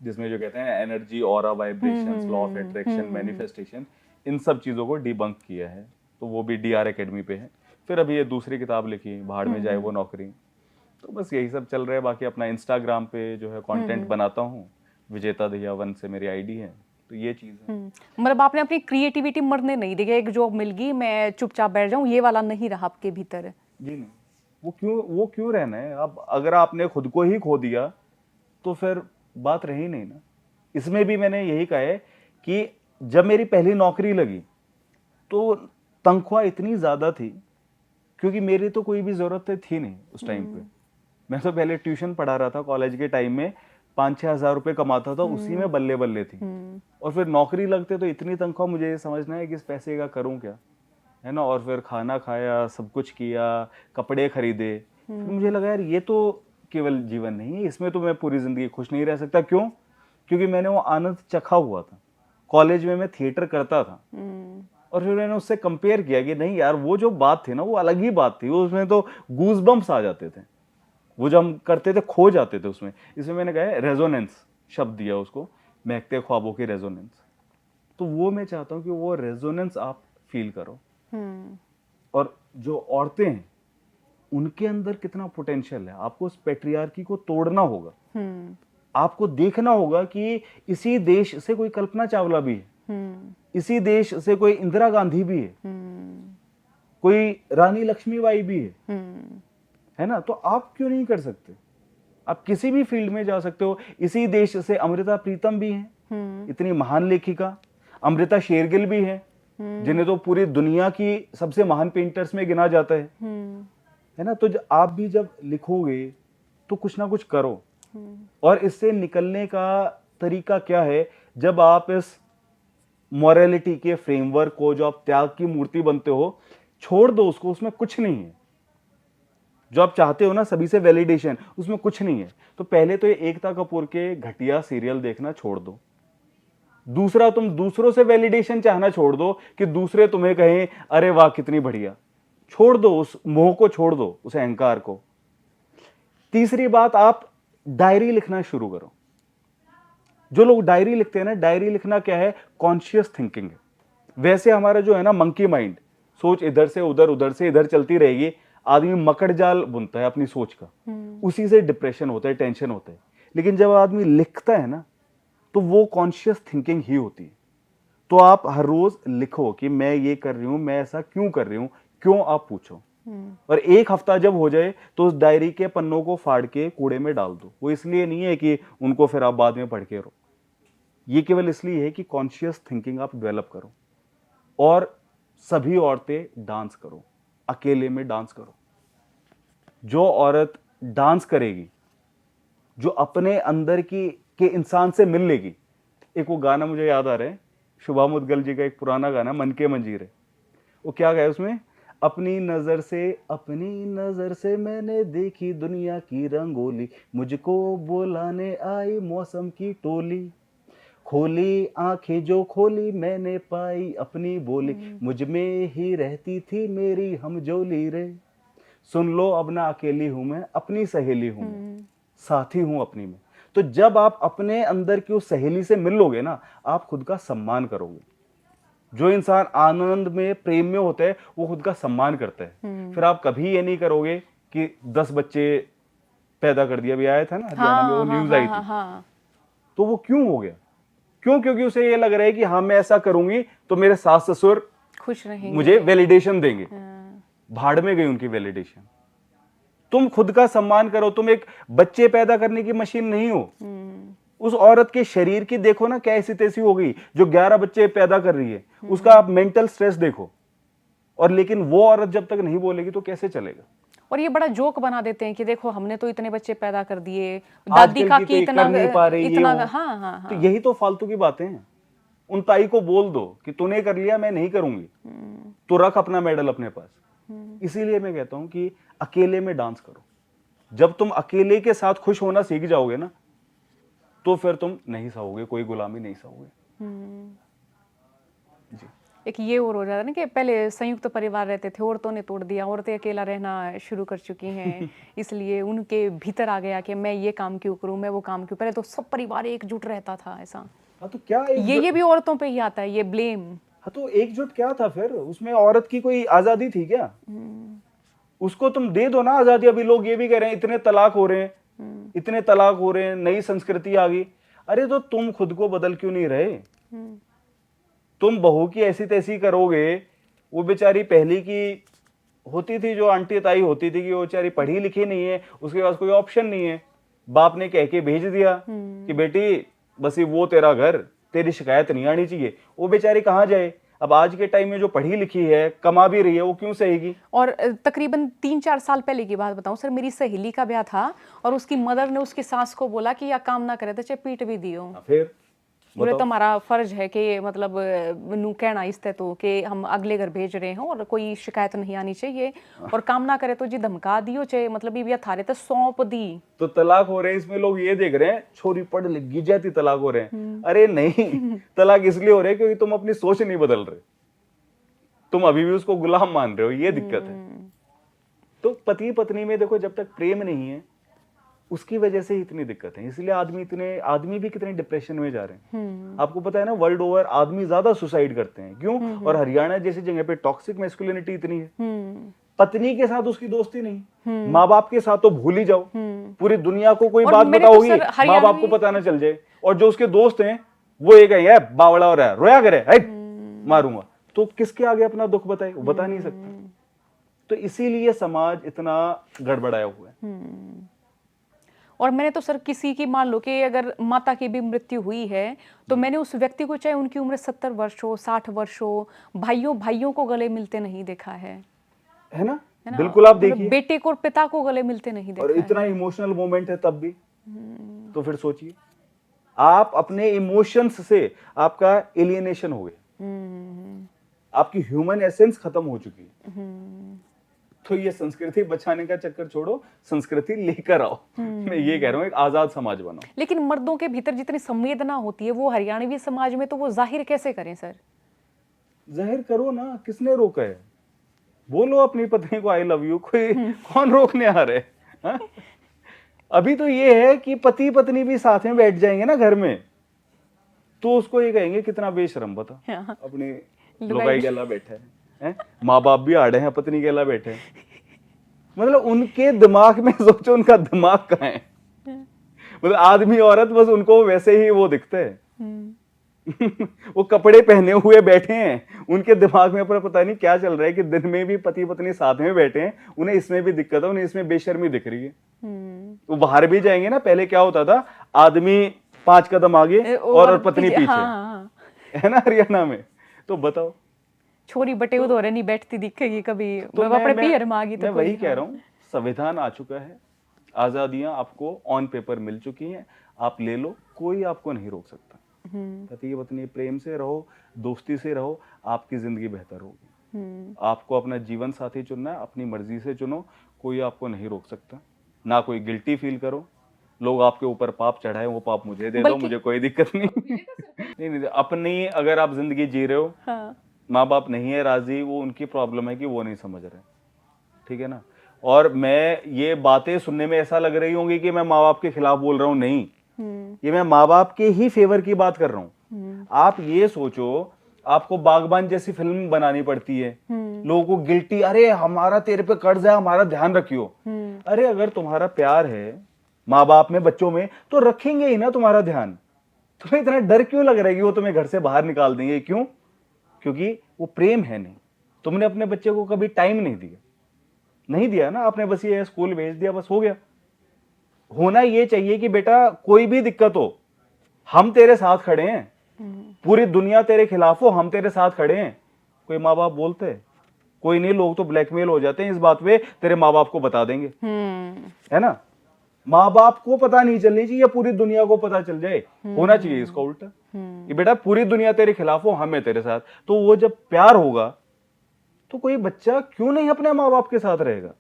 Speaker 1: जिसमें जो कहते हैं energy, aura, vibrations, law of attraction, manifestation, इन सब चीज़ों को डिबंक किया है, तो वो भी डीआर एकेडमी पे है। फिर अभी ये दूसरी किताब लिखी, भाड़ में जाए वो नौकरी। तो बस यही सब चल रहा है। बाकी अपना इंस्टाग्राम पे जो है कंटेंट बनाता हूँ, विजेता दहिया 1 से मेरी आईडी है, तो ये चीज़ है।
Speaker 2: मतलब आपने अपनी क्रिएटिविटी मरने नहीं दी, एक जॉब मिल गई मैं चुपचाप बैठ जाऊं, ये वाला नहीं रहा आपके भीतर?
Speaker 1: जी नहीं, वो क्यों रहना है। अब अगर आपने खुद को ही खो दिया तो फिर बात रही नहीं ना। इसमें भी मैंने यही कहा है कि जब मेरी पहली नौकरी लगी तो तनख्वाह इतनी ज़्यादा थी, क्योंकि मेरी तो कोई भी ज़रूरत थी नहीं उस टाइम पे। मैं तो पहले ट्यूशन पढ़ा रहा था कॉलेज के टाइम में, 5-6 हज़ार रुपये कमाता था, उसी में बल्ले बल्ले थी। और फिर नौकरी लगते तो इतनी तनख्वाह, मुझे ये समझना है कि इस पैसे का करूं क्या, है ना। और फिर खाना खाया, सब कुछ किया, कपड़े खरीदे। फिर मुझे लगा यार ये तो केवल जीवन नहीं है, इसमें तो मैं पूरी ज़िंदगी खुश नहीं रह सकता। क्यों? क्योंकि मैंने वो आनंद चखा हुआ था। कॉलेज में मैं थिएटर करता था, और फिर मैंने उससे कंपेयर किया कि नहीं यार, वो जो बात थी ना, वो अलग ही बात थी। उसमें तो गूज़बम्प्स आ जाते थे, वो जो हम करते थे खो जाते थे उसमें। इसमें मैंने कहा रेजोनेंस शब्द दिया उसको, महकते ख्वाबों की रेजोनेंस। तो वो मैं चाहता हूँ कि वो रेजोनेंस आप फील करो। और जो औरतें हैं उनके अंदर कितना पोटेंशियल है, आपको उस पेट्रियार्की को तोड़ना होगा। आपको देखना होगा कि इसी देश से कोई कल्पना चावला भी है, इसी देश से कोई इंदिरा गांधी भी है, कोई रानी लक्ष्मीबाई भी है ना। तो आप क्यों नहीं कर सकते? आप किसी भी फील्ड में जा सकते हो। इसी देश से अमृता प्रीतम भी है, इतनी महान लेखिका। अमृता शेरगिल भी है, जिन्हें तो पूरी दुनिया की सबसे महान पेंटर्स में गिना जाता है ना। तो आप भी जब लिखोगे तो कुछ ना कुछ करो। और इससे निकलने का तरीका क्या है? जब आप इस मॉरलिटी के फ्रेमवर्क को, जो आप त्याग की मूर्ति बनते हो, छोड़ दो उसको। उसमें कुछ नहीं है। जो आप चाहते हो ना सभी से वैलिडेशन, उसमें कुछ नहीं है। तो पहले तो ये एकता कपूर के घटिया सीरियल देखना छोड़ दो। दूसरा, तुम दूसरों से वैलिडेशन चाहना छोड़ दो कि दूसरे तुम्हें कहें अरे वाह कितनी बढ़िया। छोड़ दो उस मोह को, छोड़ दो उस अहंकार को। तीसरी बात, आप डायरी लिखना शुरू करो। जो लोग डायरी लिखते हैं ना, डायरी लिखना क्या है? कॉन्शियस थिंकिंग है। वैसे हमारा जो है ना मंकी माइंड, सोच इधर से उधर, उधर से इधर चलती रहेगी। आदमी मकड़ जाल बुनता है अपनी सोच का, उसी से डिप्रेशन होता है, टेंशन होता है। लेकिन जब आदमी लिखता है ना, तो वो कॉन्शियस थिंकिंग ही होती है। तो आप हर रोज लिखो कि मैं ये कर रही हूं, मैं ऐसा क्यों कर रही हूं, क्यों आप पूछो। और 1 हफ्ता जब हो जाए तो उस डायरी के पन्नों को फाड़ के कूड़े में डाल दो। वो इसलिए नहीं है कि उनको फिर आप बाद में पढ़ के रहो, ये केवल इसलिए है कि कॉन्शियस थिंकिंग आप डेवलप करो। और सभी औरतें डांस करो, अकेले में डांस करो। जो औरत डांस करेगी, जो अपने अंदर के इंसान से मिल लेगी। एक वो गाना मुझे याद आ रहा है, शुभा मुद्गल जी का एक पुराना गाना, मन के मंजीरे। वो क्या गाया उसमें? अपनी नजर से मैंने देखी दुनिया की रंगोली, मुझको बुलाने आई मौसम की टोली, खोली आंखें जो खोली मैंने पाई अपनी बोली, मुझ में ही रहती थी मेरी हमजोली रे। सुन लो अब ना अकेली हूं मैं, अपनी सहेली हूं मैं, साथी हूं अपनी में। तो जब आप अपने अंदर की उस सहेली से मिल लोगे ना, आप खुद का सम्मान करोगे। जो इंसान आनंद में, प्रेम में होता है, वो खुद का सम्मान करता है। फिर आप कभी ये नहीं करोगे कि 10 बच्चे पैदा कर दिया। अभी आया था ना हरियाणा में, वो न्यूज आई थी। तो वो क्यों हो गया? क्यों? क्योंकि उसे ये लग रहा है कि हाँ मैं ऐसा करूंगी तो मेरे सास ससुर
Speaker 2: खुश रहेंगे,
Speaker 1: मुझे वैलिडेशन देंगे। भाड़ में गई उनकी वैलिडेशन। तुम खुद का सम्मान करो। तुम एक बच्चे पैदा करने की मशीन नहीं हो। उस औरत के शरीर की देखो ना क्या ऐसी तैसी हो गई, जो 11 बच्चे पैदा कर रही है। उसका आप मेंटल स्ट्रेस देखो। और लेकिन वो औरत जब तक नहीं बोलेगी तो कैसे चलेगा?
Speaker 2: और ये बड़ा जोक बना देते हैं कि देखो हमने तो इतने बच्चे पैदा कर दिए, दादी का कि इतना
Speaker 1: कर नहीं पा रही,
Speaker 2: इतना,
Speaker 1: ये
Speaker 2: हाँ हाँ हाँ।
Speaker 1: तो यही तो फालतू की बातें हैं। उन ताई को बोल दो कि तूने कर लिया, मैं नहीं करूंगी, तो रख अपना मेडल अपने पास। इसीलिए मैं कहता हूं कि अकेले में डांस करो। जब तुम अकेले के साथ खुश होना सीख जाओगे ना, तो फिर तुम नहीं सहोगे, कोई गुलामी नहीं सहोगे। जी।
Speaker 2: एक ये और हो जाता है ना कि पहले संयुक्त परिवार रहते थे, औरतों ने तोड़ दिया, औरतें अकेला रहना शुरू कर चुकी हैं, इसलिए उनके भीतर आ गया कि मैं ये काम क्यों करूं, मैं वो काम क्यों। पहले तो सब परिवार एकजुट रहता था, ऐसा।
Speaker 1: हाँ तो क्या
Speaker 2: ये भी औरतों पे ही आता है, ये ब्लेम।
Speaker 1: हाँ तो एकजुट क्या था फिर? उसमें औरत की कोई आजादी थी क्या? उसको तुम दे दो ना आजादी। अभी लोग ये भी कह रहे हैं इतने तलाक हो रहे हैं, इतने तलाक हो रहे हैं, नई संस्कृति आ गई। अरे तो तुम खुद को बदल क्यों नहीं रहे? तुम बहू की ऐसी तैसी करोगे। वो बेचारी पहली की होती थी, जो आंटी ताई होती थी, कि वो बेचारी पढ़ी लिखी नहीं है, उसके पास कोई ऑप्शन नहीं है, बाप ने कह के भेज दिया कि बेटी बस ये वो तेरा घर, तेरी शिकायत नहीं आनी चाहिए। वो बेचारी कहाँ जाए? अब आज के टाइम में जो पढ़ी लिखी है, कमा भी रही है, वो क्यों सहेगी? और
Speaker 2: तकरीबन 3-4 साल पहले की बात बताऊं सर, मेरी सहेली का ब्याह था और उसकी मदर ने उसकी सास को बोला कि या काम ना करे तो चाहे पीट भी दियो।
Speaker 1: फिर
Speaker 2: बोले तो हमारा फर्ज है कि मतलब नू कहना इस तो कि हम अगले घर भेज रहे हैं और कोई शिकायत नहीं आनी चाहिए, और काम ना करे तो जी धमका दियो, चाहे मतलब ये थारे तो सौंप दी।
Speaker 1: तो तलाक हो रहे हैं, इसमें लोग ये देख रहे हैं छोरी पढ़ लिख गई जाती तलाक हो रहे हैं। अरे नहीं, तलाक इसलिए हो रहे हैं क्योंकि तुम अपनी सोच नहीं बदल रहे, तुम अभी भी उसको गुलाम मान रहे हो, ये दिक्कत है। तो पति पत्नी में देखो, जब तक प्रेम नहीं है, उसकी वजह से इतनी दिक्कत है। इसलिए आदमी भी कितने डिप्रेशन में जा रहे हैं। आपको पता है ना, वर्ल्ड ओवर आदमी ज्यादा सुसाइड करते हैं। क्यों? और हरियाणा जैसी जगह पे टॉक्सिक मैस्कुलिनिटी इतनी है। पत्नी के साथ उसकी दोस्ती नहीं, माँ बाप के साथ तो भूल ही जाओ। पूरी दुनिया को कोई बात बताओगी, माँ बाप को पता ना चल जाए, और जो उसके दोस्त हैं वो ये कहेंगे बावड़ा हो रहा है, रोया करे, मारूंगा। तो किसके आगे अपना दुख बताए? वो बता नहीं सकते। तो इसीलिए समाज इतना गड़बड़ाया हुआ है।
Speaker 2: और मैंने तो सर किसी की, मान लो कि अगर माता की भी मृत्यु हुई है, तो मैंने उस व्यक्ति को, चाहे उनकी उम्र 70 वर्ष हो, 60 वर्ष हो, भाइयों को गले मिलते नहीं देखा है
Speaker 1: ना? बिल्कुल। आप देखिए,
Speaker 2: बेटे को और पिता को गले मिलते नहीं देखा
Speaker 1: और इतना इमोशनल मोमेंट है तब भी। तो फिर सोचिए, आप अपने इमोशंस से आपका एलियनेशन हो गया, आपकी ह्यूमन एसेंस खत्म हो चुकी है। तो ये संस्कृति बचाने का चक्कर छोड़ो, संस्कृति लेकर आओ। मैं ये कह रहा हूँ, एक आजाद समाज बनाओ।
Speaker 2: लेकिन मर्दों के भीतर जितनी संवेदना होती है, वो हरियाणवी समाज में तो वो जाहिर कैसे करें सर?
Speaker 1: जाहिर करो ना, किसने रोका है? बोलो अपनी पत्नी को आई लव यू, कोई कौन रोकने आ रहे है? अभी तो ये है कि पति पत्नी भी साथ में बैठ जाएंगे ना घर में, तो उसको ये कहेंगे कितना बेशरम, बता अपनी लुगाई गला बैठा है। माँ बाप भी आड़े हैं, पत्नी के अलावा बैठे। मतलब उनके दिमाग में सोचो, उनका दिमाग कहाँ है? मतलब आदमी औरत बस उनको वैसे ही वो दिखते हैं। वो कपड़े पहने हुए बैठे हैं, उनके दिमाग में पर पता नहीं क्या चल रहा है कि दिन में भी पति पत्नी साथ में बैठे हैं, उन्हें इसमें भी दिक्कत है, उन्हें इसमें बेशर्मी दिख रही है। वो बाहर भी जाएंगे ना, पहले क्या होता था, आदमी 5 कदम आगे और पत्नी पीछे, है ना हरियाणा में। तो बताओ,
Speaker 2: छोरी बटे उधोरे नहीं बैठती दिखेगी कभी, तो अपने पियर में आ गई। तो
Speaker 1: मैं वही कह रहा हूँ, संविधान आ चुका है, आजादियां आपको ऑन पेपर मिल चुकी हैं, आप ले लो, कोई आपको नहीं रोक सकता। पति पत्नी प्रेम से रहो, दोस्ती से रहो, आपकी जिंदगी बेहतर होगी। आपको अपना जीवन साथी चुनना है, अपनी मर्जी से चुनो, कोई आपको नहीं रोक सकता। ना कोई गिल्टी फील करो, लोग आपके ऊपर पाप चढ़ाए, वो पाप मुझे दे दो, मुझे कोई दिक्कत नहीं। नहीं, अपनी अगर आप जिंदगी जी रहे हो, माँ बाप नहीं है राजी, वो उनकी प्रॉब्लम है कि वो नहीं समझ रहे, ठीक है ना। और मैं ये बातें सुनने में ऐसा लग रही होंगी कि मैं माँ बाप के खिलाफ बोल रहा हूँ, नहीं, ये मैं माँ बाप के ही फेवर की बात कर रहा हूँ। आप ये सोचो, आपको बागबान जैसी फिल्म बनानी पड़ती है, लोगों को गिल्टी, अरे हमारा तेरे पे कर्ज है, हमारा ध्यान रखियो। अरे अगर तुम्हारा प्यार है माँ बाप में, बच्चों में, तो रखेंगे ही ना तुम्हारा ध्यान। तुम्हें इतना डर क्यों लग रहा है कि वो तुम्हें घर से बाहर निकाल देंगे? क्यों? क्योंकि वो प्रेम है नहीं। तुमने अपने बच्चे को कभी टाइम नहीं दिया ना, आपने बस ये स्कूल भेज दिया, बस हो गया। होना ये चाहिए कि बेटा कोई भी दिक्कत हो, हम तेरे साथ खड़े हैं, पूरी दुनिया तेरे खिलाफ हो, हम तेरे साथ खड़े हैं। कोई माँ बाप बोलते, कोई नहीं, लोग तो ब्लैकमेल हो जाते हैं इस बात पे, तेरे माँ बाप को बता देंगे, है ना। माँ बाप को पता नहीं चलनी चाहिए, पूरी दुनिया को पता चल जाए, होना चाहिए इसका उल्टा कि बेटा पूरी दुनिया तेरे खिलाफ हो, हम है तेरे साथ। तो वो जब प्यार होगा तो कोई बच्चा क्यों नहीं अपने माँ बाप के साथ रहेगा।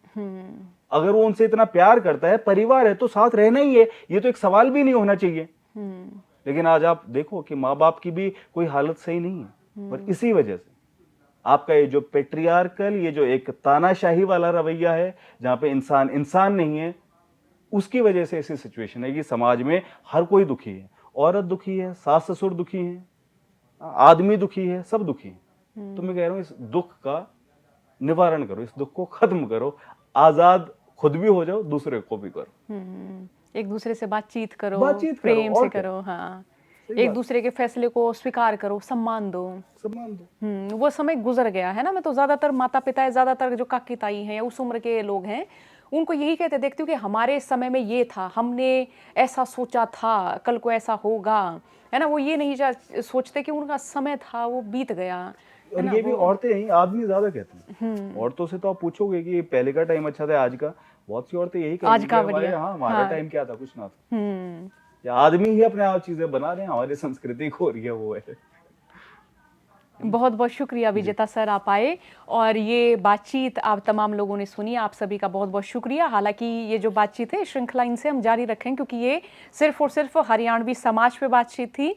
Speaker 1: अगर वो उनसे इतना प्यार करता है, परिवार है, तो साथ रहना ही है, ये तो एक सवाल भी नहीं होना चाहिए। लेकिन आज आप देखो कि माँ बाप की भी कोई हालत सही नहीं है, और इसी वजह से आपका ये जो पेट्रियार्कल, ये जो एक तानाशाही वाला रवैया है, जहां पे इंसान इंसान नहीं है, उसकी वजह से ऐसी सिचुएशन है कि समाज में हर कोई दुखी है। औरत दुखी है, सास ससुर दुखी है, आदमी दुखी है, सब दुखी है। तो मैं कह रहा हूं इस दुख का निवारण करो, इस दुख को खत्म करो, आजाद खुद भी हो जाओ, दूसरे को भी करो।
Speaker 2: एक दूसरे से बातचीत करो,
Speaker 1: प्रेम
Speaker 2: से करो। हाँ, एक दूसरे के फैसले को स्वीकार करो, सम्मान दो। वो समय गुजर गया है ना। मैं तो ज्यादातर माता पिता, ज्यादातर जो काकी ताई हैं या उस उम्र के लोग हैं, उनको यही कहते देखती हूँ कि हमारे समय में ये था, हमने ऐसा सोचा था, कल को ऐसा होगा, है ना। वो ये नहीं सोचते कि उनका समय था, वो बीत गया।
Speaker 1: और ये भी औरतें नहीं, आदमी ज्यादा कहते हैं। औरतों से तो आप पूछोगे कि पहले का टाइम अच्छा था, आज का, बहुत सी औरतें यही
Speaker 2: आज का
Speaker 1: हमारे, हाँ हमारा टाइम क्या था, कुछ ना था। या आदमी ही अपने आप चीजें बना रहे हैं, हमारी संस्कृति को, और ये वो है।
Speaker 2: बहुत बहुत शुक्रिया विजेता सर, आप आए और ये बातचीत आप तमाम लोगों ने सुनी। आप सभी का बहुत बहुत शुक्रिया। हालांकि ये जो बातचीत है, श्रृंखला इनसे हम जारी रखें, क्योंकि ये सिर्फ और सिर्फ हरियाणवी समाज पे बातचीत थी।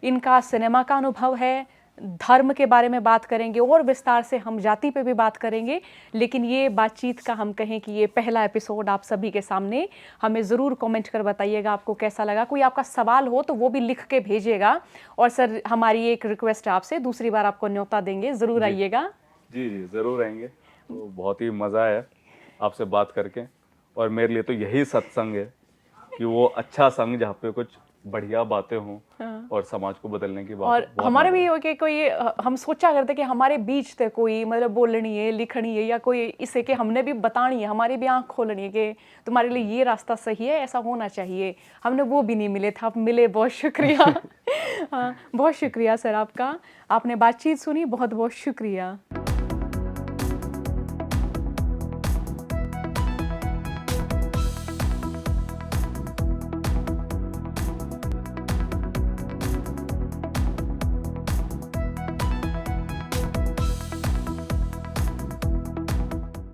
Speaker 2: इनका सिनेमा का अनुभव है, धर्म के बारे में बात करेंगे, और विस्तार से हम जाति पे भी बात करेंगे। लेकिन ये बातचीत का हम कहें कि ये पहला एपिसोड आप सभी के सामने। हमें ज़रूर कमेंट कर बताइएगा आपको कैसा लगा। कोई आपका सवाल हो तो वो भी लिख के भेजिएगा। और सर, हमारी एक रिक्वेस्ट है आपसे, दूसरी बार आपको न्योता देंगे, ज़रूर आइएगा।
Speaker 1: जी जी ज़रूर आएंगे। तो बहुत ही मज़ा आया आपसे बात करके, और मेरे लिए तो यही सत्संग है कि वो अच्छा संग जहाँ पे कुछ बढ़िया बातें हों, और समाज को बदलने की बात।
Speaker 2: और हमारे भी हो कि कोई हम सोचा करते कि हमारे बीच थे कोई, मतलब बोलनी है, लिखनी है, या कोई इसे कि हमने भी बतानी है, हमारी भी आंख खोलनी है कि तुम्हारे लिए ये रास्ता सही है, ऐसा होना चाहिए। हमने वो भी नहीं मिले थे, आप मिले, बहुत शुक्रिया। हाँ, बहुत शुक्रिया सर आपका, आपने बातचीत सुनी, बहुत बहुत शुक्रिया।